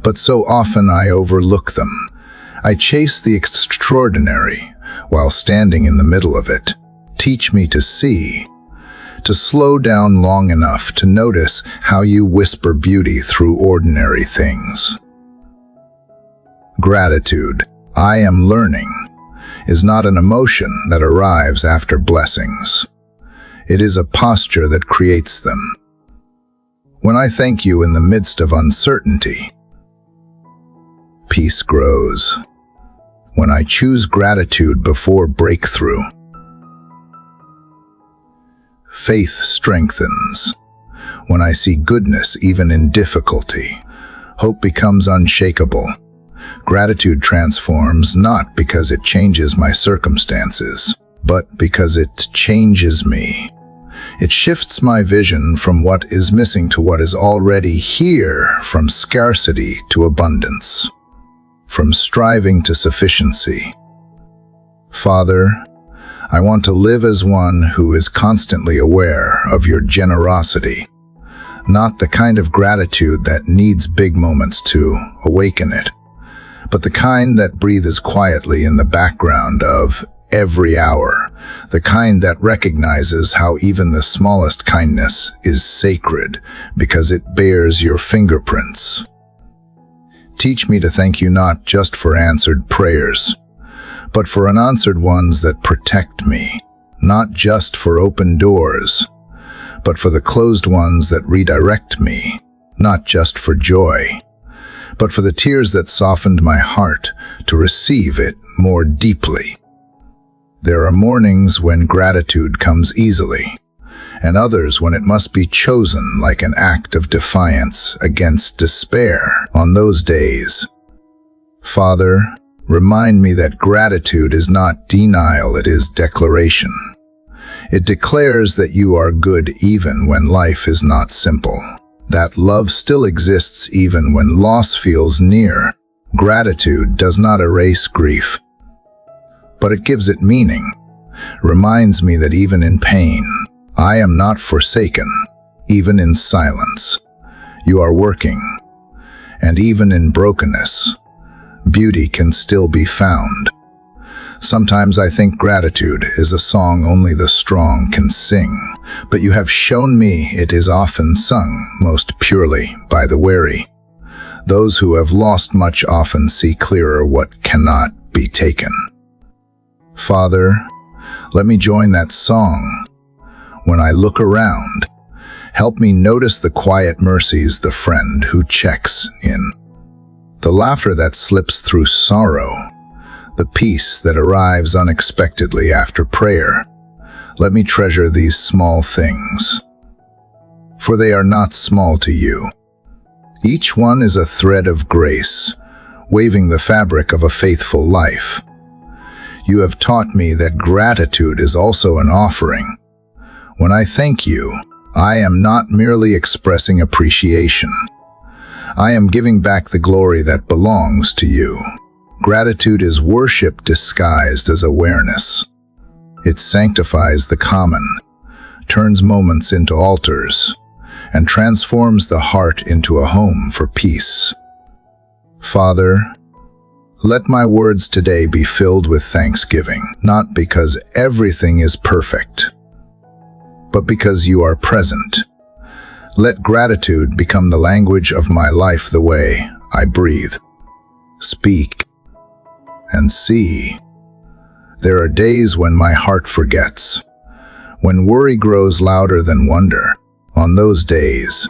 but so often I overlook them. I chase the extraordinary while standing in the middle of it. Teach me to see, to slow down long enough to notice how you whisper beauty through ordinary things. Gratitude, I am learning, is not an emotion that arrives after blessings. It is a posture that creates them. When I thank you in the midst of uncertainty, peace grows. When I choose gratitude before breakthrough, faith strengthens. When I see goodness even in difficulty, hope becomes unshakable. Gratitude transforms not because it changes my circumstances, but because it changes me. It shifts my vision from what is missing to what is already here, from scarcity to abundance, from striving to sufficiency. Father, I want to live as one who is constantly aware of your generosity, not the kind of gratitude that needs big moments to awaken it, but the kind that breathes quietly in the background of every hour, the kind that recognizes how even the smallest kindness is sacred because it bears your fingerprints. Teach me to thank you not just for answered prayers, but for unanswered ones that protect me, not just for open doors, but for the closed ones that redirect me, not just for joy, but for the tears that softened my heart to receive it more deeply. There are mornings when gratitude comes easily, and others when it must be chosen like an act of defiance against despair. On those days, Father, remind me that gratitude is not denial, it is declaration. It declares that you are good even when life is not simple, that love still exists even when loss feels near. Gratitude does not erase grief, but it gives it meaning, reminds me that even in pain, I am not forsaken. Even in silence, you are working, and even in brokenness, beauty can still be found. Sometimes I think gratitude is a song only the strong can sing, but you have shown me it is often sung most purely by the weary. Those who have lost much often see clearer what cannot be taken. Father, let me join that song. When I look around, help me notice the quiet mercies, the friend who checks in, the laughter that slips through sorrow, the peace that arrives unexpectedly after prayer. Let me treasure these small things, for they are not small to you. Each one is a thread of grace, weaving the fabric of a faithful life. You have taught me that gratitude is also an offering. When I thank you, I am not merely expressing appreciation. I am giving back the glory that belongs to you. Gratitude is worship disguised as awareness. It sanctifies the common, turns moments into altars, and transforms the heart into a home for peace. Father, let my words today be filled with thanksgiving, not because everything is perfect, but because you are present. Let gratitude become the language of my life, the way I breathe, speak, and see. There are days when my heart forgets, when worry grows louder than wonder. On those days,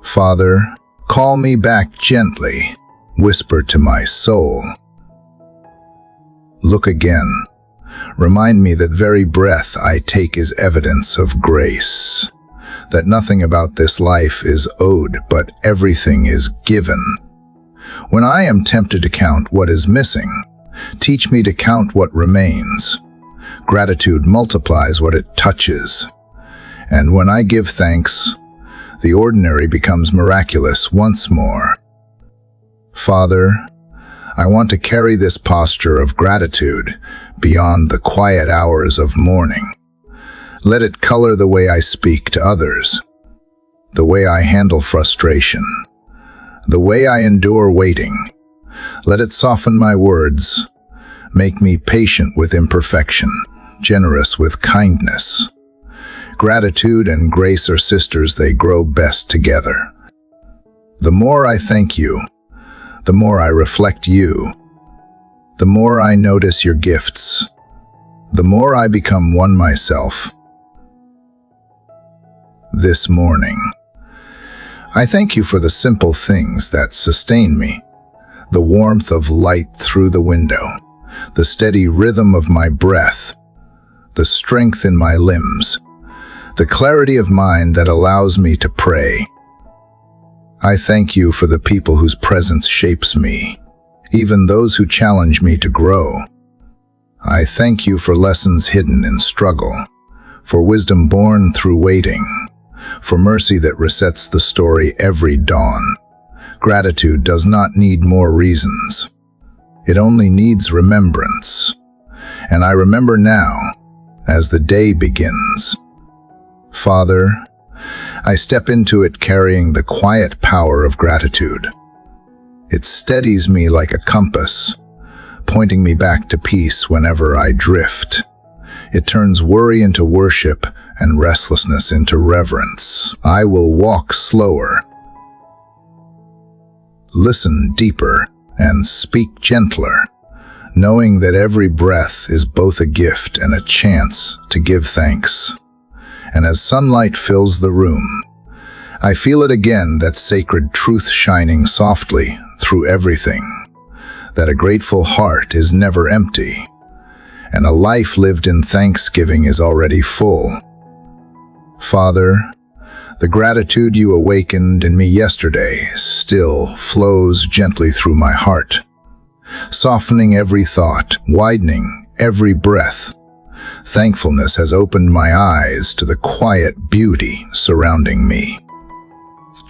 Father, call me back gently, whisper to my soul. Look again. Remind me that very breath I take is evidence of grace, that nothing about this life is owed, but everything is given. When I am tempted to count what is missing, teach me to count what remains. Gratitude multiplies what it touches. And when I give thanks, the ordinary becomes miraculous once more. Father, I want to carry this posture of gratitude beyond the quiet hours of mourning. Let it color the way I speak to others, the way I handle frustration, the way I endure waiting. Let it soften my words, make me patient with imperfection, generous with kindness. Gratitude and grace are sisters, they grow best together. The more I thank you, the more I reflect you, the more I notice your gifts, the more I become one myself. This morning, I thank you for the simple things that sustain me, the warmth of light through the window, the steady rhythm of my breath, the strength in my limbs, the clarity of mind that allows me to pray. I thank you for the people whose presence shapes me, even those who challenge me to grow. I thank you for lessons hidden in struggle, for wisdom born through waiting, for mercy that resets the story every dawn. Gratitude does not need more reasons. It only needs remembrance. And I remember now, as the day begins. Father, I step into it carrying the quiet power of gratitude. It steadies me like a compass, pointing me back to peace whenever I drift. It turns worry into worship and restlessness into reverence. I will walk slower, listen deeper, and speak gentler, knowing that every breath is both a gift and a chance to give thanks. And as sunlight fills the room, I feel it again, that sacred truth shining softly through everything, that a grateful heart is never empty, and a life lived in thanksgiving is already full. Father, the gratitude you awakened in me yesterday still flows gently through my heart, softening every thought, widening every breath. Thankfulness has opened my eyes to the quiet beauty surrounding me,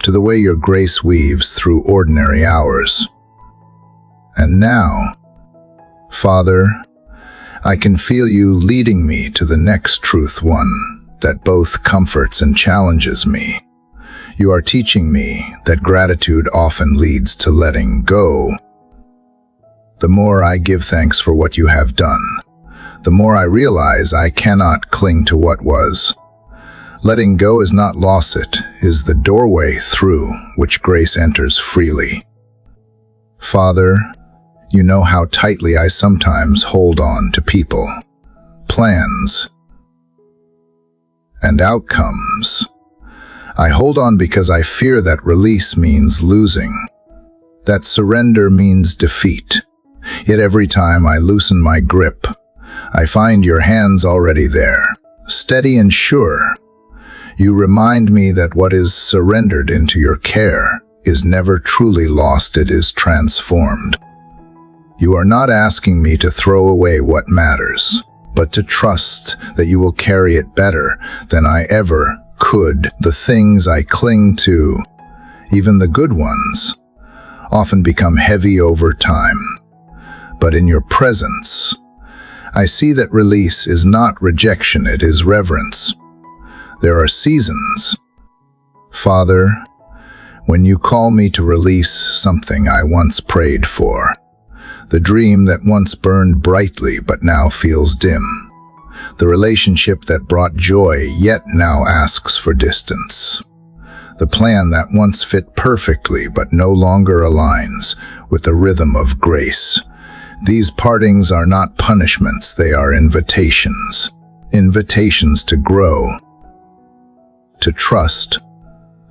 to the way your grace weaves through ordinary hours. And now, Father, I can feel you leading me to the next truth, one that both comforts and challenges me. You are teaching me that gratitude often leads to letting go, The more I give thanks for what you have done, the more I realize I cannot cling to what was. Letting go is not loss, it is the doorway through which grace enters freely. Father, you know how tightly I sometimes hold on to people, plans, and outcomes. I hold on because I fear that release means losing, that surrender means defeat. Yet every time I loosen my grip, I find your hands already there, steady and sure. You remind me that what is surrendered into your care is never truly lost, it is transformed. You are not asking me to throw away what matters, but to trust that you will carry it better than I ever could. The things I cling to, even the good ones, often become heavy over time. But in your presence, I see that release is not rejection, it is reverence. There are seasons. Father, when you call me to release something I once prayed for, the dream that once burned brightly but now feels dim, the relationship that brought joy yet now asks for distance, the plan that once fit perfectly but no longer aligns with the rhythm of grace. These partings are not punishments, they are invitations. Invitations to grow, to trust,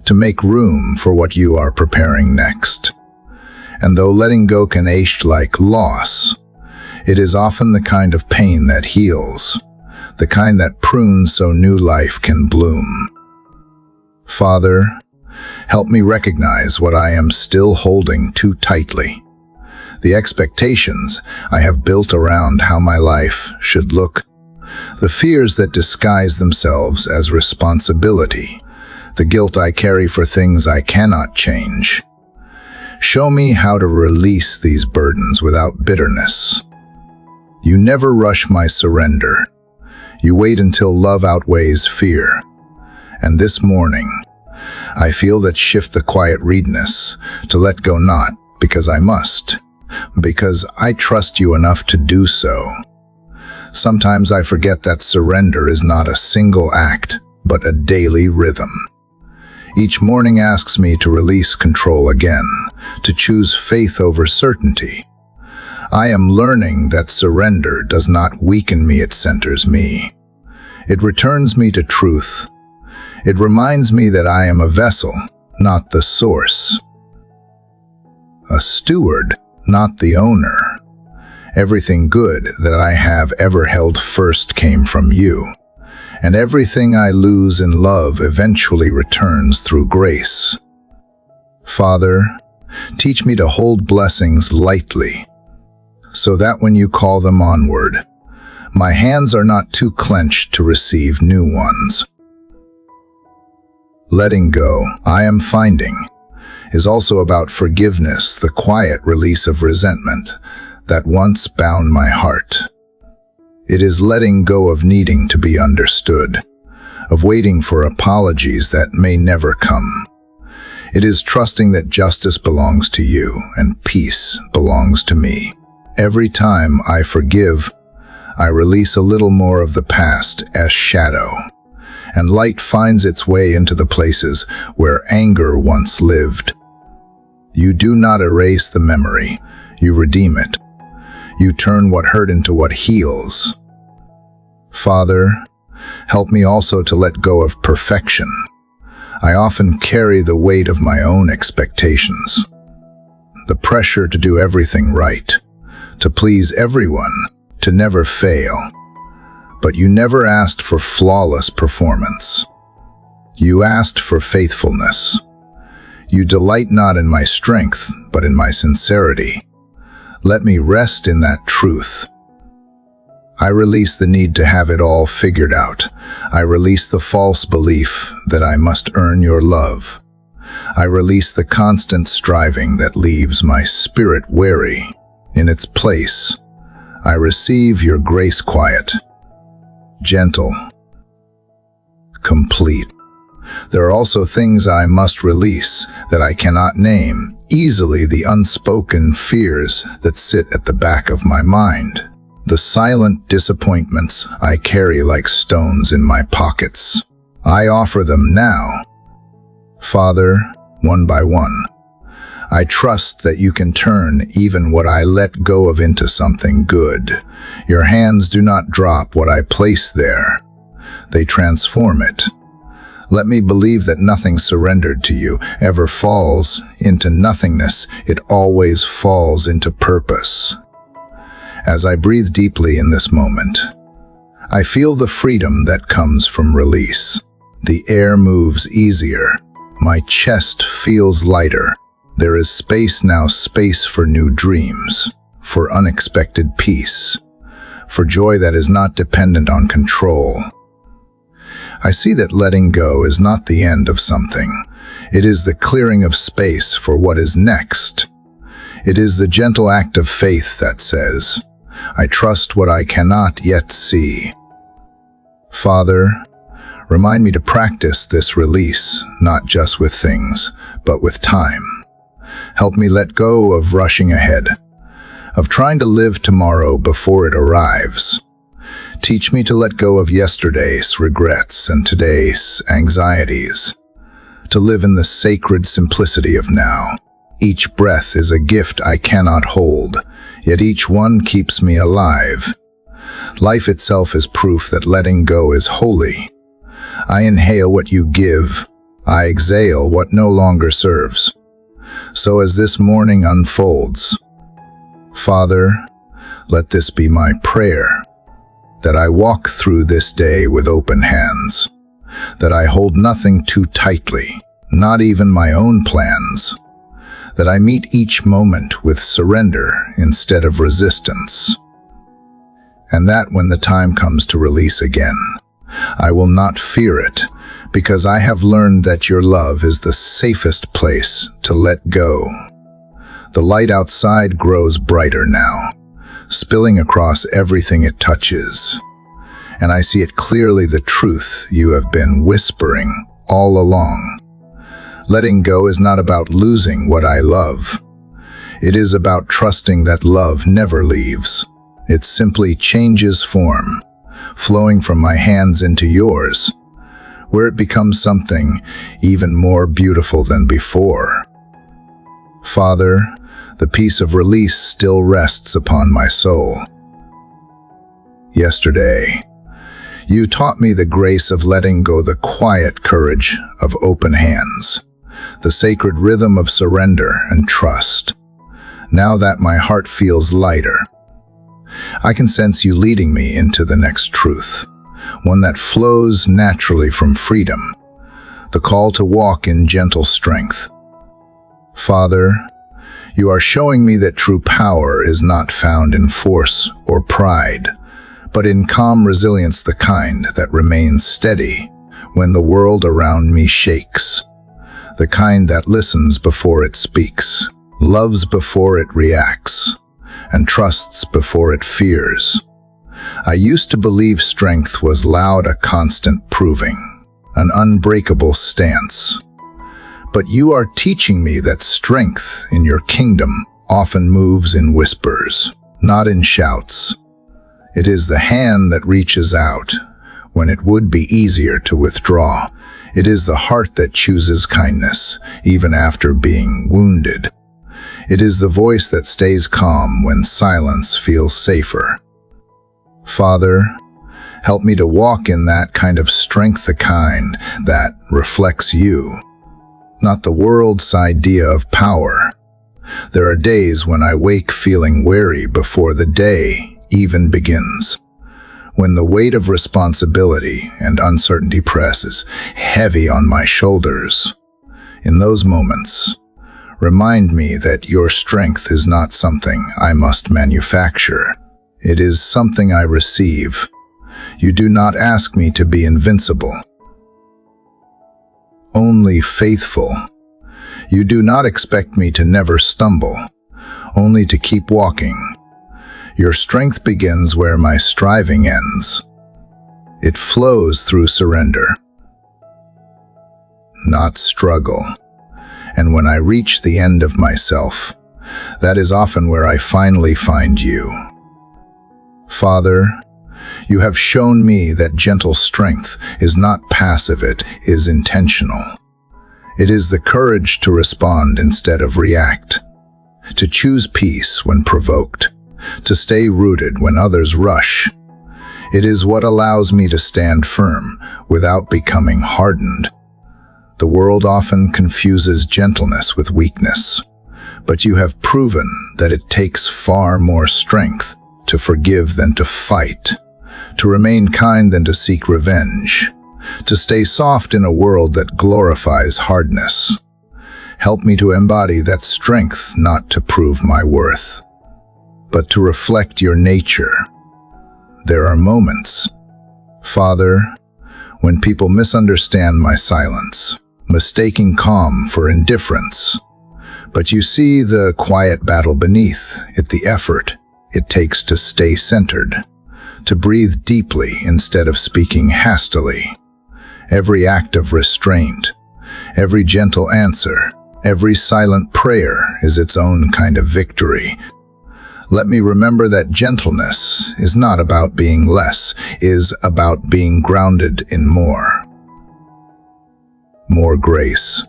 to make room for what you are preparing next. And though letting go can ache like loss, it is often the kind of pain that heals, the kind that prunes so new life can bloom. Father, help me recognize what I am still holding too tightly, the expectations I have built around how my life should look, the fears that disguise themselves as responsibility, the guilt I carry for things I cannot change. Show me how to release these burdens without bitterness. You never rush my surrender. You wait until love outweighs fear. And this morning, I feel that shift, the quiet readiness to let go, not because I must, because I trust you enough to do so. Sometimes I forget that surrender is not a single act, but a daily rhythm. Each morning asks me to release control again, to choose faith over certainty. I am learning that surrender does not weaken me, it centers me. It returns me to truth. It reminds me that I am a vessel, not the source. A steward, not the owner. Everything good that I have ever held first came from you, and everything I lose in love eventually returns through grace. Father, teach me to hold blessings lightly, so that when you call them onward, my hands are not too clenched to receive new ones. Letting go, I am finding, is also about forgiveness, the quiet release of resentment that once bound my heart. It is letting go of needing to be understood, of waiting for apologies that may never come. It is trusting that justice belongs to you and peace belongs to me. Every time I forgive, I release a little more of the past as shadow, and light finds its way into the places where anger once lived. You do not erase the memory, you redeem it. You turn what hurt into what heals. Father, help me also to let go of perfection. I often carry the weight of my own expectations, the pressure to do everything right, to please everyone, to never fail. But you never asked for flawless performance. You asked for faithfulness. You delight not in my strength, but in my sincerity. Let me rest in that truth. I release the need to have it all figured out. I release the false belief that I must earn your love. I release the constant striving that leaves my spirit weary. In its place, I receive your grace, quiet, gentle, complete. There are also things I must release that I cannot name, easily the unspoken fears that sit at the back of my mind, the silent disappointments I carry like stones in my pockets. I offer them now. Father, one by one, I trust that you can turn even what I let go of into something good. Your hands do not drop what I place there. They transform it. Let me believe that nothing surrendered to you ever falls into nothingness. It always falls into purpose. As I breathe deeply in this moment, I feel the freedom that comes from release. The air moves easier. My chest feels lighter. There is space now, space for new dreams, for unexpected peace, for joy that is not dependent on control. I see that letting go is not the end of something. It is the clearing of space for what is next. It is the gentle act of faith that says, I trust what I cannot yet see. Father, remind me to practice this release, not just with things, but with time. Help me let go of rushing ahead, of trying to live tomorrow before it arrives. Teach me to let go of yesterday's regrets and today's anxieties, to live in the sacred simplicity of now. Each breath is a gift I cannot hold, yet each one keeps me alive. Life itself is proof that letting go is holy. I inhale what you give. I exhale what no longer serves. So as this morning unfolds, Father, let this be my prayer, that I walk through this day with open hands, that I hold nothing too tightly, not even my own plans, that I meet each moment with surrender instead of resistance, and that when the time comes to release again, I will not fear it, because I have learned that your love is the safest place to let go. The light outside grows brighter now, spilling across everything it touches, and I see it clearly, the truth you have been whispering all along. Letting go is not about losing what I love. It is about trusting that love never leaves. It simply changes form, flowing from my hands into yours, where it becomes something even more beautiful than before. Father, the peace of release still rests upon my soul. Yesterday, you taught me the grace of letting go, the quiet courage of open hands, the sacred rhythm of surrender and trust. Now that my heart feels lighter, I can sense you leading me into the next truth, one that flows naturally from freedom, the call to walk in gentle strength. Father, you are showing me that true power is not found in force or pride, but in calm resilience, the kind that remains steady when the world around me shakes, the kind that listens before it speaks, loves before it reacts, and trusts before it fears. I used to believe strength was loud, a constant proving, an unbreakable stance. But you are teaching me that strength in your kingdom often moves in whispers, not in shouts. It is the hand that reaches out when it would be easier to withdraw. It is the heart that chooses kindness, even after being wounded. It is the voice that stays calm when silence feels safer. Father, help me to walk in that kind of strength, the kind that reflects you, not the world's idea of power. There are days when I wake feeling weary before the day even begins, when the weight of responsibility and uncertainty presses heavy on my shoulders. In those moments, remind me that your strength is not something I must manufacture. It is something I receive. You do not ask me to be invincible, only faithful. You do not expect me to never stumble, only to keep walking. Your strength begins where my striving ends. It flows through surrender, not struggle. And when I reach the end of myself, that is often where I finally find you. Father, you have shown me that gentle strength is not passive, it is intentional. It is the courage to respond instead of react, to choose peace when provoked, to stay rooted when others rush. It is what allows me to stand firm without becoming hardened. The world often confuses gentleness with weakness, but you have proven that it takes far more strength to forgive than to fight, to remain kind than to seek revenge, to stay soft in a world that glorifies hardness. Help me to embody that strength, not to prove my worth, but to reflect your nature. There are moments, Father, when people misunderstand my silence, mistaking calm for indifference. But you see the quiet battle beneath it, the effort it takes to stay centered, to breathe deeply instead of speaking hastily. Every act of restraint, every gentle answer, every silent prayer is its own kind of victory. Let me remember that gentleness is not about being less, is about being grounded in more. More grace,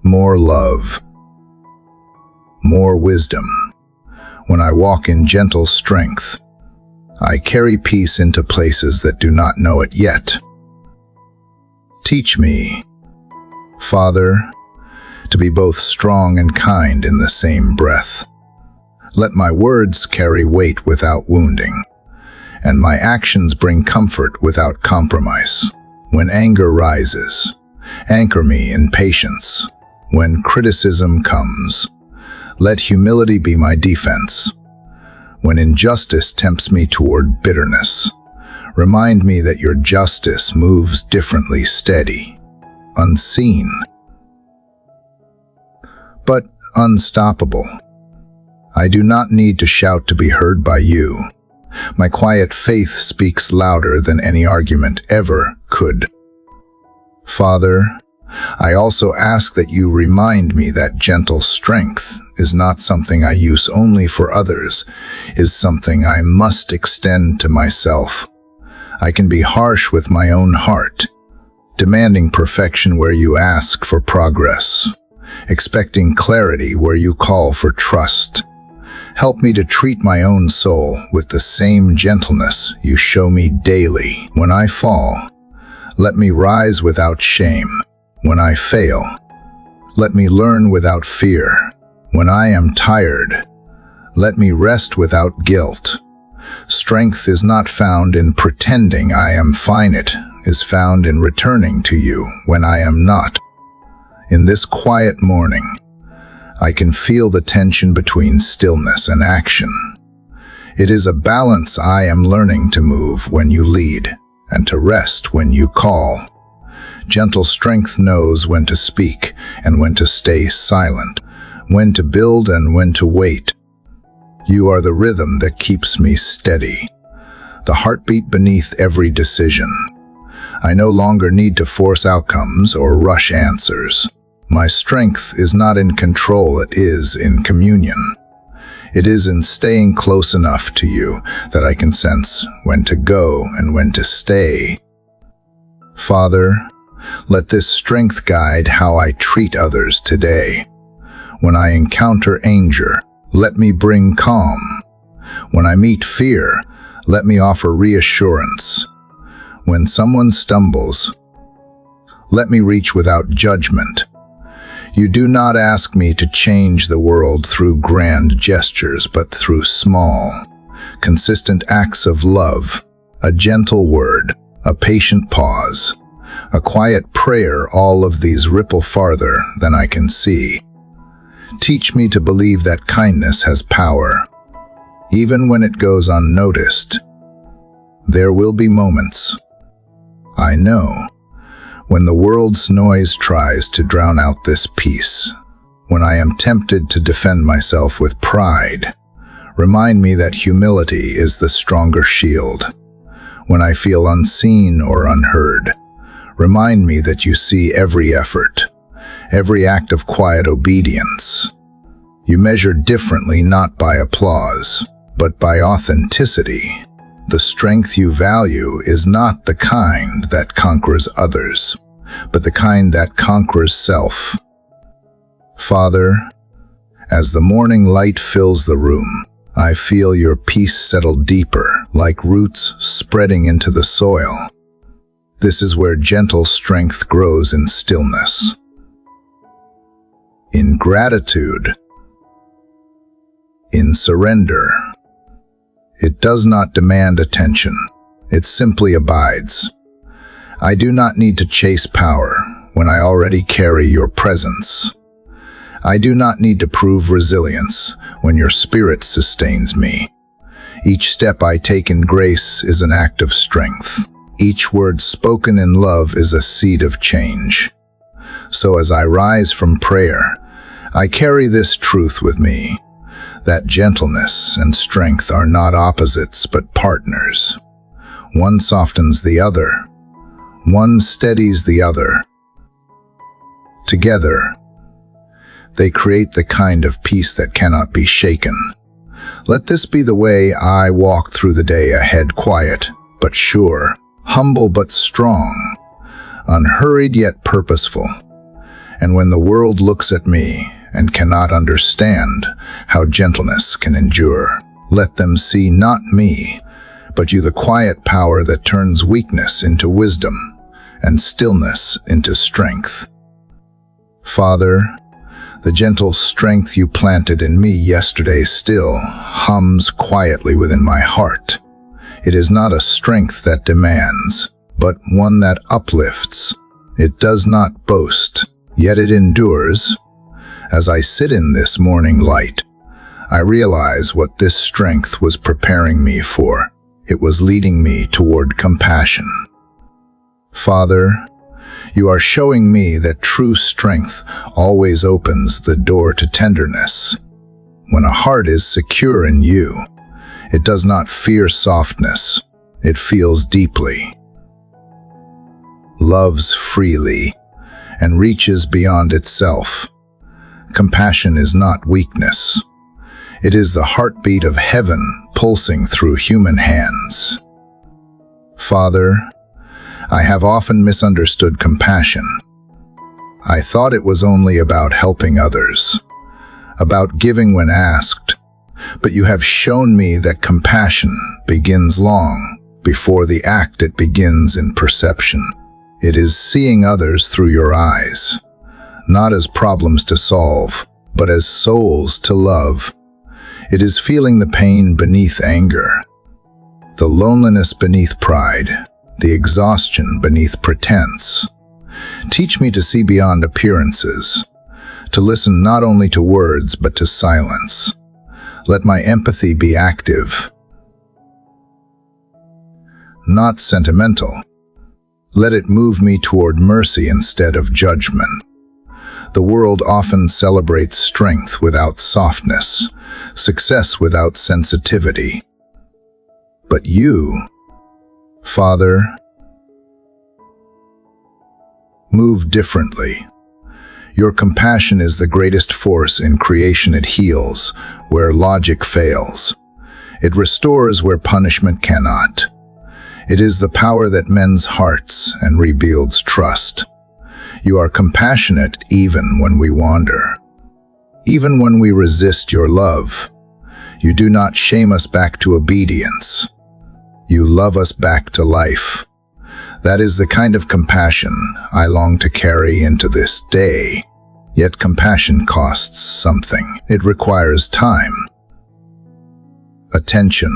more love, more wisdom. When I walk in gentle strength, I carry peace into places that do not know it yet. Teach me, Father, to be both strong and kind in the same breath. Let my words carry weight without wounding, and my actions bring comfort without compromise. When anger rises, anchor me in patience. When criticism comes, let humility be my defense. When injustice tempts me toward bitterness, remind me that your justice moves differently, steady, unseen, but unstoppable. I do not need to shout to be heard by you. My quiet faith speaks louder than any argument ever could. Father, I also ask that you remind me that gentle strength is not something I use only for others, is something I must extend to myself. I can be harsh with my own heart, demanding perfection where you ask for progress, expecting clarity where you call for trust. Help me to treat my own soul with the same gentleness you show me daily. When I fall, let me rise without shame. When I fail, let me learn without fear. When I am tired, let me rest without guilt. Strength is not found in pretending I am fine, it is found in returning to you when I am not. In this quiet morning, I can feel the tension between stillness and action. It is a balance I am learning to move when you lead, and to rest when you call. Gentle strength knows when to speak and when to stay silent, when to build and when to wait. You are the rhythm that keeps me steady, the heartbeat beneath every decision. I no longer need to force outcomes or rush answers. My strength is not in control, it is in communion. It is in staying close enough to you that I can sense when to go and when to stay. Father, let this strength guide how I treat others today. When I encounter anger, let me bring calm. When I meet fear, let me offer reassurance. When someone stumbles, let me reach without judgment. You do not ask me to change the world through grand gestures, but through small, consistent acts of love, a gentle word, a patient pause, a quiet prayer. All of these ripple farther than I can see. Teach me to believe that kindness has power, even when it goes unnoticed. There will be moments, I know, when the world's noise tries to drown out this peace, when I am tempted to defend myself with pride. Remind me that humility is the stronger shield. When I feel unseen or unheard, remind me that you see every effort, every act of quiet obedience. You measure differently not by applause, but by authenticity. The strength you value is not the kind that conquers others, but the kind that conquers self. Father, as the morning light fills the room, I feel your peace settle deeper, like roots spreading into the soil. This is where gentle strength grows in stillness. In gratitude, in surrender. It does not demand attention. It simply abides. I do not need to chase power when I already carry your presence. I do not need to prove resilience when your spirit sustains me. Each step I take in grace is an act of strength. Each word spoken in love is a seed of change. So as I rise from prayer, I carry this truth with me, that gentleness and strength are not opposites but partners. One softens the other. One steadies the other. Together, they create the kind of peace that cannot be shaken. Let this be the way I walk through the day ahead, quiet but sure, humble but strong, unhurried yet purposeful. And when the world looks at me and cannot understand how gentleness can endure, let them see not me, but you, the quiet power that turns weakness into wisdom and stillness into strength. Father, the gentle strength you planted in me yesterday still hums quietly within my heart. It is not a strength that demands, but one that uplifts. It does not boast, yet it endures. As I sit in this morning light, I realize what this strength was preparing me for. It was leading me toward compassion. Father, you are showing me that true strength always opens the door to tenderness. When a heart is secure in you, it does not fear softness, it feels deeply, loves freely, and reaches beyond itself. Compassion is not weakness. It is the heartbeat of heaven pulsing through human hands. Father, I have often misunderstood compassion. I thought it was only about helping others, about giving when asked, but you have shown me that compassion begins long before the act. It begins in perception. It is seeing others through your eyes, not as problems to solve, but as souls to love. It is feeling the pain beneath anger, the loneliness beneath pride, the exhaustion beneath pretense. Teach me to see beyond appearances, to listen not only to words but to silence. Let my empathy be active, not sentimental. Let it move me toward mercy instead of judgment. The world often celebrates strength without softness, success without sensitivity. But you, Father, move differently. Your compassion is the greatest force in creation. It heals where logic fails. It restores where punishment cannot. It is the power that mends hearts and rebuilds trust. You are compassionate even when we wander. Even when we resist your love, you do not shame us back to obedience. You love us back to life. That is the kind of compassion I long to carry into this day. Yet compassion costs something. It requires time, attention,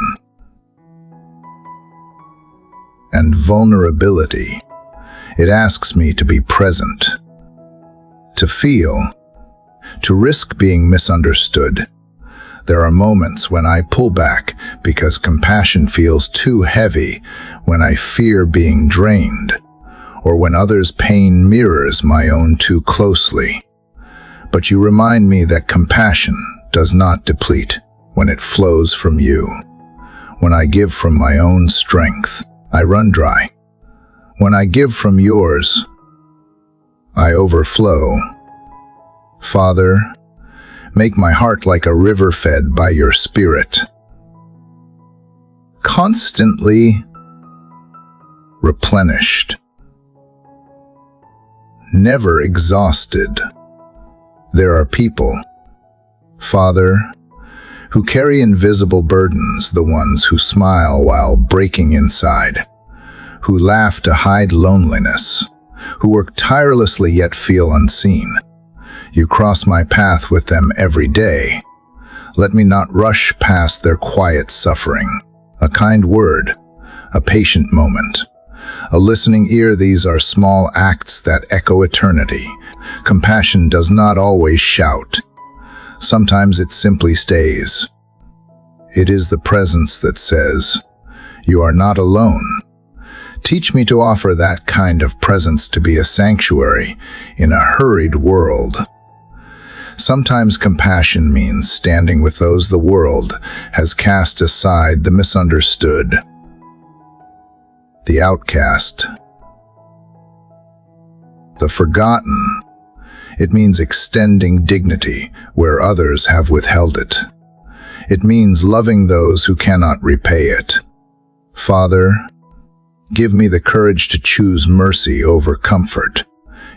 and vulnerability. It asks me to be present, to feel, to risk being misunderstood. There are moments when I pull back because compassion feels too heavy, when I fear being drained, or when others' pain mirrors my own too closely. But you remind me that compassion does not deplete when it flows from you. When I give from my own strength, I run dry. When I give from yours, I overflow. Father, make my heart like a river fed by your Spirit, constantly replenished, never exhausted. There are people, Father, who carry invisible burdens, the ones who smile while breaking inside, who laugh to hide loneliness, who work tirelessly yet feel unseen. You cross my path with them every day. Let me not rush past their quiet suffering. A kind word, a patient moment, a listening ear. These are small acts that echo eternity. Compassion does not always shout. Sometimes it simply stays. It is the presence that says, "You are not alone." Teach me to offer that kind of presence, to be a sanctuary in a hurried world. Sometimes compassion means standing with those the world has cast aside, the misunderstood, the outcast, the forgotten. It means extending dignity where others have withheld it. It means loving those who cannot repay it. Father, give me the courage to choose mercy over comfort,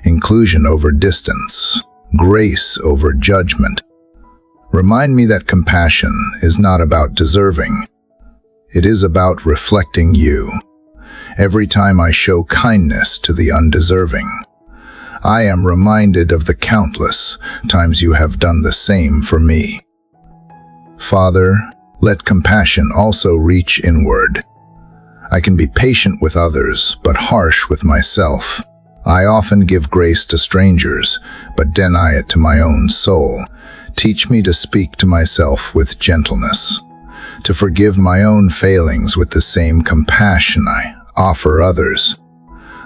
inclusion over distance, grace over judgment. Remind me that compassion is not about deserving. It is about reflecting you. Every time I show kindness to the undeserving, I am reminded of the countless times you have done the same for me. Father, let compassion also reach inward. I can be patient with others, but harsh with myself. I often give grace to strangers, but deny it to my own soul. Teach me to speak to myself with gentleness, to forgive my own failings with the same compassion I offer others.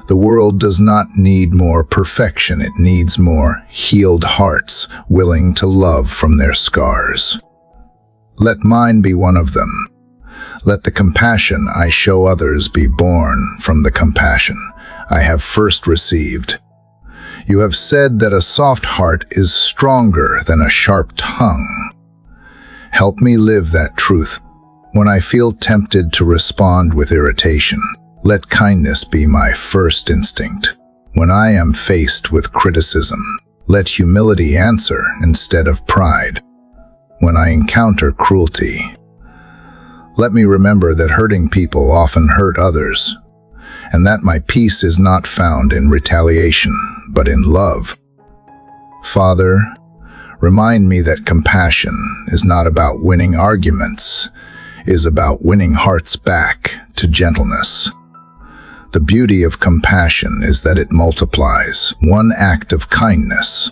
The world does not need more perfection. It needs more healed hearts, willing to love from their scars. Let mine be one of them. Let the compassion I show others be born from the compassion I have first received. You have said that a soft heart is stronger than a sharp tongue. Help me live that truth. When I feel tempted to respond with irritation, let kindness be my first instinct. When I am faced with criticism, let humility answer instead of pride. When I encounter cruelty, let me remember that hurting people often hurt others, and that my peace is not found in retaliation, but in love. Father, remind me that compassion is not about winning arguments, it is about winning hearts back to gentleness. The beauty of compassion is that it multiplies. One act of kindness,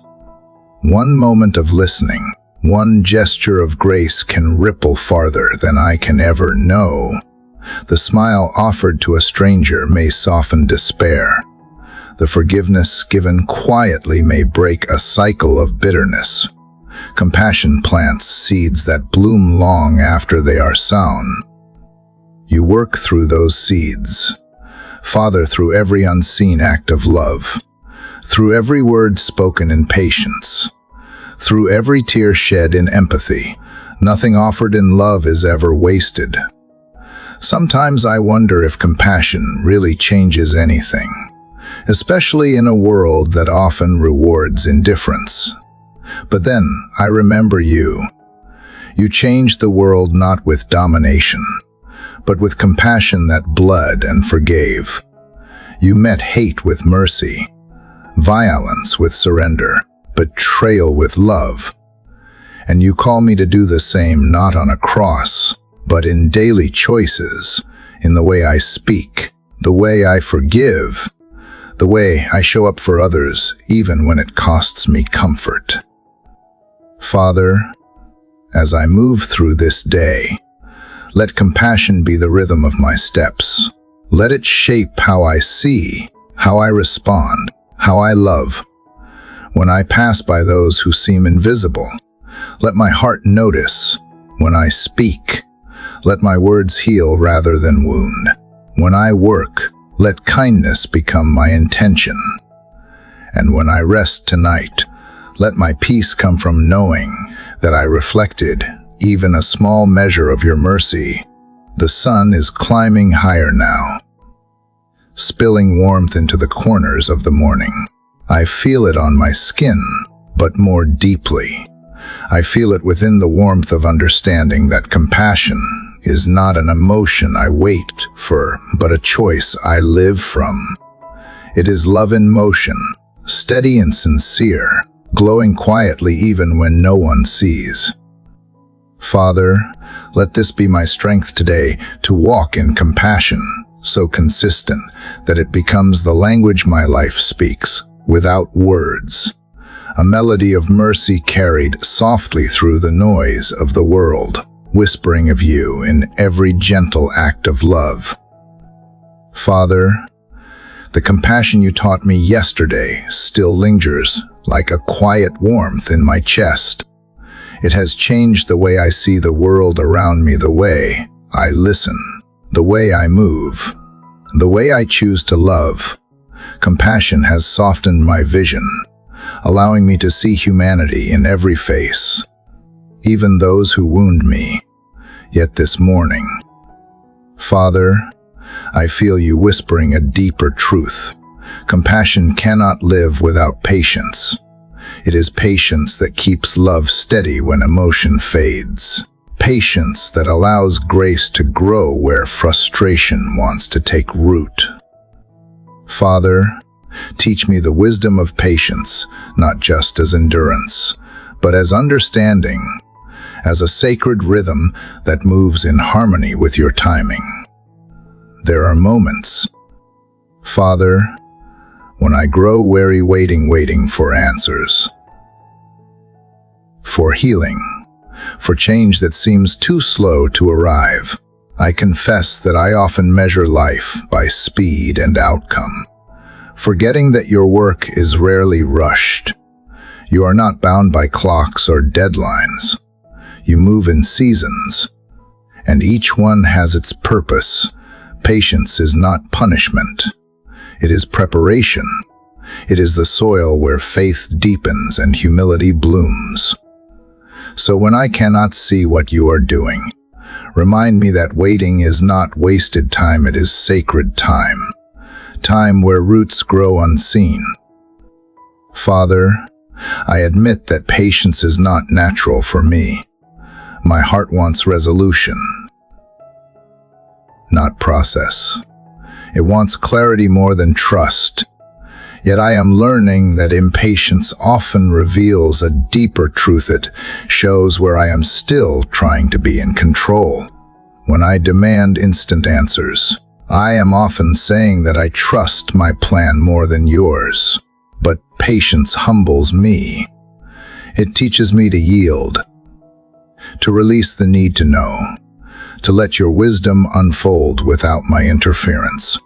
one moment of listening, one gesture of grace can ripple farther than I can ever know. The smile offered to a stranger may soften despair. The forgiveness given quietly may break a cycle of bitterness. Compassion plants seeds that bloom long after they are sown. You work through those seeds, Father, through every unseen act of love, through every word spoken in patience, through every tear shed in empathy. Nothing offered in love is ever wasted. Sometimes I wonder if compassion really changes anything, especially in a world that often rewards indifference. But then I remember you. You changed the world not with domination, but with compassion that bled and forgave. You met hate with mercy, violence with surrender, betrayal with love. And you call me to do the same, not on a cross, but in daily choices, in the way I speak, the way I forgive, the way I show up for others, even when it costs me comfort. Father, as I move through this day, let compassion be the rhythm of my steps. Let it shape how I see, how I respond, how I love. When I pass by those who seem invisible, let my heart notice. When I speak, let my words heal rather than wound. When I work, let kindness become my intention. And when I rest tonight, Let my peace come from knowing that I reflected even a small measure of your mercy. The sun is climbing higher now, spilling warmth into the corners of the morning. I feel it on my skin, but more deeply. I feel it within the warmth of understanding that compassion is not an emotion I wait for, but a choice I live from. It is love in motion, steady and sincere, glowing quietly even when no one sees. Father, let this be my strength today to walk in compassion, so consistent that it becomes the language my life speaks, without words. A melody of mercy carried softly through the noise of the world, whispering of you in every gentle act of love. Father, the compassion you taught me yesterday still lingers like a quiet warmth in my chest. It has changed the way I see the world around me, the way I listen, the way I move, the way I choose to love. Compassion has softened my vision, allowing me to see humanity in every face, even those who wound me. Yet this morning, Father, I feel you whispering a deeper truth. Compassion cannot live without patience. It is patience that keeps love steady when emotion fades. Patience that allows grace to grow where frustration wants to take root. Father, teach me the wisdom of patience, not just as endurance, but as understanding, as a sacred rhythm that moves in harmony with your timing. There are moments, Father, when I grow weary waiting for answers, for healing, for change that seems too slow to arrive. I confess that I often measure life by speed and outcome, forgetting that your work is rarely rushed. You are not bound by clocks or deadlines. You move in seasons, and each one has its purpose. Patience is not punishment. It is preparation. It is the soil where faith deepens and humility blooms. So when I cannot see what you are doing, remind me that waiting is not wasted time, it is sacred time. Time where roots grow unseen. Father, I admit that patience is not natural for me. My heart wants resolution, not process. It wants clarity more than trust. Yet I am learning that impatience often reveals a deeper truth. It shows where I am still trying to be in control. When I demand instant answers, I am often saying that I trust my plan more than yours. But patience humbles me. It teaches me to yield, to release the need to know, to let your wisdom unfold without my interference.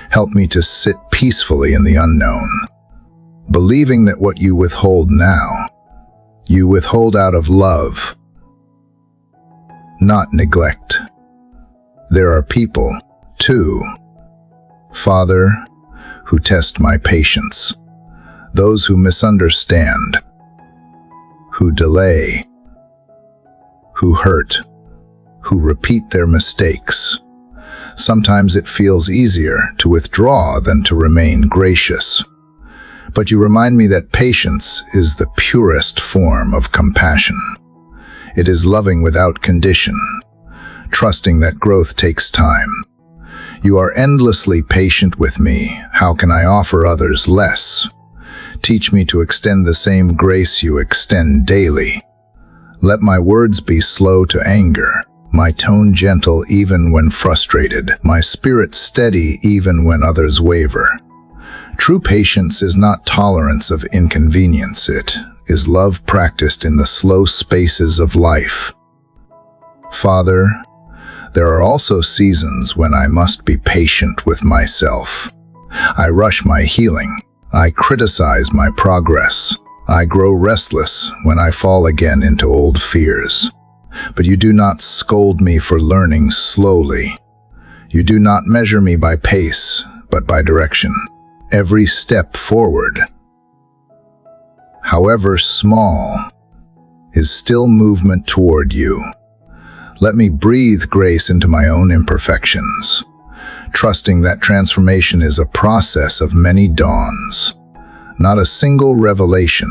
Help me to sit peacefully in the unknown, believing that what you withhold now, you withhold out of love, not neglect. There are people, too, Father, who test my patience, those who misunderstand, who delay, who hurt, who repeat their mistakes. Sometimes it feels easier to withdraw than to remain gracious. But you remind me that patience is the purest form of compassion. It is loving without condition, trusting that growth takes time. You are endlessly patient with me. How can I offer others less? Teach me to extend the same grace you extend daily. Let my words be slow to anger, my tone gentle even when frustrated, my spirit steady even when others waver. True patience is not tolerance of inconvenience. It is love practiced in the slow spaces of life. Father, there are also seasons when I must be patient with myself. I rush my healing. I criticize my progress. I grow restless when I fall again into old fears. But you do not scold me for learning slowly. You do not measure me by pace, but by direction. Every step forward, however small, is still movement toward you. Let me breathe grace into my own imperfections, trusting that transformation is a process of many dawns, not a single revelation.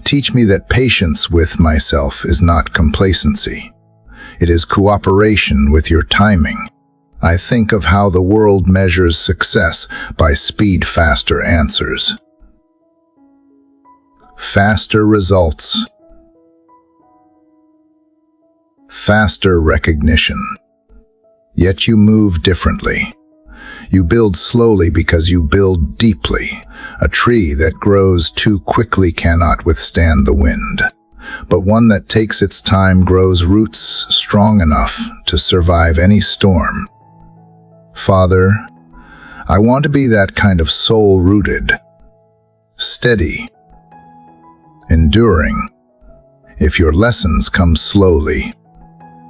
Teach me that patience with myself is not complacency. It is cooperation with your timing. I think of how the world measures success by speed, faster answers, faster results, faster recognition. Yet you move differently. You build slowly because you build deeply. A tree that grows too quickly cannot withstand the wind, but one that takes its time grows roots strong enough to survive any storm. Father, I want to be that kind of soul-rooted, steady, enduring. If your lessons come slowly,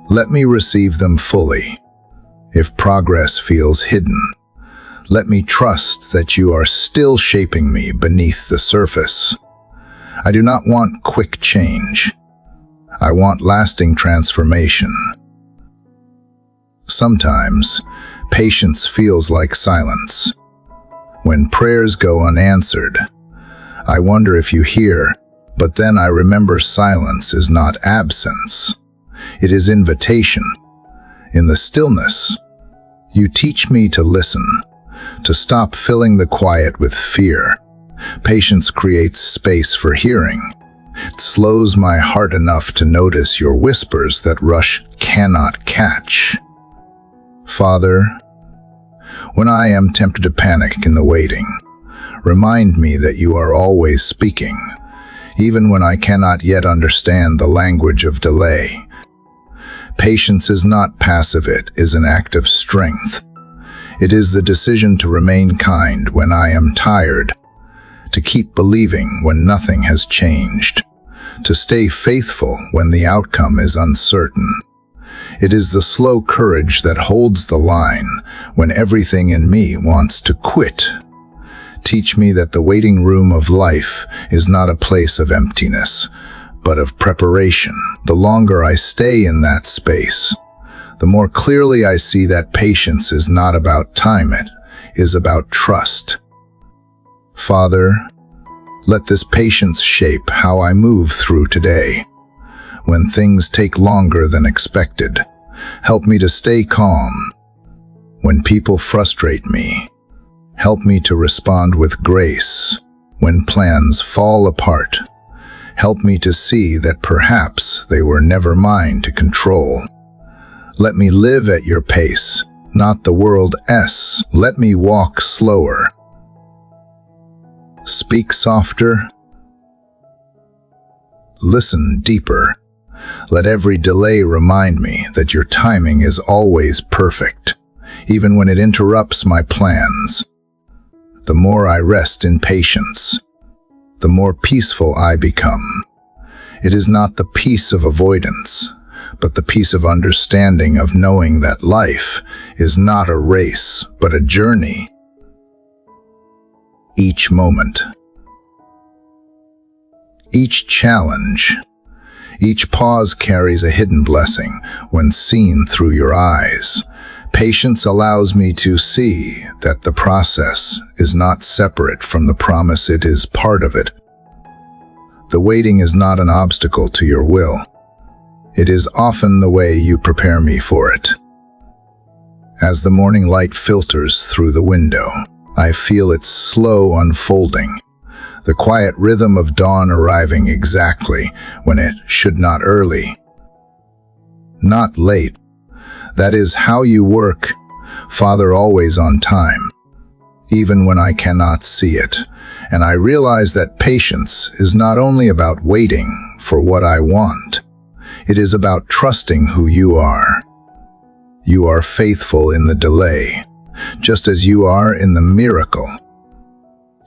let me receive them fully. If progress feels hidden, let me trust that you are still shaping me beneath the surface. I do not want quick change. I want lasting transformation. Sometimes, patience feels like silence. When prayers go unanswered, I wonder if you hear, but then I remember silence is not absence. It is invitation. In the stillness, you teach me to listen, to stop filling the quiet with fear. Patience creates space for hearing. It slows my heart enough to notice your whispers that rush cannot catch. Father, when I am tempted to panic in the waiting, remind me that you are always speaking, even when I cannot yet understand the language of delay. Patience is not passive, it is an act of strength. It is the decision to remain kind when I am tired, to keep believing when nothing has changed, to stay faithful when the outcome is uncertain. It is the slow courage that holds the line when everything in me wants to quit. Teach me that the waiting room of life is not a place of emptiness, but of preparation. The longer I stay in that space, the more clearly I see that patience is not about time, it is about trust. Father, let this patience shape how I move through today. When things take longer than expected, help me to stay calm. When people frustrate me, help me to respond with grace. When plans fall apart, help me to see that perhaps they were never mine to control. Let me live at your pace, not the world's. Let me walk slower, speak softer, listen deeper. Let every delay remind me that your timing is always perfect, even when it interrupts my plans. The more I rest in patience, the more peaceful I become. It is not the peace of avoidance, but the peace of understanding, of knowing that life is not a race, but a journey. Each moment, each challenge, each pause carries a hidden blessing when seen through your eyes. Patience allows me to see that the process is not separate from the promise, it is part of it. The waiting is not an obstacle to your will. It is often the way you prepare me for it. As the morning light filters through the window, I feel its slow unfolding, the quiet rhythm of dawn arriving exactly when it should, not early, not late. That is how you work, Father, always on time, even when I cannot see it. And I realize that patience is not only about waiting for what I want. It is about trusting who you are. You are faithful in the delay, just as you are in the miracle.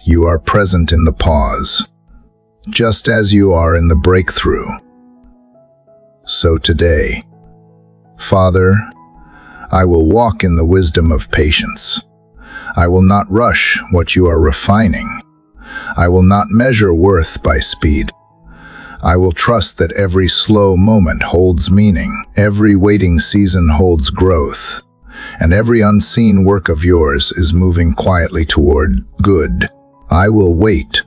You are present in the pause, just as you are in the breakthrough. So today, Father, I will walk in the wisdom of patience. I will not rush what you are refining. I will not measure worth by speed. I will trust that every slow moment holds meaning, every waiting season holds growth, and every unseen work of yours is moving quietly toward good. I will wait,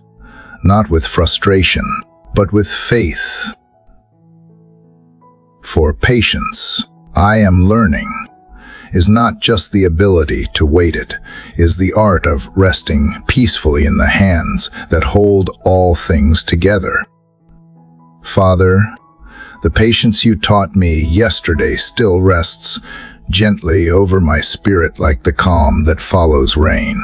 not with frustration, but with faith. For patience, I am learning, is not just the ability to wait, it is the art of resting peacefully in the hands that hold all things together. Father, the patience you taught me yesterday still rests gently over my spirit like the calm that follows rain.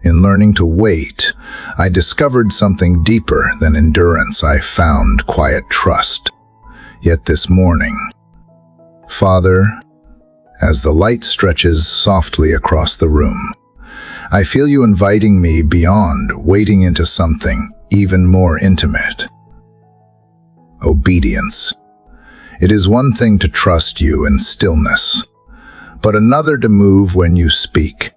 In learning to wait, I discovered something deeper than endurance. I found quiet trust. Yet this morning, Father, as the light stretches softly across the room, I feel you inviting me beyond waiting into something even more intimate. Obedience. It is one thing to trust you in stillness, but another to move when you speak.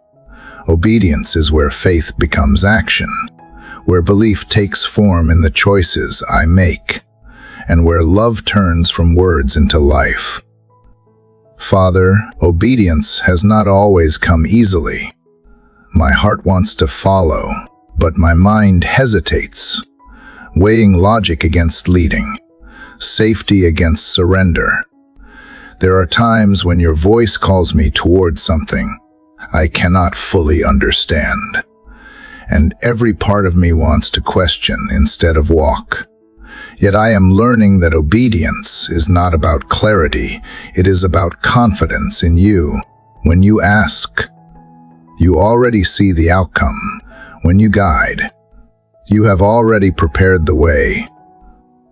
Obedience is where faith becomes action, where belief takes form in the choices I make, and where love turns from words into life. Father, obedience has not always come easily. My heart wants to follow, but my mind hesitates, weighing logic against leading, safety against surrender. There are times when your voice calls me toward something I cannot fully understand, and every part of me wants to question instead of walk. Yet I am learning that obedience is not about clarity, it is about confidence in you. When you ask, you already see the outcome. When you guide, you have already prepared the way.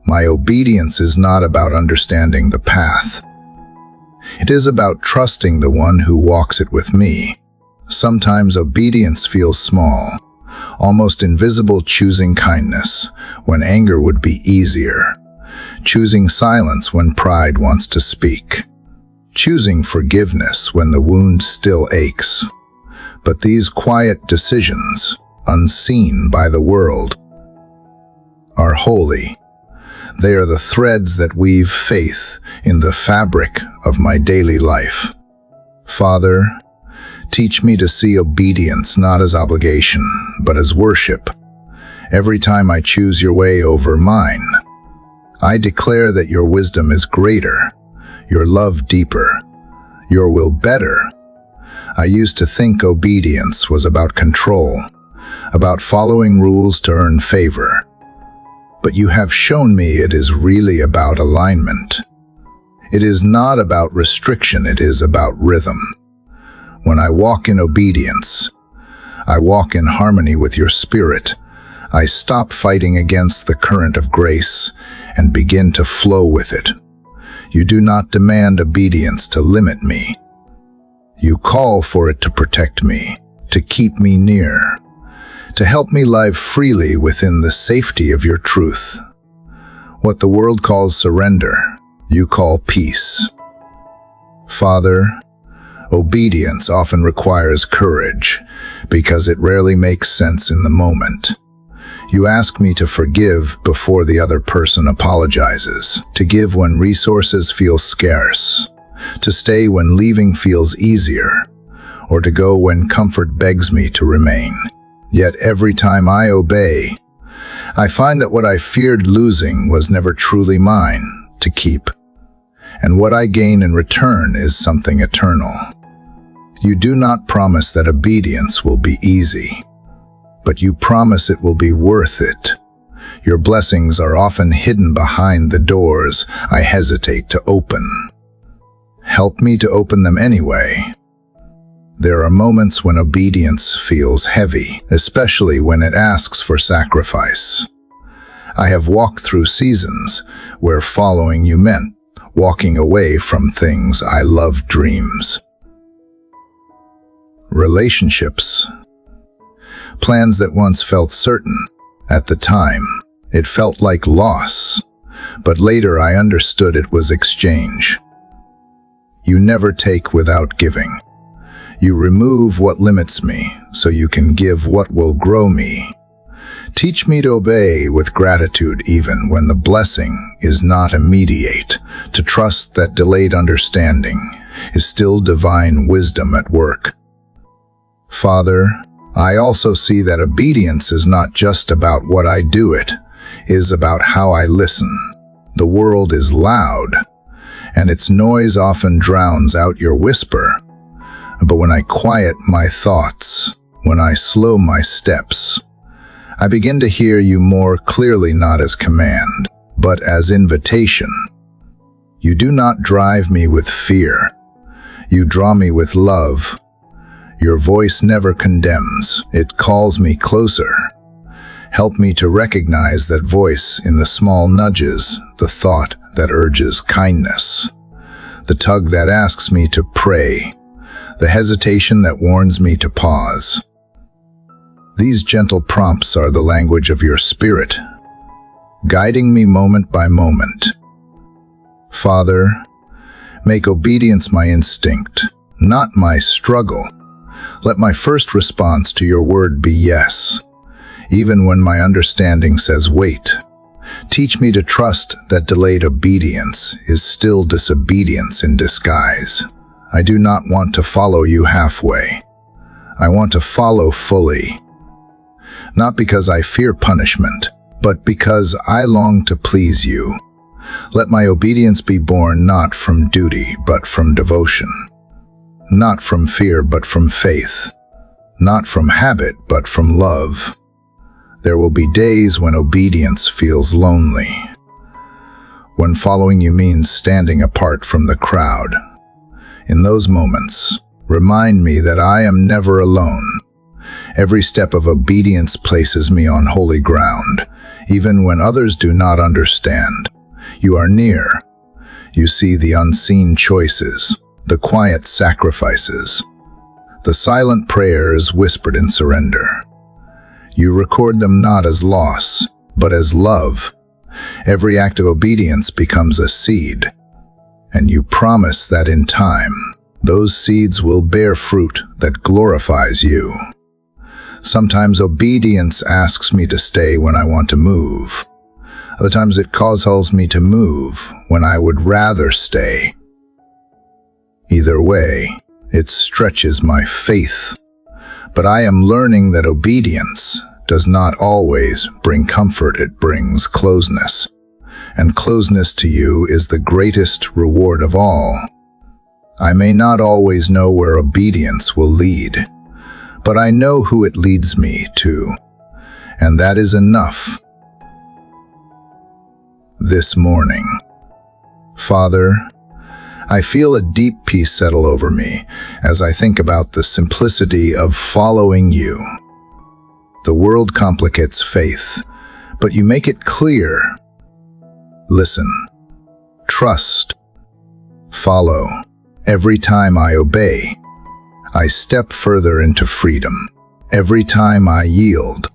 My obedience is not about understanding the path. It is about trusting the one who walks it with me. Sometimes obedience feels small, almost invisible, choosing kindness when anger would be easier, choosing silence when pride wants to speak, choosing forgiveness when the wound still aches. But these quiet decisions, unseen by the world, are holy. They are the threads that weave faith in the fabric of my daily life. Father, teach me to see obedience not as obligation, but as worship. Every time I choose your way over mine, I declare that your wisdom is greater, your love deeper, your will better. I used to think obedience was about control, about following rules to earn favor. But you have shown me it is really about alignment. It is not about restriction, it is about rhythm. When I walk in obedience, I walk in harmony with your spirit. I stop fighting against the current of grace and begin to flow with it. You do not demand obedience to limit me. You call for it to protect me, to keep me near, to help me live freely within the safety of your truth. What the world calls surrender, you call peace. Father, obedience often requires courage because it rarely makes sense in the moment. You ask me to forgive before the other person apologizes, to give when resources feel scarce, to stay when leaving feels easier, or to go when comfort begs me to remain. Yet every time I obey, I find that what I feared losing was never truly mine to keep, and what I gain in return is something eternal. You do not promise that obedience will be easy, but you promise it will be worth it. Your blessings are often hidden behind the doors I hesitate to open. Help me to open them anyway. There are moments when obedience feels heavy, especially when it asks for sacrifice. I have walked through seasons where following you meant walking away from things I loved, dreams, relationships, plans that once felt certain. At the time, it felt like loss, but later I understood it was exchange. You never take without giving. You remove what limits me so you can give what will grow me. Teach me to obey with gratitude even when the blessing is not immediate, to trust that delayed understanding is still divine wisdom at work. Father, I also see that obedience is not just about what I do, it is about how I listen. The world is loud, and its noise often drowns out your whisper. But when I quiet my thoughts, when I slow my steps, I begin to hear you more clearly, not as command, but as invitation. You do not drive me with fear. You draw me with love. Your voice never condemns. It calls me closer. Help me to recognize that voice in the small nudges, the thought that urges kindness, the tug that asks me to pray, the hesitation that warns me to pause. These gentle prompts are the language of your spirit, guiding me moment by moment. Father, make obedience my instinct, not my struggle. Let my first response to your word be yes, even when my understanding says wait. Teach me to trust that delayed obedience is still disobedience in disguise. I do not want to follow you halfway. I want to follow fully. Not because I fear punishment, but because I long to please you. Let my obedience be born not from duty, but from devotion. Not from fear, but from faith. Not from habit, but from love. There will be days when obedience feels lonely, when following you means standing apart from the crowd. In those moments, remind me that I am never alone. Every step of obedience places me on holy ground, even when others do not understand. You are near. You see the unseen choices, the quiet sacrifices, the silent prayers whispered in surrender. You record them not as loss, but as love. Every act of obedience becomes a seed, and you promise that in time, those seeds will bear fruit that glorifies you. Sometimes obedience asks me to stay when I want to move. Other times it causes me to move when I would rather stay. Either way, it stretches my faith. But I am learning that obedience does not always bring comfort, it brings closeness. And closeness to you is the greatest reward of all. I may not always know where obedience will lead, but I know who it leads me to, and that is enough. This morning, Father, I feel a deep peace settle over me as I think about the simplicity of following you. The world complicates faith, but you make it clear. Listen, trust, follow. Every time I obey, I step further into freedom. Every time I yield,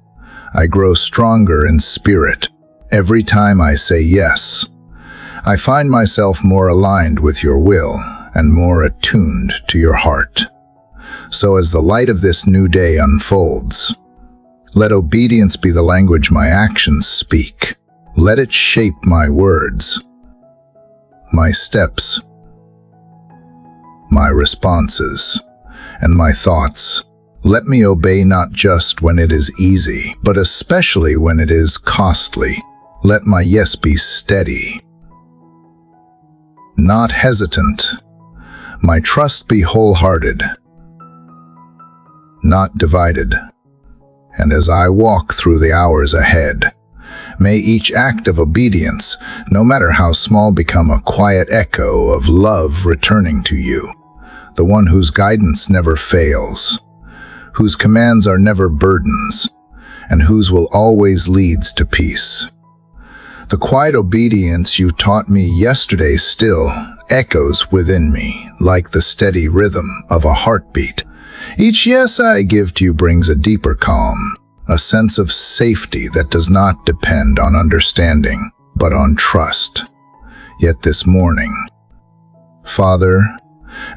I grow stronger in spirit. Every time I say yes, I find myself more aligned with your will and more attuned to your heart. So as the light of this new day unfolds, let obedience be the language my actions speak. Let it shape my words, my steps, my responses, and my thoughts. Let me obey not just when it is easy, but especially when it is costly. Let my yes be steady, not hesitant. My trust be wholehearted, not divided. And as I walk through the hours ahead, may each act of obedience, no matter how small, become a quiet echo of love returning to you, the one whose guidance never fails, whose commands are never burdens, and whose will always leads to peace. The quiet obedience you taught me yesterday still echoes within me like the steady rhythm of a heartbeat. Each yes I give to you brings a deeper calm, a sense of safety that does not depend on understanding, but on trust. Yet this morning, Father,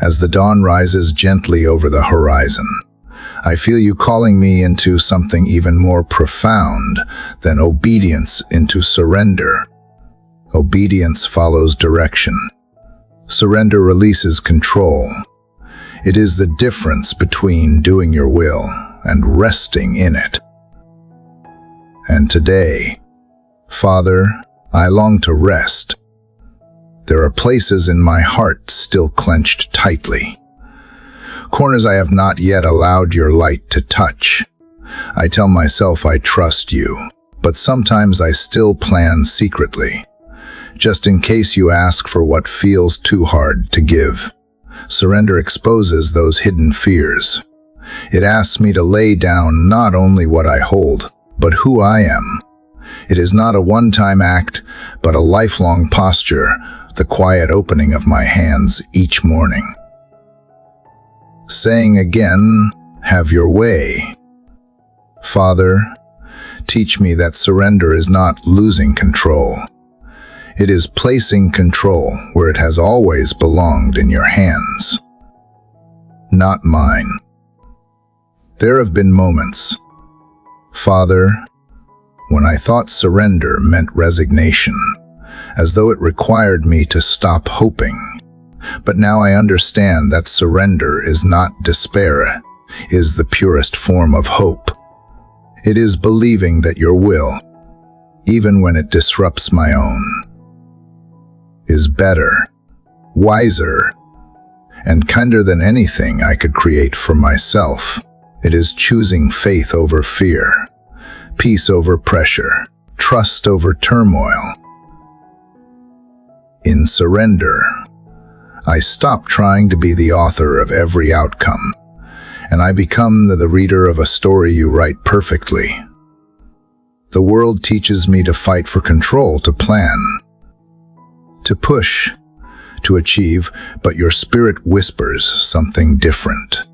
as the dawn rises gently over the horizon, I feel you calling me into something even more profound than obedience, into surrender. Obedience follows direction. Surrender releases control. It is the difference between doing your will and resting in it. And today, Father, I long to rest. There are places in my heart still clenched tightly, corners I have not yet allowed your light to touch. I tell myself I trust you, but sometimes I still plan secretly, just in case you ask for what feels too hard to give. Surrender exposes those hidden fears. It asks me to lay down not only what I hold, but who I am. It is not a one-time act, but a lifelong posture, the quiet opening of my hands each morning, saying again, have your way. Father, teach me that surrender is not losing control. It is placing control where it has always belonged, in your hands, not mine. There have been moments, Father, when I thought surrender meant resignation, as though it required me to stop hoping. But now I understand that surrender is not despair, is the purest form of hope. It is believing that your will, even when it disrupts my own, is better, wiser, and kinder than anything I could create for myself. It is choosing faith over fear, peace over pressure, trust over turmoil. In surrender, I stop trying to be the author of every outcome, and I become the reader of a story you write perfectly. The world teaches me to fight for control, to plan, to push, to achieve, but your spirit whispers something different.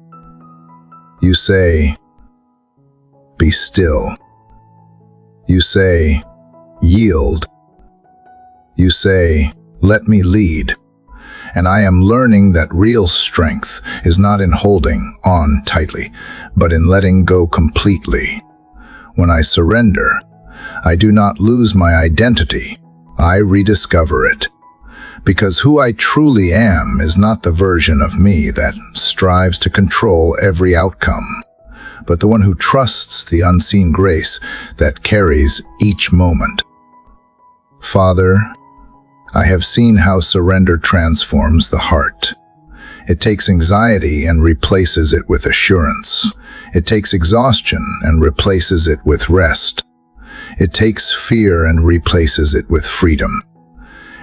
You say, be still. You say, yield. You say, let me lead. And I am learning that real strength is not in holding on tightly, but in letting go completely. When I surrender, I do not lose my identity. I rediscover it. Because who I truly am is not the version of me that strives to control every outcome, but the one who trusts the unseen grace that carries each moment. Father, I have seen how surrender transforms the heart. It takes anxiety and replaces it with assurance. It takes exhaustion and replaces it with rest. It takes fear and replaces it with freedom.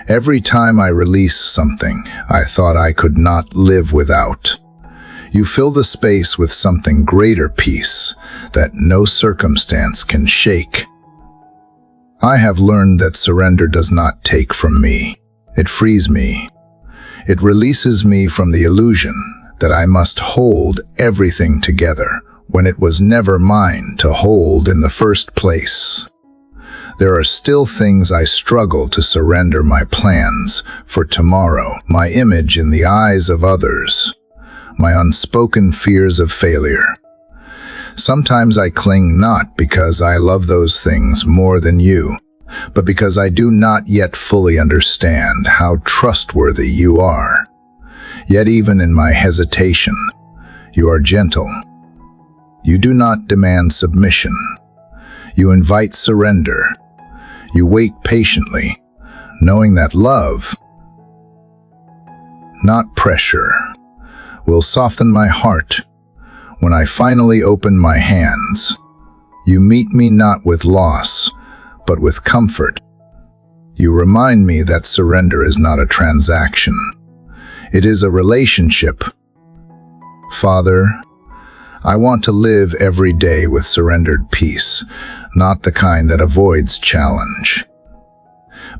Every time I release something I thought I could not live without, you fill the space with something greater, peace that no circumstance can shake. I have learned that surrender does not take from me. It frees me. It releases me from the illusion that I must hold everything together when it was never mine to hold in the first place. There are still things I struggle to surrender: my plans for tomorrow, my image in the eyes of others, my unspoken fears of failure. Sometimes I cling not because I love those things more than you, but because I do not yet fully understand how trustworthy you are. Yet even in my hesitation, you are gentle. You do not demand submission. You invite surrender. You wait patiently, knowing that love, not pressure, will soften my heart when I finally open my hands. You meet me not with loss, but with comfort. You remind me that surrender is not a transaction. It is a relationship. Father, I want to live every day with surrendered peace, not the kind that avoids challenge,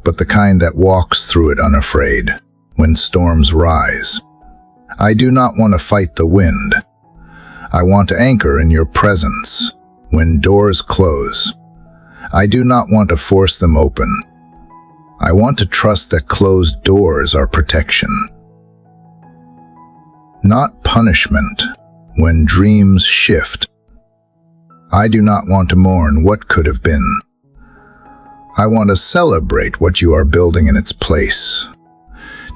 but the kind that walks through it unafraid when storms rise. I do not want to fight the wind. I want to anchor in your presence when doors close. I do not want to force them open. I want to trust that closed doors are protection, not punishment. when dreams shift. I do not want to mourn what could have been. I want to celebrate what you are building in its place.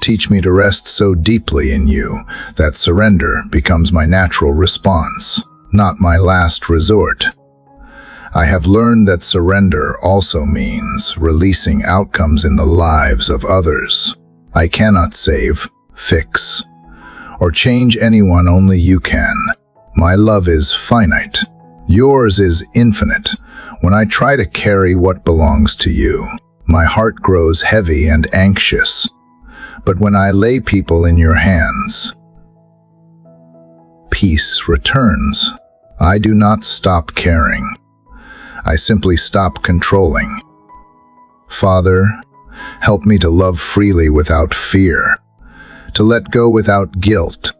Teach me to rest so deeply in you that surrender becomes my natural response, not my last resort. I have learned that surrender also means releasing outcomes in the lives of others. I cannot save, fix, or change anyone, only you can. My love is finite. Yours is infinite. When I try to carry what belongs to you, my heart grows heavy and anxious. But when I lay people in your hands, peace returns. I do not stop caring. I simply stop controlling. Father, help me to love freely without fear, to let go without guilt,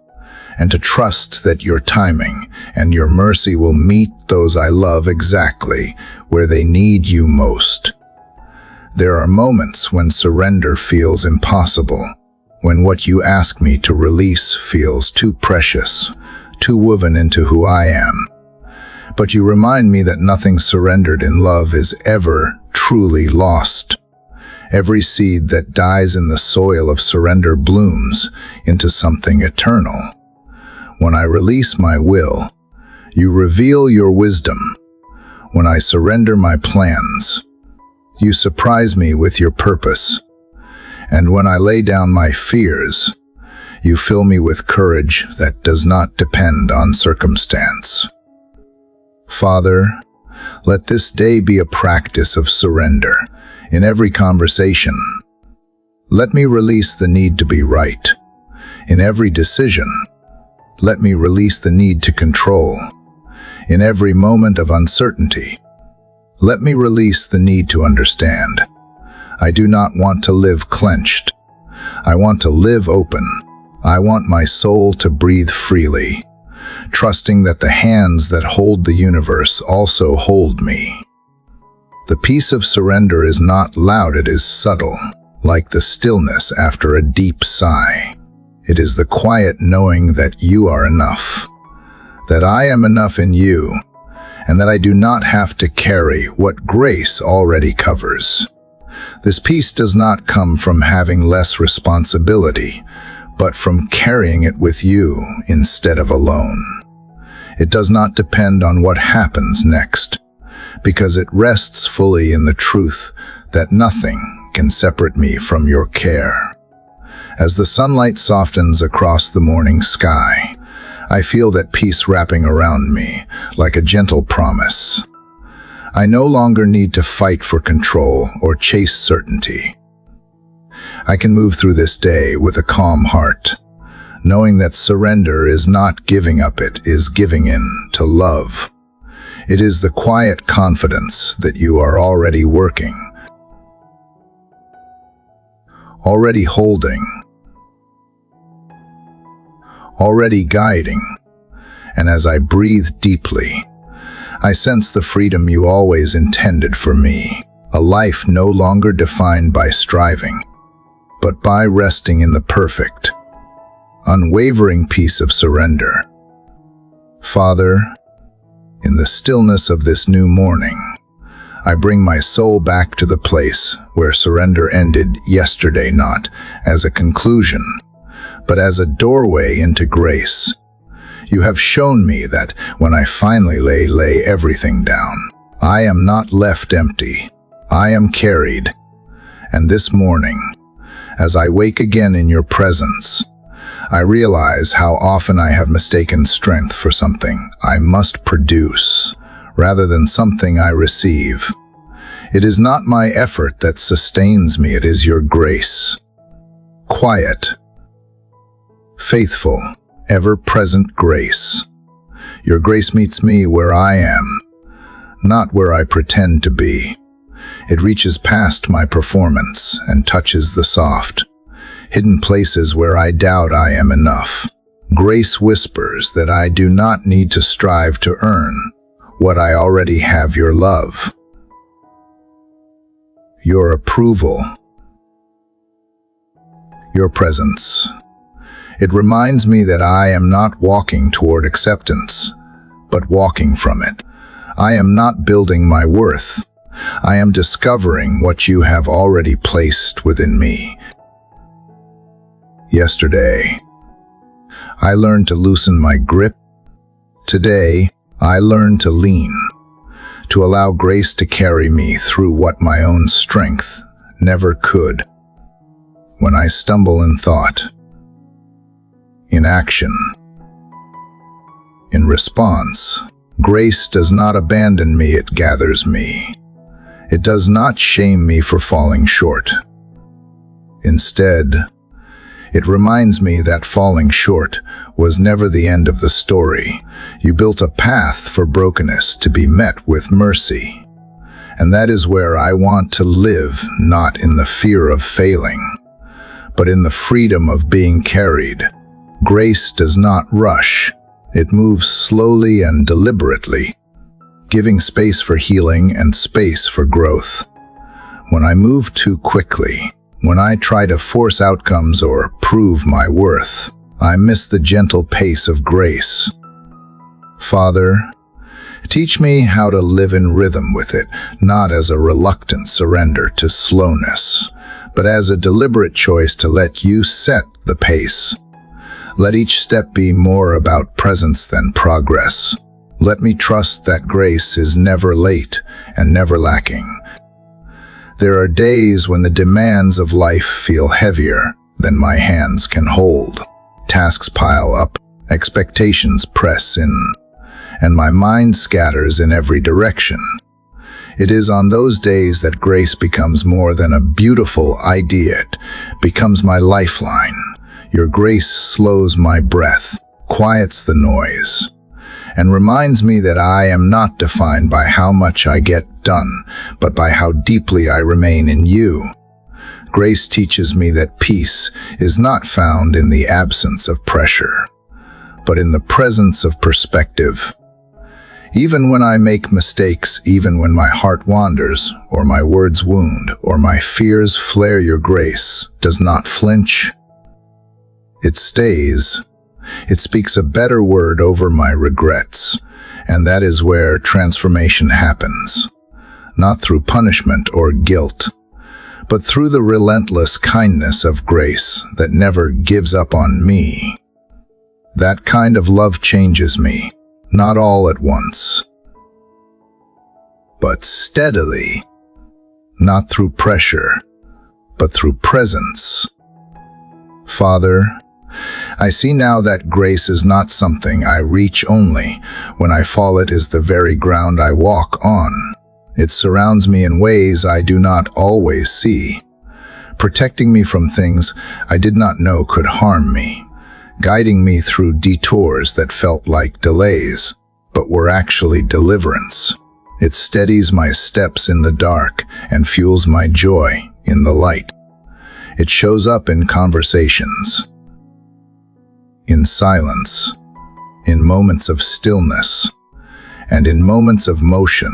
and to trust that your timing and your mercy will meet those I love exactly where they need you most. There are moments when surrender feels impossible, when what you ask me to release feels too precious, too woven into who I am. But you remind me that nothing surrendered in love is ever truly lost. Every seed that dies in the soil of surrender blooms into something eternal. When I release my will, you reveal your wisdom. When I surrender my plans, you surprise me with your purpose. And when I lay down my fears, you fill me with courage that does not depend on circumstance. Father, let this day be a practice of surrender in every conversation. Let me release the need to be right. In every decision, let me release the need to control. In every moment of uncertainty, let me release the need to understand. I do not want to live clenched. I want to live open. I want my soul to breathe freely, trusting that the hands that hold the universe also hold me. The peace of surrender is not loud, it is subtle, like the stillness after a deep sigh. It is the quiet knowing that you are enough, that I am enough in you, and that I do not have to carry what grace already covers. This peace does not come from having less responsibility, but from carrying it with you instead of alone. It does not depend on what happens next, because it rests fully in the truth that nothing can separate me from your care. As the sunlight softens across the morning sky, I feel that peace wrapping around me like a gentle promise. I no longer need to fight for control or chase certainty. I can move through this day with a calm heart, knowing that surrender is not giving up, it is giving in to love. It is the quiet confidence that you are already working, already holding, already guiding. And as I breathe deeply, I sense the freedom you always intended for me, a life no longer defined by striving, but by resting in the perfect, unwavering peace of surrender. Father, in the stillness of this new morning, I bring my soul back to the place where surrender ended yesterday, not as a conclusion, but as a doorway into grace. You have shown me that when I finally lay everything down, I am not left empty. I am carried. And this morning, as I wake again in your presence, I realize how often I have mistaken strength for something I must produce, rather than something I receive. It is not my effort that sustains me, it is your grace. Quiet, faithful, ever-present grace. Your grace meets me where I am, not where I pretend to be. It reaches past my performance and touches the soft, hidden places where I doubt I am enough. Grace whispers that I do not need to strive to earn what I already have: your love, your approval, your presence. It reminds me that I am not walking toward acceptance, but walking from it. I am not building my worth. I am discovering what you have already placed within me. Yesterday, I learned to loosen my grip. Today, I learned to lean, to allow grace to carry me through what my own strength never could. When I stumble in thought, in action, in response, grace does not abandon me, it gathers me. It does not shame me for falling short. Instead, it reminds me that falling short was never the end of the story. You built a path for brokenness to be met with mercy. And that is where I want to live, not in the fear of failing, but in the freedom of being carried. Grace does not rush. It moves slowly and deliberately, giving space for healing and space for growth. When I move too quickly, when I try to force outcomes or prove my worth, I miss the gentle pace of grace. Father, teach me how to live in rhythm with it, not as a reluctant surrender to slowness, but as a deliberate choice to let you set the pace. Let each step be more about presence than progress. Let me trust that grace is never late and never lacking. There are days when the demands of life feel heavier than my hands can hold. Tasks pile up, expectations press in, and my mind scatters in every direction. It is on those days that grace becomes more than a beautiful idea. It becomes my lifeline. Your grace slows my breath, quiets the noise, and reminds me that I am not defined by how much I get done, but by how deeply I remain in you. Grace teaches me that peace is not found in the absence of pressure, but in the presence of perspective. Even when I make mistakes, even when my heart wanders, or my words wound, or my fears flare, your grace does not flinch. It stays. It speaks a better word over my regrets, and that is where transformation happens. Not through punishment or guilt, but through the relentless kindness of grace that never gives up on me. That kind of love changes me, not all at once, but steadily, not through pressure, but through presence. Father, I see now that grace is not something I reach only. When I fall, it is the very ground I walk on. It surrounds me in ways I do not always see, protecting me from things I did not know could harm me, guiding me through detours that felt like delays, but were actually deliverance. It steadies my steps in the dark and fuels my joy in the light. It shows up in conversations, in silence, in moments of stillness, and in moments of motion.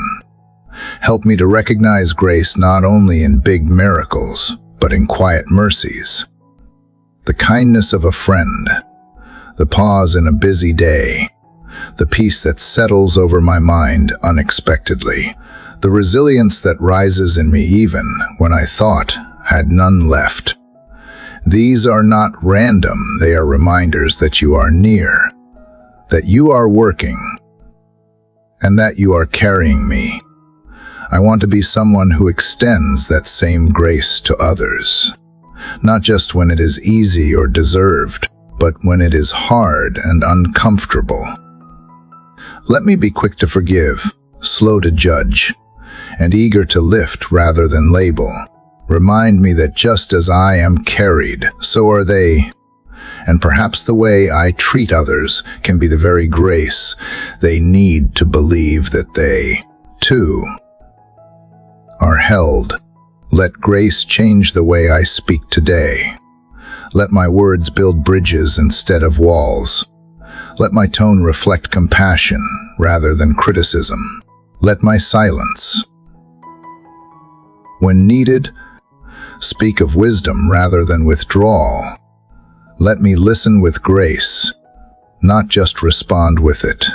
Help me to recognize grace not only in big miracles, but in quiet mercies. The kindness of a friend, the pause in a busy day, the peace that settles over my mind unexpectedly, the resilience that rises in me even when I thought had none left. These are not random, they are reminders that you are near, that you are working, and that you are carrying me. I want to be someone who extends that same grace to others, not just when it is easy or deserved, but when it is hard and uncomfortable. Let me be quick to forgive, slow to judge, and eager to lift rather than label. Remind me that just as I am carried, so are they. And perhaps the way I treat others can be the very grace they need to believe that they, too, are held. Let grace change the way I speak today. Let my words build bridges instead of walls. Let my tone reflect compassion rather than criticism. Let my silence, when needed, speak of wisdom rather than withdrawal. Let me listen with grace, not just respond with it.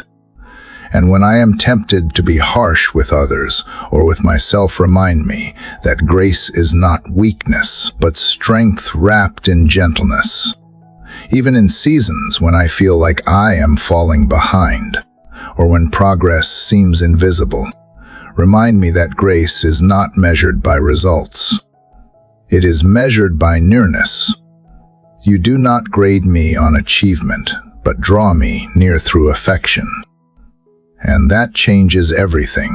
And when I am tempted to be harsh with others or with myself, remind me that grace is not weakness, but strength wrapped in gentleness. Even in seasons when I feel like I am falling behind, or when progress seems invisible, remind me that grace is not measured by results. It is measured by nearness. You do not grade me on achievement, but draw me near through affection. And that changes everything.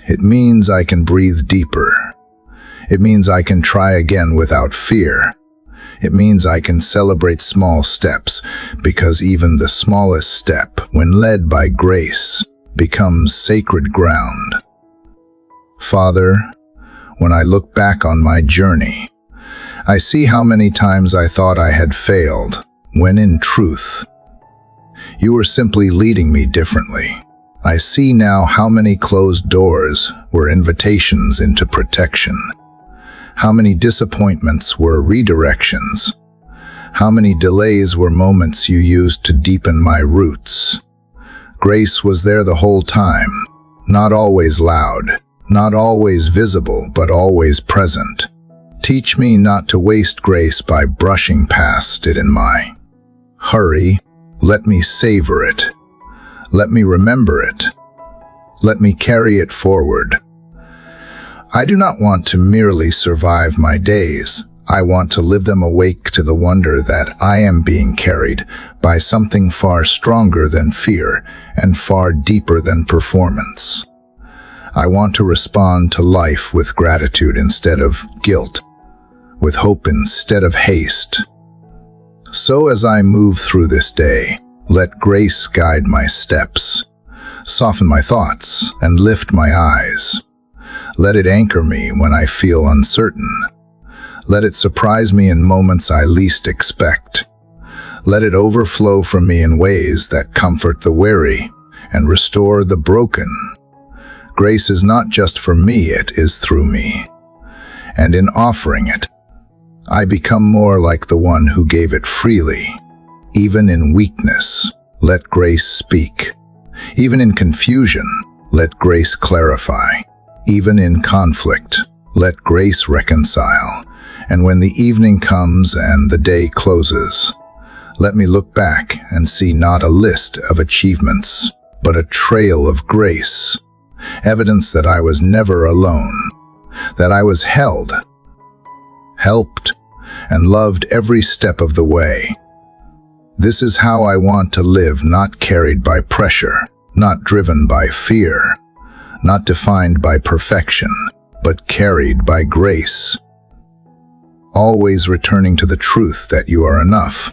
It means I can breathe deeper. It means I can try again without fear. It means I can celebrate small steps, because even the smallest step, when led by grace, becomes sacred ground. Father, when I look back on my journey, I see how many times I thought I had failed, when in truth, you were simply leading me differently. I see now how many closed doors were invitations into protection. How many disappointments were redirections. How many delays were moments you used to deepen my roots. Grace was there the whole time, not always loud, not always visible, but always present. Teach me not to waste grace by brushing past it in my hurry. Let me savor it. Let me remember it. Let me carry it forward. I do not want to merely survive my days. I want to live them awake to the wonder that I am being carried by something far stronger than fear and far deeper than performance. I want to respond to life with gratitude instead of guilt, with hope instead of haste. So as I move through this day, let grace guide my steps, soften my thoughts, and lift my eyes. Let it anchor me when I feel uncertain. Let it surprise me in moments I least expect. Let it overflow from me in ways that comfort the weary and restore the broken. Grace is not just for me, it is through me. And in offering it, I become more like the one who gave it freely. Even in weakness, let grace speak. Even in confusion, let grace clarify. Even in conflict, let grace reconcile. And when the evening comes and the day closes, let me look back and see not a list of achievements, but a trail of grace. Evidence that I was never alone, that I was held, helped, and loved every step of the way. This is how I want to live, not carried by pressure, not driven by fear, not defined by perfection, but carried by grace. Always returning to the truth that you are enough,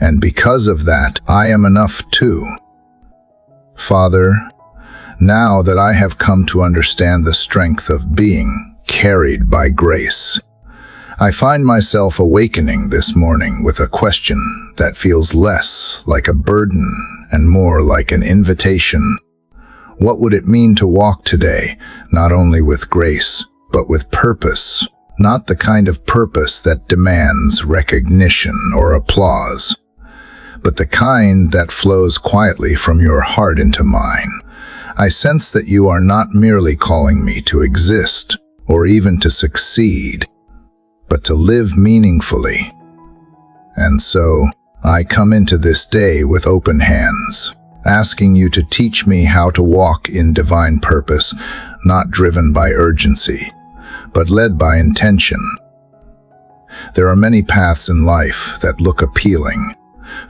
and because of that, I am enough too. Father, now that I have come to understand the strength of being carried by grace, I find myself awakening this morning with a question that feels less like a burden and more like an invitation. What would it mean to walk today, not only with grace, but with purpose? Not the kind of purpose that demands recognition or applause, but the kind that flows quietly from your heart into mine. I sense that you are not merely calling me to exist or even to succeed, but to live meaningfully. And so, I come into this day with open hands, asking you to teach me how to walk in divine purpose, not driven by urgency, but led by intention. There are many paths in life that look appealing,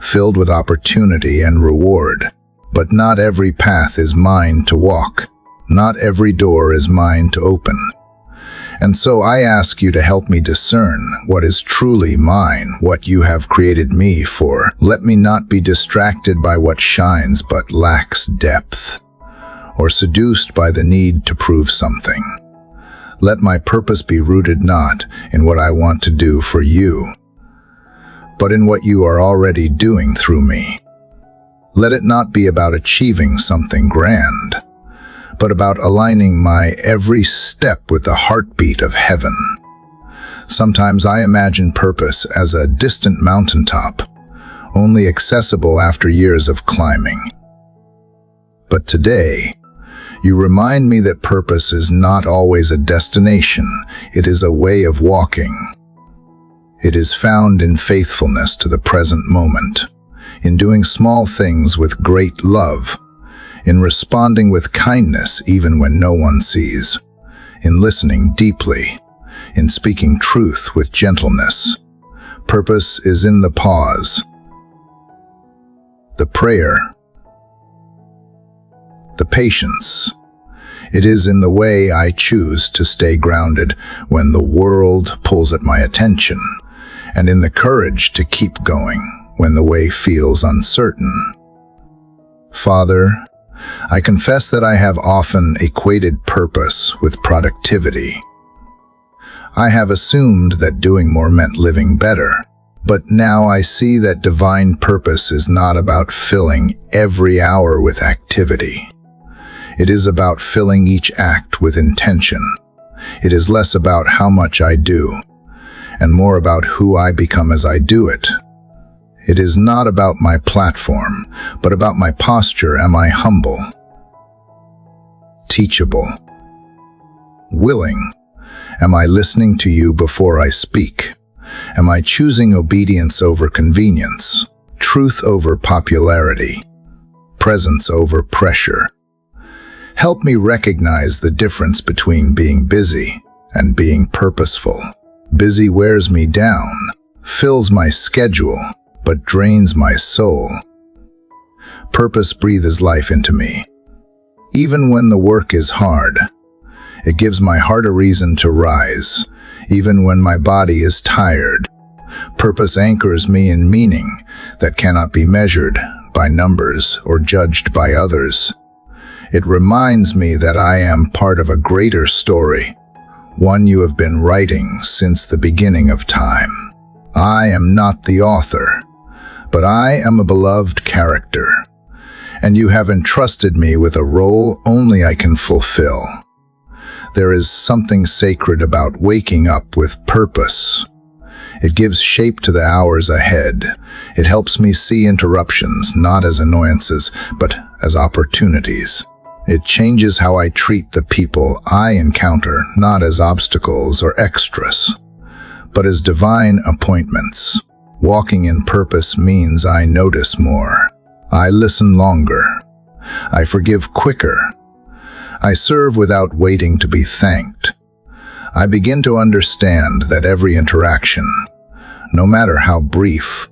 filled with opportunity and reward, but not every path is mine to walk. Not every door is mine to open. And so I ask you to help me discern what is truly mine, what you have created me for. Let me not be distracted by what shines but lacks depth, or seduced by the need to prove something. Let my purpose be rooted not in what I want to do for you, but in what you are already doing through me. Let it not be about achieving something grand, but about aligning my every step with the heartbeat of heaven, Sometimes I imagine purpose as a distant mountaintop, only accessible after years of climbing. But today, you remind me that purpose is not always a destination, it is a way of walking. It is found in faithfulness to the present moment, in doing small things with great love, in responding with kindness even when no one sees, in listening deeply, in speaking truth with gentleness. Purpose is in the pause, the prayer, the patience. It is in the way I choose to stay grounded when the world pulls at my attention, and in the courage to keep going when the way feels uncertain. Father, I confess that I have often equated purpose with productivity. I have assumed that doing more meant living better, but now I see that divine purpose is not about filling every hour with activity. It is about filling each act with intention. It is less about how much I do, and more about who I become as I do it. It is not about my platform, but about my posture. Am I humble, teachable, willing? Am I listening to you before I speak? Am I choosing obedience over convenience, truth over popularity, presence over pressure? Help me recognize the difference between being busy and being purposeful. Busy wears me down, fills my schedule, but drains my soul. Purpose breathes life into me. Even when the work is hard, it gives my heart a reason to rise. Even when my body is tired, purpose anchors me in meaning that cannot be measured by numbers or judged by others. It reminds me that I am part of a greater story, one you have been writing since the beginning of time. I am not the author, but I am a beloved character, and you have entrusted me with a role only I can fulfill. There is something sacred about waking up with purpose. It gives shape to the hours ahead. It helps me see interruptions not as annoyances, but as opportunities. It changes how I treat the people I encounter, not as obstacles or extras, but as divine appointments. Walking in purpose means I notice more. I listen longer. I forgive quicker. I serve without waiting to be thanked. I begin to understand that every interaction, no matter how brief,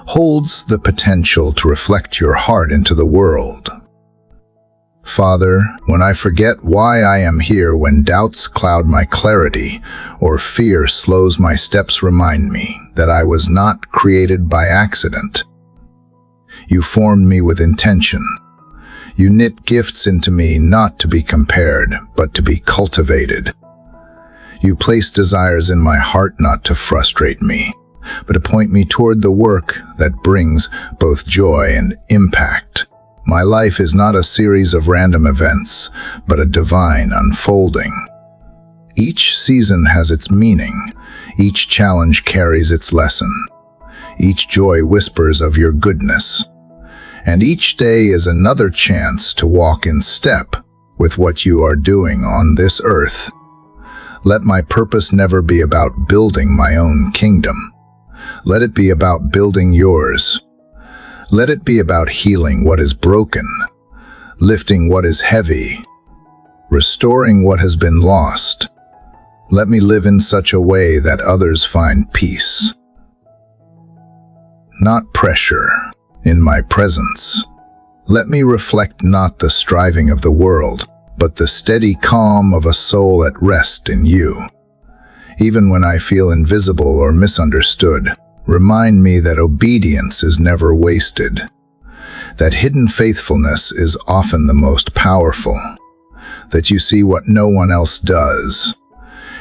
holds the potential to reflect your heart into the world. Father, when I forget why I am here, when doubts cloud my clarity or fear slows my steps, remind me that I was not created by accident. You formed me with intention. You knit gifts into me not to be compared, but to be cultivated. You place desires in my heart not to frustrate me, but to point me toward the work that brings both joy and impact. My life is not a series of random events, but a divine unfolding. Each season has its meaning. Each challenge carries its lesson. Each joy whispers of your goodness. And each day is another chance to walk in step with what you are doing on this earth. Let my purpose never be about building my own kingdom. Let it be about building yours. Let it be about healing what is broken, lifting what is heavy, restoring what has been lost. Let me live in such a way that others find peace, not pressure, in my presence. Let me reflect not the striving of the world, but the steady calm of a soul at rest in you. Even when I feel invisible or misunderstood, remind me that obedience is never wasted, that hidden faithfulness is often the most powerful, that you see what no one else does,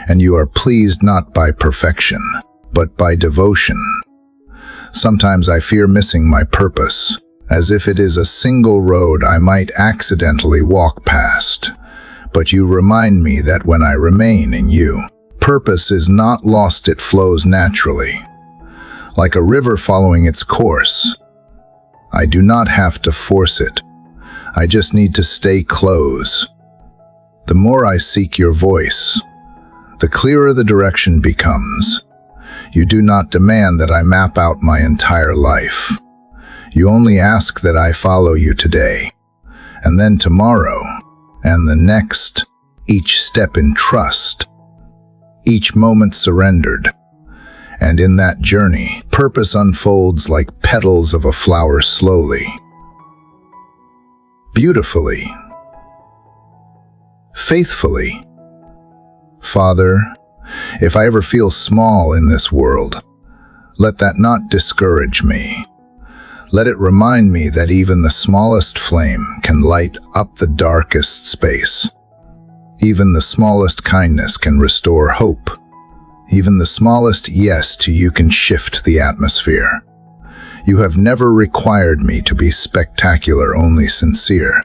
and you are pleased not by perfection, but by devotion. Sometimes I fear missing my purpose, as if it is a single road I might accidentally walk past. But you remind me that when I remain in you, Purpose is not lost, it flows naturally. Like a river following its course. I do not have to force it. I just need to stay close. The more I seek your voice, the clearer the direction becomes. You do not demand that I map out my entire life. You only ask that I follow you today, and then tomorrow, and the next, each step in trust, each moment surrendered. And in that journey, purpose unfolds like petals of a flower slowly, beautifully, faithfully. Father, if I ever feel small in this world, let that not discourage me. Let it remind me that even the smallest flame can light up the darkest space. Even the smallest kindness can restore hope. Even the smallest yes to you can shift the atmosphere. You have never required me to be spectacular, only sincere.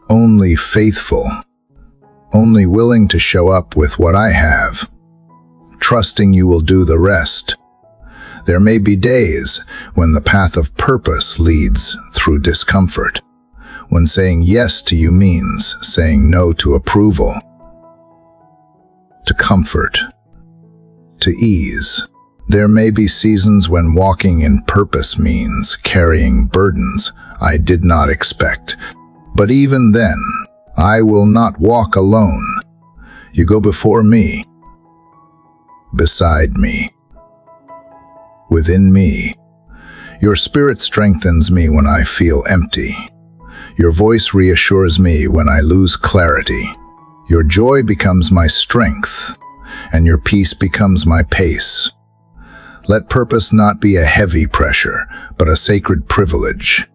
Only faithful. Only willing to show up with what I have, trusting you will do the rest. There may be days when the path of purpose leads through discomfort, when saying yes to you means saying no to approval, to comfort, to ease. There may be seasons when walking in purpose means carrying burdens I did not expect, but even then, I will not walk alone. You go before me, beside me, within me. Your spirit strengthens me when I feel empty. Your voice reassures me when I lose clarity. Your joy becomes my strength, and your peace becomes my pace. Let purpose not be a heavy pressure, but a sacred privilege.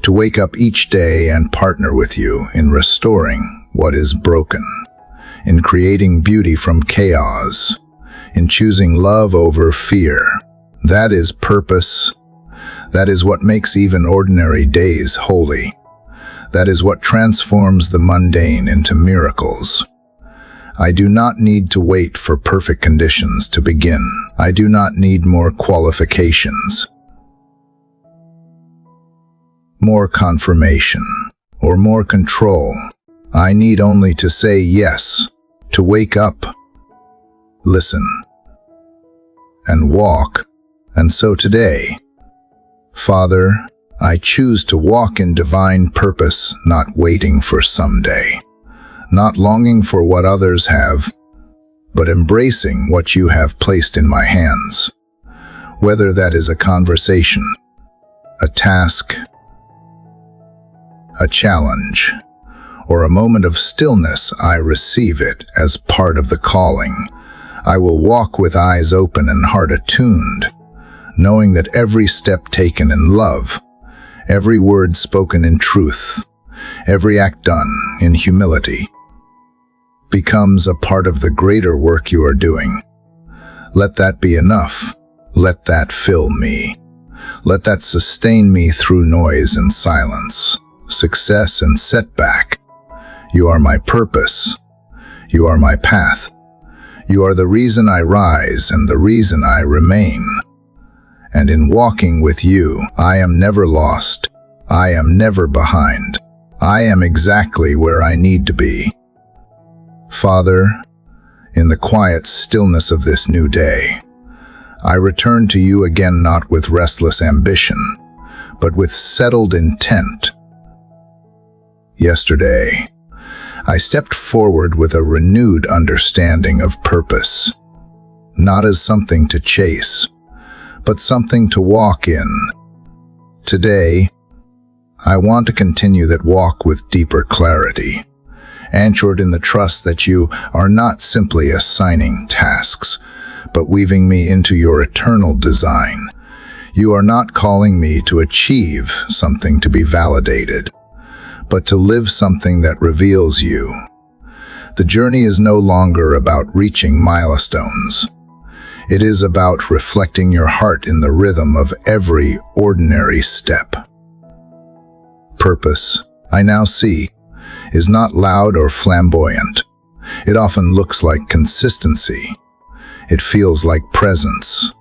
To wake up each day and partner with you in restoring what is broken, in creating beauty from chaos, in choosing love over fear. That is purpose. That is what makes even ordinary days holy. That is what transforms the mundane into miracles. I do not need to wait for perfect conditions to begin. I do not need more qualifications, more confirmation, or more control. I need only to say yes, to wake up, listen, and walk. And so today, Father, I choose to walk in divine purpose, not waiting for someday, not longing for what others have, but embracing what you have placed in my hands. Whether that is a conversation, a task, a challenge, or a moment of stillness, I receive it as part of the calling. I will walk with eyes open and heart attuned, knowing that every step taken in love, every word spoken in truth, every act done in humility, becomes a part of the greater work you are doing. Let that be enough. Let that fill me. Let that sustain me through noise and silence, success and setback. You are my purpose. You are my path. You are the reason I rise and the reason I remain. And in walking with you, I am never lost. I am never behind. I am exactly where I need to be. Father, in the quiet stillness of this new day, I return to you again, not with restless ambition, but with settled intent. Yesterday, I stepped forward with a renewed understanding of purpose, not as something to chase, but something to walk in. Today, I want to continue that walk with deeper clarity, anchored in the trust that you are not simply assigning tasks, but weaving me into your eternal design. You are not calling me to achieve something to be validated, but to live something that reveals you. The journey is no longer about reaching milestones. It is about reflecting your heart in the rhythm of every ordinary step. Purpose, I now see, is not loud or flamboyant. It often looks like consistency. It feels like presence.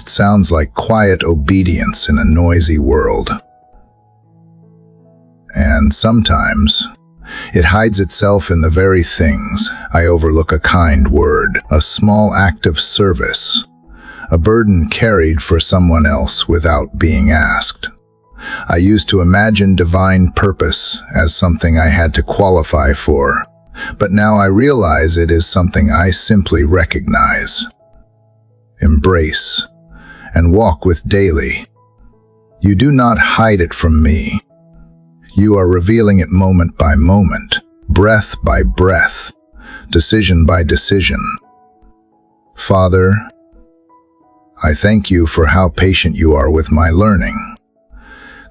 It sounds like quiet obedience in a noisy world. And sometimes, it hides itself in the very things I overlook: a kind word, a small act of service, a burden carried for someone else without being asked. I used to imagine divine purpose as something I had to qualify for, but now I realize it is something I simply recognize, embrace, and walk with daily. You do not hide it from me. You are revealing it moment by moment, breath by breath, decision by decision. Father, I thank you for how patient you are with my learning.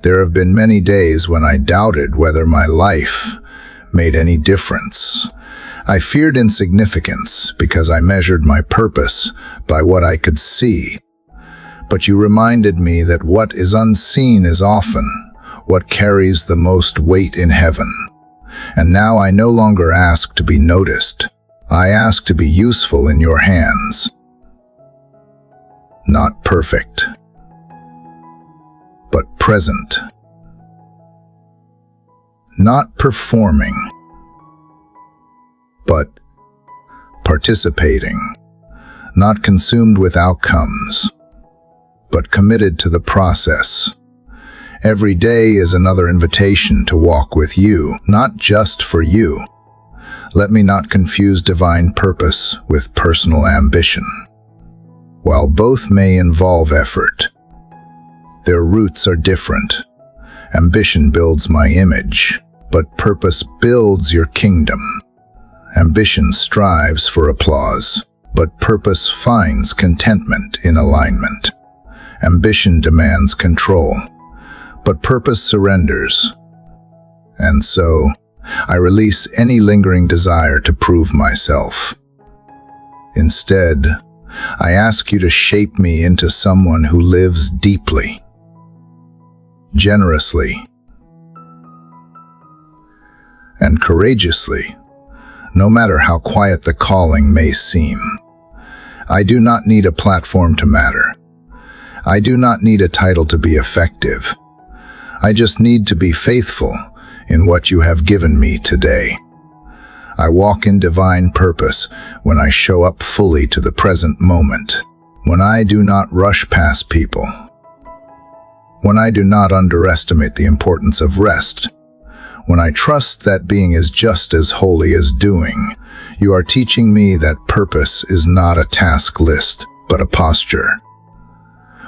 There have been many days when I doubted whether my life made any difference. I feared insignificance because I measured my purpose by what I could see. But you reminded me that what is unseen is often what carries the most weight in heaven. And now I no longer ask to be noticed. I ask to be useful in your hands. Not perfect, but present. Not performing, but participating. Not consumed with outcomes, but committed to the process. Every day is another invitation to walk with you, not just for you. Let me not confuse divine purpose with personal ambition. While both may involve effort, their roots are different. Ambition builds my image, but purpose builds your kingdom. Ambition strives for applause, but purpose finds contentment in alignment. Ambition demands control, but purpose surrenders. And so, I release any lingering desire to prove myself. Instead, I ask you to shape me into someone who lives deeply, generously, and courageously, no matter how quiet the calling may seem. I do not need a platform to matter. I do not need a title to be effective. I just need to be faithful in what you have given me today. I walk in divine purpose when I show up fully to the present moment, when I do not rush past people, when I do not underestimate the importance of rest, when I trust that being is just as holy as doing. You are teaching me that purpose is not a task list, but a posture,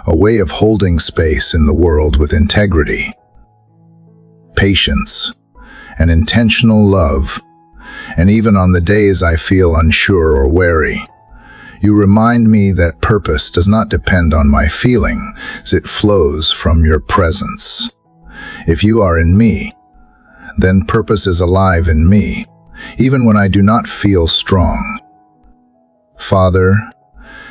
a way of holding space in the world with integrity, patience, and intentional love. And even on the days I feel unsure or wary, you remind me that purpose does not depend on my feelings, it flows from your presence. If you are in me, then purpose is alive in me, even when I do not feel strong. Father,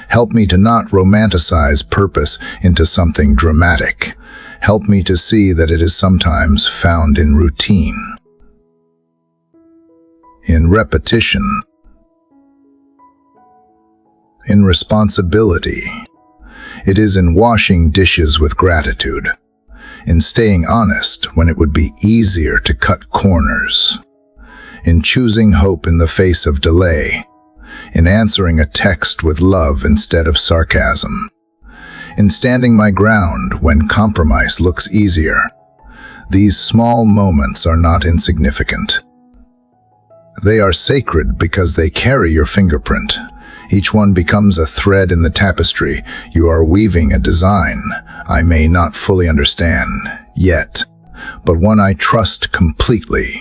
help me to not romanticize purpose into something dramatic. Help me to see that it is sometimes found in routine, in repetition, in responsibility. It is in washing dishes with gratitude, in staying honest when it would be easier to cut corners, in choosing hope in the face of delay, in answering a text with love instead of sarcasm, in standing my ground when compromise looks easier. These small moments are not insignificant. They are sacred because they carry your fingerprint. Each one becomes a thread in the tapestry. You are weaving a design I may not fully understand yet, but one I trust completely.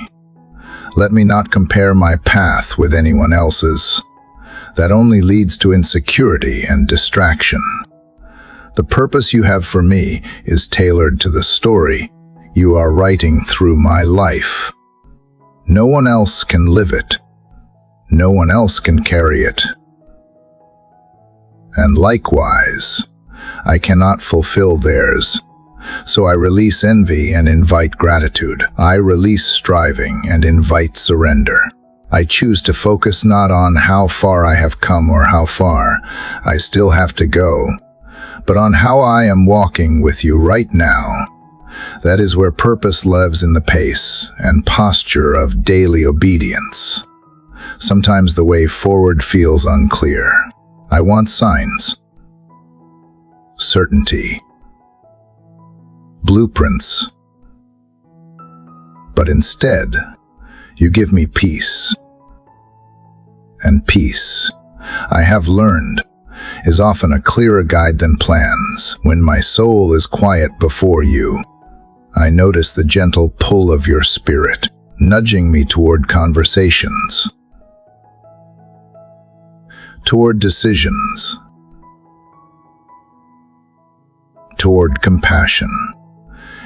Let me not compare my path with anyone else's. That only leads to insecurity and distraction. The purpose you have for me is tailored to the story you are writing through my life. No one else can live it. No one else can carry it. And likewise, I cannot fulfill theirs. So I release envy and invite gratitude. I release striving and invite surrender. I choose to focus not on how far I have come or how far I still have to go, but on how I am walking with you right now. That is where purpose lives, in the pace and posture of daily obedience. Sometimes the way forward feels unclear. I want signs, certainty, blueprints. But instead, you give me peace. And peace, I have learned, is often a clearer guide than plans. When my soul is quiet before you, I notice the gentle pull of your spirit, nudging me toward conversations, toward decisions, toward compassion.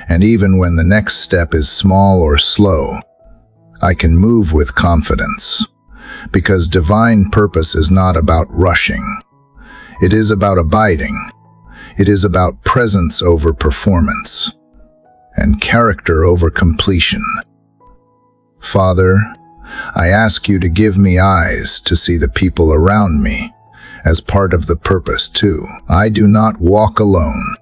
And even when the next step is small or slow, I can move with confidence, because divine purpose is not about rushing. It is about abiding. It is about presence over performance, and character over completion. Father, I ask you to give me eyes to see the people around me as part of the purpose too. I do not walk alone,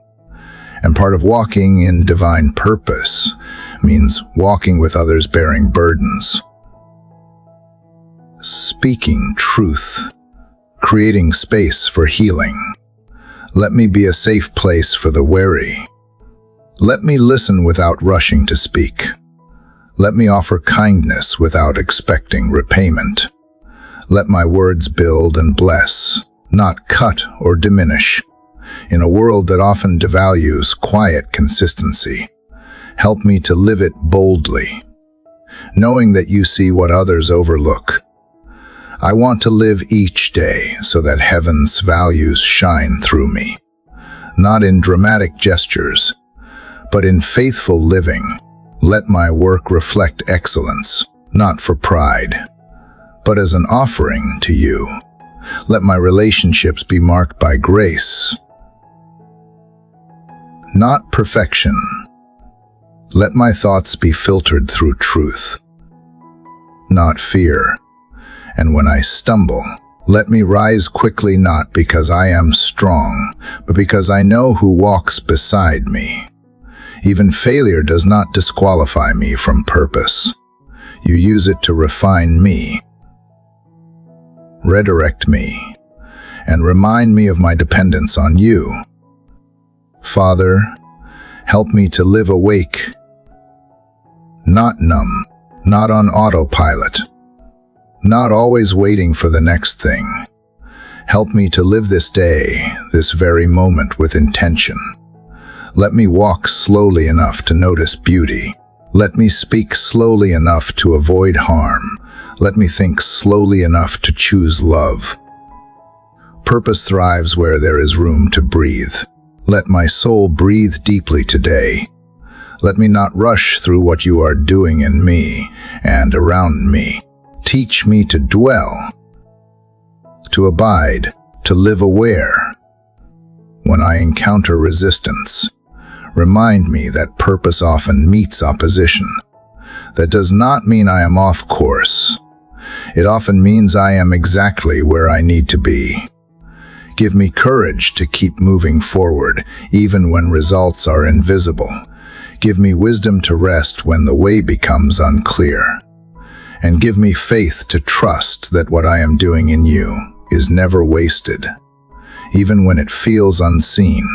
and part of walking in divine purpose means walking with others bearing burdens, speaking truth, creating space for healing. Let me be a safe place for the weary. Let me listen without rushing to speak. Let me offer kindness without expecting repayment. Let my words build and bless, not cut or diminish. In a world that often devalues quiet consistency, help me to live it boldly, knowing that you see what others overlook. I want to live each day so that heaven's values shine through me, not in dramatic gestures, but in faithful living. Let my work reflect excellence, not for pride, but as an offering to you. Let my relationships be marked by grace, not perfection. Let my thoughts be filtered through truth, not fear. And when I stumble, let me rise quickly, not because I am strong, but because I know who walks beside me. Even failure does not disqualify me from purpose. You use it to refine me, redirect me, and remind me of my dependence on you. Father, help me to live awake, not numb, not on autopilot, not always waiting for the next thing. Help me to live this day, this very moment, with intention. Let me walk slowly enough to notice beauty. Let me speak slowly enough to avoid harm. Let me think slowly enough to choose love. Purpose thrives where there is room to breathe. Let my soul breathe deeply today. Let me not rush through what you are doing in me and around me. Teach me to dwell, to abide, to live aware. When I encounter resistance, remind me that purpose often meets opposition. That does not mean I am off course. It often means I am exactly where I need to be. Give me courage to keep moving forward, even when results are invisible. Give me wisdom to rest when the way becomes unclear. And give me faith to trust that what I am doing in you is never wasted, even when it feels unseen,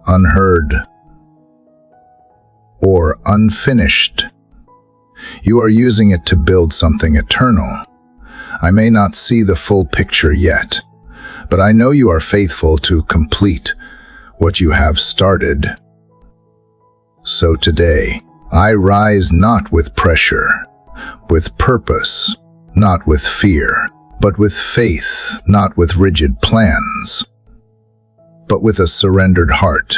unheard, or unfinished. You are using it to build something eternal. I may not see the full picture yet, but I know you are faithful to complete what you have started. So today, I rise not with pressure, with purpose, not with fear, but with faith, not with rigid plans, but with a surrendered heart.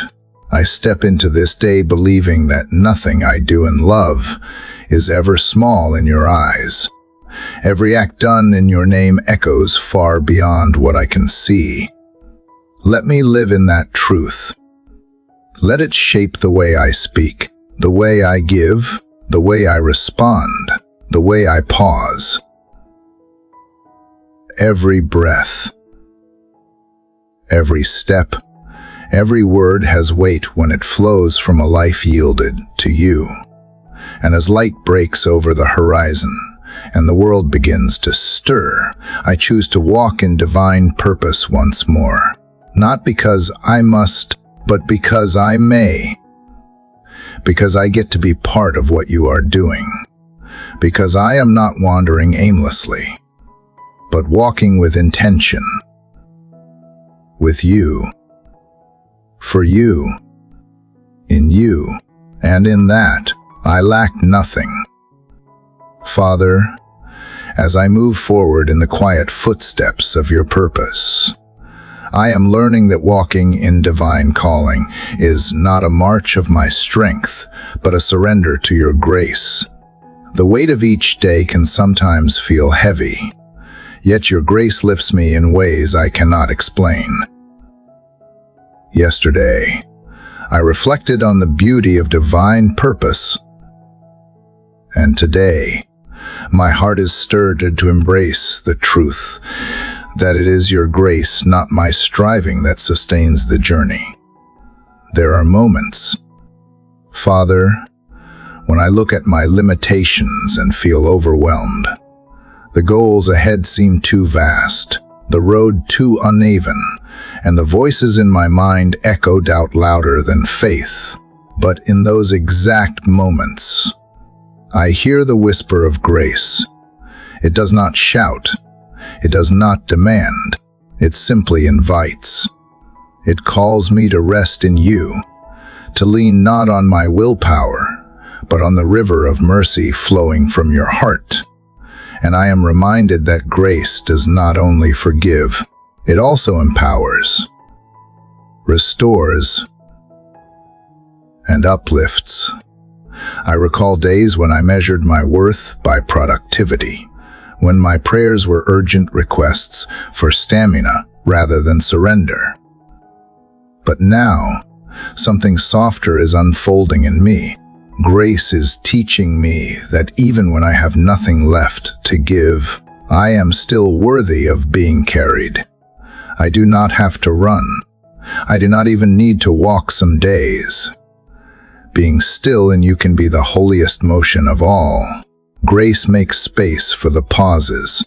I step into this day believing that nothing I do in love is ever small in your eyes. Every act done in your name echoes far beyond what I can see. Let me live in that truth. Let it shape the way I speak, the way I give, the way I respond. the way I pause. Every breath, every step, every word has weight when it flows from a life yielded to you. And as light breaks over the horizon and the world begins to stir, I choose to walk in divine purpose once more. Not because I must, but because I may. Because I get to be part of what you are doing. Because I am not wandering aimlessly, but walking with intention. With you. For you. In you. And in that, I lack nothing. Father, as I move forward in the quiet footsteps of your purpose, I am learning that walking in divine calling is not a march of my strength, but a surrender to your grace. The weight of each day can sometimes feel heavy, yet your grace lifts me in ways I cannot explain. Yesterday, I reflected on the beauty of divine purpose, and today, my heart is stirred to embrace the truth that it is your grace, not my striving, that sustains the journey. There are moments, Father, when I look at my limitations and feel overwhelmed. The goals ahead seem too vast, the road too uneven, and the voices in my mind echo doubt louder than faith. But in those exact moments, I hear the whisper of grace. It does not shout. It does not demand. It simply invites. It calls me to rest in you, to lean not on my willpower, but on the river of mercy flowing from your heart. And I am reminded that grace does not only forgive, it also empowers, restores, and uplifts. I recall days when I measured my worth by productivity, when my prayers were urgent requests for stamina rather than surrender. But now, something softer is unfolding in me. Grace is teaching me that even when I have nothing left to give, I am still worthy of being carried. I do not have to run. I do not even need to walk some days. Being still in you can be the holiest motion of all. Grace makes space for the pauses,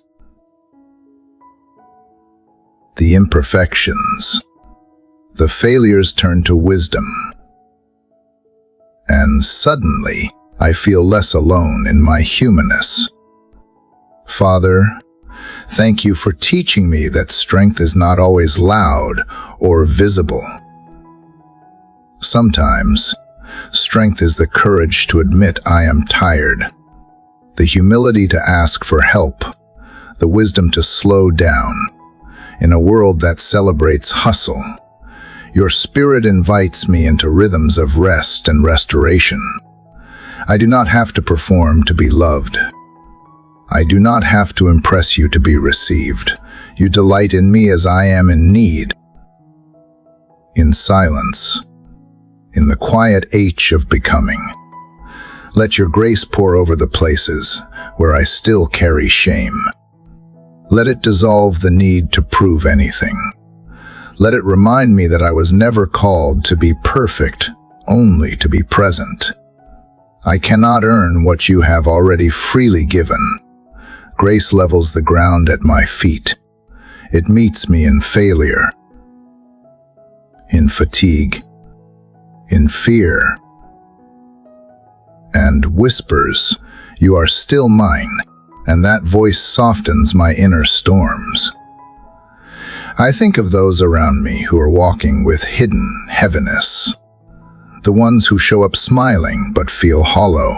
the imperfections. The failures turn to wisdom. And suddenly, I feel less alone in my humanness. Father, thank you for teaching me that strength is not always loud or visible. Sometimes, strength is the courage to admit I am tired, the humility to ask for help, the wisdom to slow down. In a world that celebrates hustle, your spirit invites me into rhythms of rest and restoration. I do not have to perform to be loved. I do not have to impress you to be received. You delight in me as I am in need. In silence, in the quiet H of becoming, let your grace pour over the places where I still carry shame. Let it dissolve the need to prove anything. Let it remind me that I was never called to be perfect, only to be present. I cannot earn what you have already freely given. Grace levels the ground at my feet. It meets me in failure, in fatigue, in fear, and whispers, "You are still mine," and that voice softens my inner storms. I think of those around me who are walking with hidden heaviness, the ones who show up smiling but feel hollow,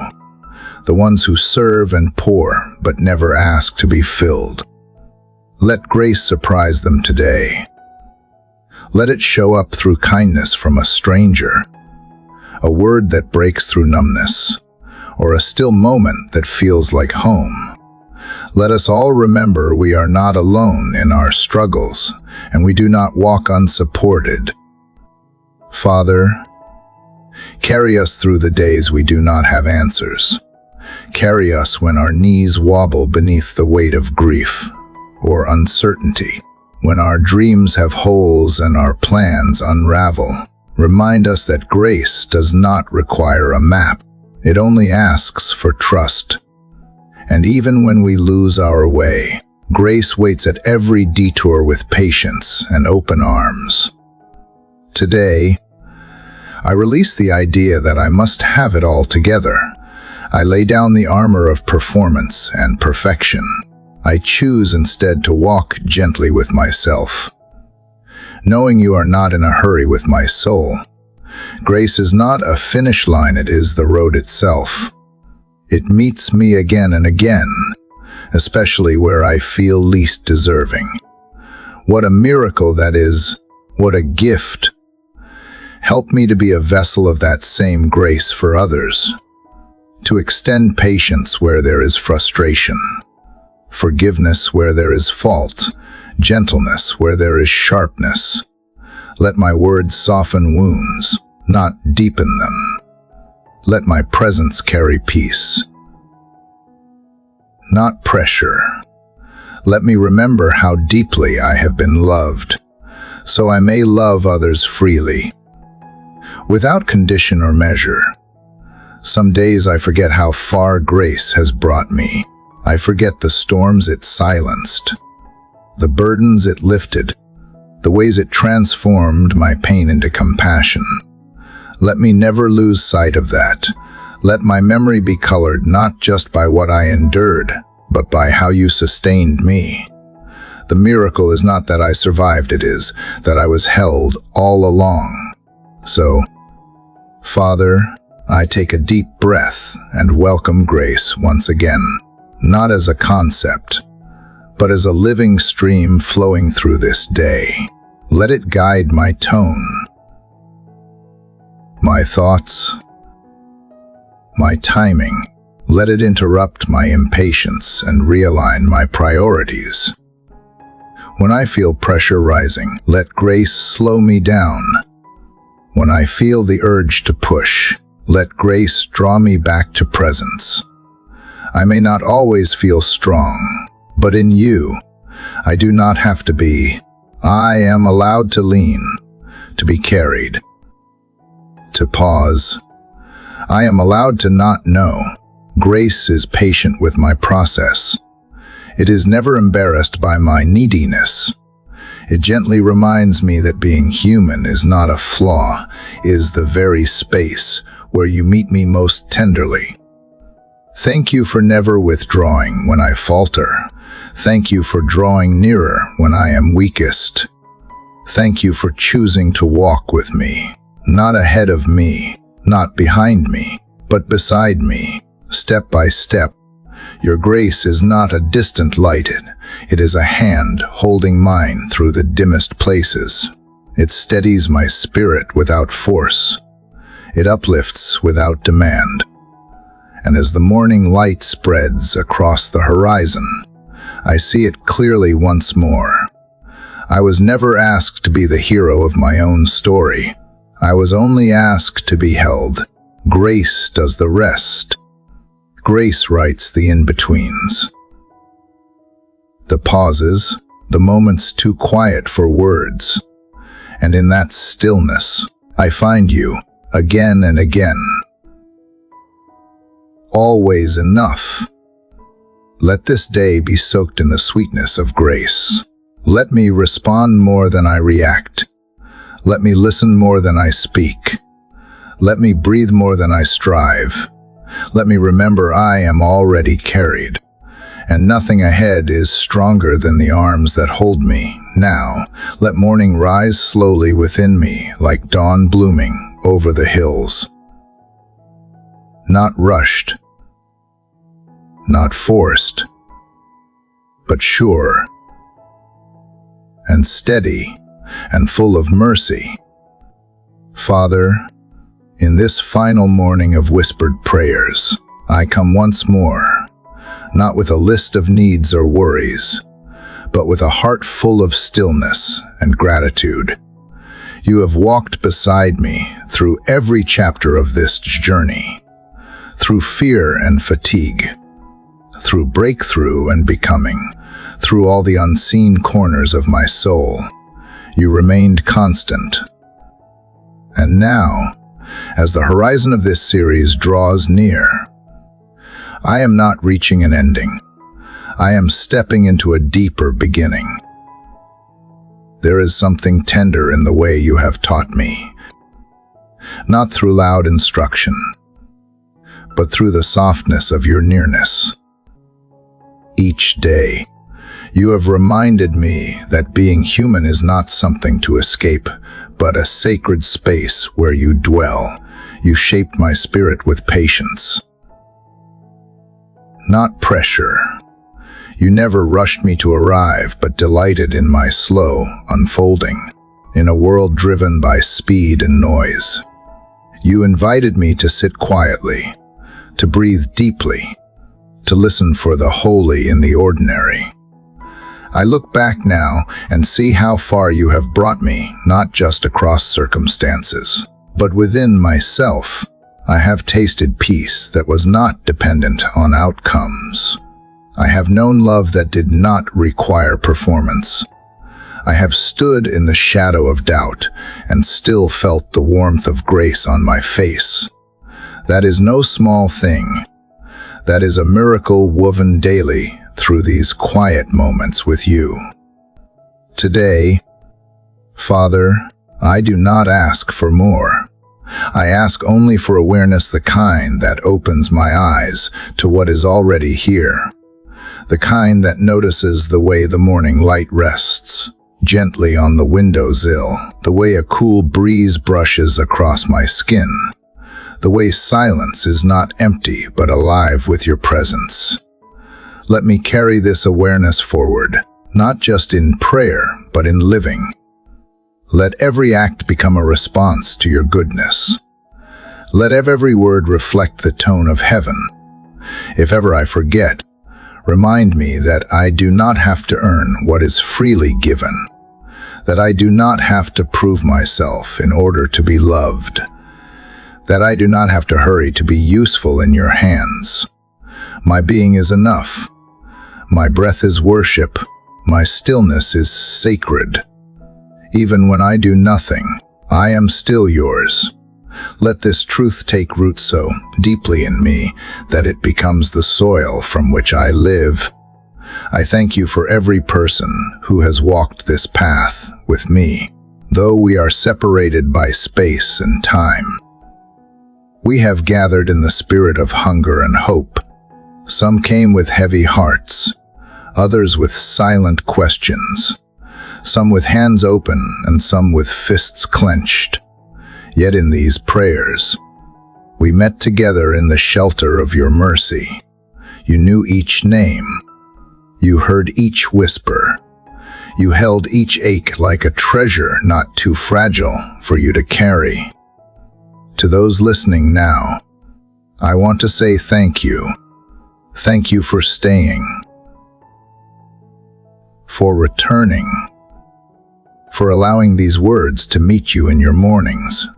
the ones who serve and pour but never ask to be filled. Let grace surprise them today. Let it show up through kindness from a stranger, a word that breaks through numbness, or a still moment that feels like home. Let us all remember we are not alone in our struggles, and we do not walk unsupported. Father, carry us through the days we do not have answers. carry us when our knees wobble beneath the weight of grief or uncertainty, when our dreams have holes and our plans unravel. Remind us that grace does not require a map. It only asks for trust. And even when we lose our way, grace waits at every detour with patience and open arms. Today, I release the idea that I must have it all together. I lay down the armor of performance and perfection. I choose instead to walk gently with myself, knowing you are not in a hurry with my soul. Grace is not a finish line, it is the road itself. It meets me again and again, especially where I feel least deserving. What a miracle that is! What a gift! Help me to be a vessel of that same grace for others, to extend patience where there is frustration, forgiveness where there is fault, gentleness where there is sharpness. Let my words soften wounds, not deepen them. Let my presence carry peace, not pressure. Let me remember how deeply I have been loved, so I may love others freely, without condition or measure. Some days I forget how far grace has brought me. I forget the storms it silenced, the burdens it lifted, the ways it transformed my pain into compassion. Let me never lose sight of that. Let my memory be colored not just by what I endured, but by how you sustained me. The miracle is not that I survived, it is that I was held all along. So, Father, I take a deep breath and welcome grace once again, not as a concept, but as a living stream flowing through this day. Let it guide my tone, my thoughts, my timing. Let it interrupt my impatience and realign my priorities. When I feel pressure rising, let grace slow me down. When I feel the urge to push, let grace draw me back to presence. I may not always feel strong, but in you, I do not have to be. I am allowed to lean, to be carried, to pause. I am allowed to not know. Grace is patient with my process. It is never embarrassed by my neediness. It gently reminds me that being human is not a flaw, is the very space where you meet me most tenderly. Thank you for never withdrawing when I falter. Thank you for drawing nearer when I am weakest. Thank you for choosing to walk with me, not ahead of me, not behind me, but beside me, step by step. Your grace is not a distant light, it is a hand holding mine through the dimmest places. It steadies my spirit without force. It uplifts without demand. And as the morning light spreads across the horizon, I see it clearly once more. I was never asked to be the hero of my own story. I was only asked to be held. Grace does the rest. Grace writes the in-betweens, the pauses, the moments too quiet for words. And in that stillness, I find you again and again. Always enough. Let this day be soaked in the sweetness of grace. Let me respond more than I react. Let me listen more than I speak. Let me breathe more than I strive. Let me remember I am already carried, and nothing ahead is stronger than the arms that hold me. Now, let morning rise slowly within me like dawn blooming over the hills. Not rushed, not forced, but sure, and steady, and full of mercy. Father, in this final morning of whispered prayers, I come once more, not with a list of needs or worries, but with a heart full of stillness and gratitude. You have walked beside me through every chapter of this journey, through fear and fatigue, through breakthrough and becoming, through all the unseen corners of my soul, you remained constant. And now, as the horizon of this series draws near, I am not reaching an ending. I am stepping into a deeper beginning. There is something tender in the way you have taught me, not through loud instruction, but through the softness of your nearness. Each day, you have reminded me that being human is not something to escape, but a sacred space where you dwell. You shaped my spirit with patience, not pressure. You never rushed me to arrive, but delighted in my slow unfolding. In a world driven by speed and noise, you invited me to sit quietly, to breathe deeply, to listen for the holy in the ordinary. I look back now and see how far you have brought me, not just across circumstances, but within myself. I have tasted peace that was not dependent on outcomes. I have known love that did not require performance. I have stood in the shadow of doubt and still felt the warmth of grace on my face. That is no small thing. That is a miracle woven daily through these quiet moments with you. Today, Father, I do not ask for more. I ask only for awareness, the kind that opens my eyes to what is already here, the kind that notices the way the morning light rests gently on the windowsill, the way a cool breeze brushes across my skin, the way silence is not empty but alive with your presence. Let me carry this awareness forward, not just in prayer, but in living. Let every act become a response to your goodness. Let every word reflect the tone of heaven. If ever I forget, remind me that I do not have to earn what is freely given, that I do not have to prove myself in order to be loved, that I do not have to hurry to be useful in your hands. My being is enough. My breath is worship. My stillness is sacred. Even when I do nothing, I am still yours. Let this truth take root so deeply in me that it becomes the soil from which I live. I thank you for every person who has walked this path with me, though we are separated by space and time. We have gathered in the spirit of hunger and hope. Some came with heavy hearts, others with silent questions, some with hands open and some with fists clenched. Yet in these prayers, we met together in the shelter of your mercy. You knew each name. You heard each whisper. You held each ache like a treasure not too fragile for you to carry. To those listening now, I want to say thank you. Thank you for staying, for returning, for allowing these words to meet you in your mornings.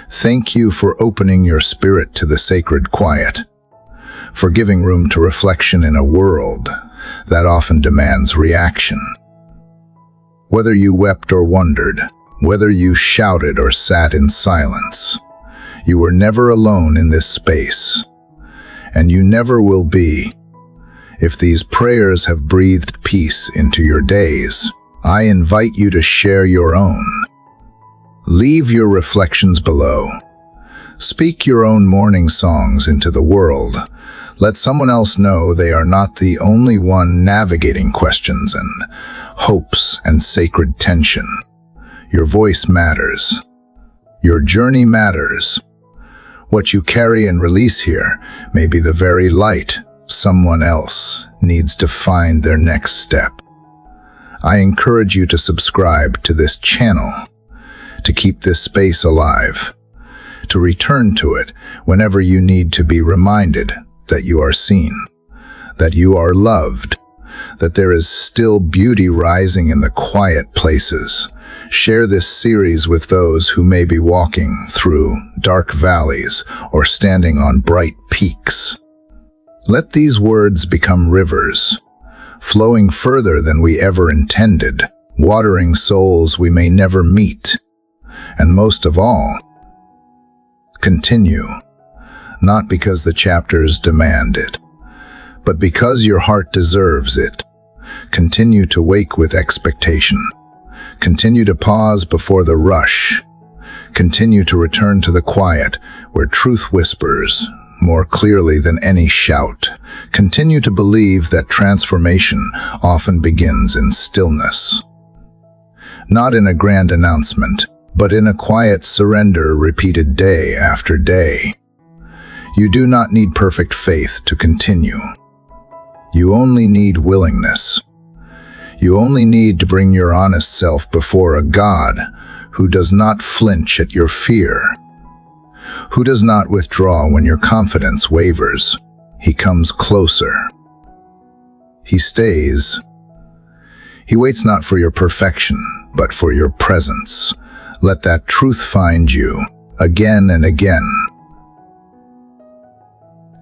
Thank you for opening your spirit to the sacred quiet, for giving room to reflection in a world that often demands reaction. Whether you wept or wondered, whether you shouted or sat in silence, you were never alone in this space, and you never will be. If these prayers have breathed peace into your days, I invite you to share your own. Leave your reflections below. Speak your own morning songs into the world. Let someone else know they are not the only one navigating questions and hopes and sacred tension. Your voice matters. Your journey matters. What you carry and release here may be the very light someone else needs to find their next step. I encourage you to subscribe to this channel, to keep this space alive, to return to it whenever you need to be reminded that you are seen, that you are loved, that there is still beauty rising in the quiet places, Share this series with those who may be walking through dark valleys or standing on bright peaks. Let these words become rivers, flowing further than we ever intended, watering souls we may never meet. And most of all, continue, not because the chapters demand it, but because your heart deserves it. Continue to wake with expectation. Continue to pause before the rush. Continue to return to the quiet, where truth whispers more clearly than any shout. Continue to believe that transformation often begins in stillness. Not in a grand announcement, but in a quiet surrender repeated day after day. You do not need perfect faith to continue. You only need willingness. You only need to bring your honest self before a God who does not flinch at your fear, who does not withdraw when your confidence wavers. He comes closer. He stays. He waits not for your perfection, but for your presence. Let that truth find you again and again.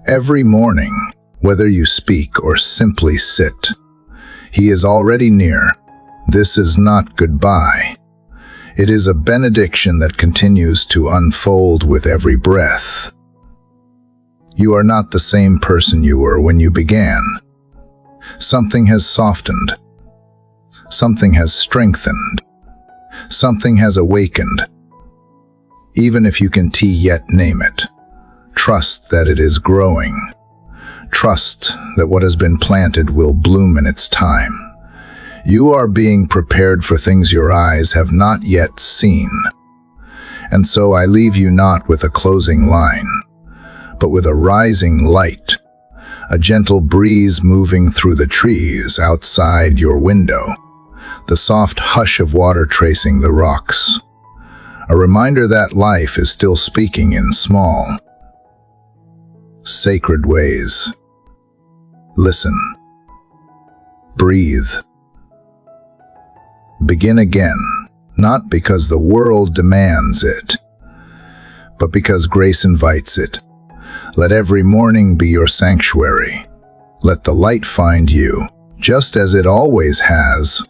Every morning, whether you speak or simply sit, He is already near. This is not goodbye. It is a benediction that continues to unfold with every breath. You are not the same person you were when you began. Something has softened. Something has strengthened. Something has awakened. Even if you can yet name it, trust that it is growing. Trust that what has been planted will bloom in its time. You are being prepared for things your eyes have not yet seen. And so I leave you not with a closing line, but with a rising light, a gentle breeze moving through the trees outside your window, the soft hush of water tracing the rocks, a reminder that life is still speaking in small, sacred ways. Listen. Breathe. Begin again, not because the world demands it, but because grace invites it. Let every morning be your sanctuary. Let the light find you, just as it always has.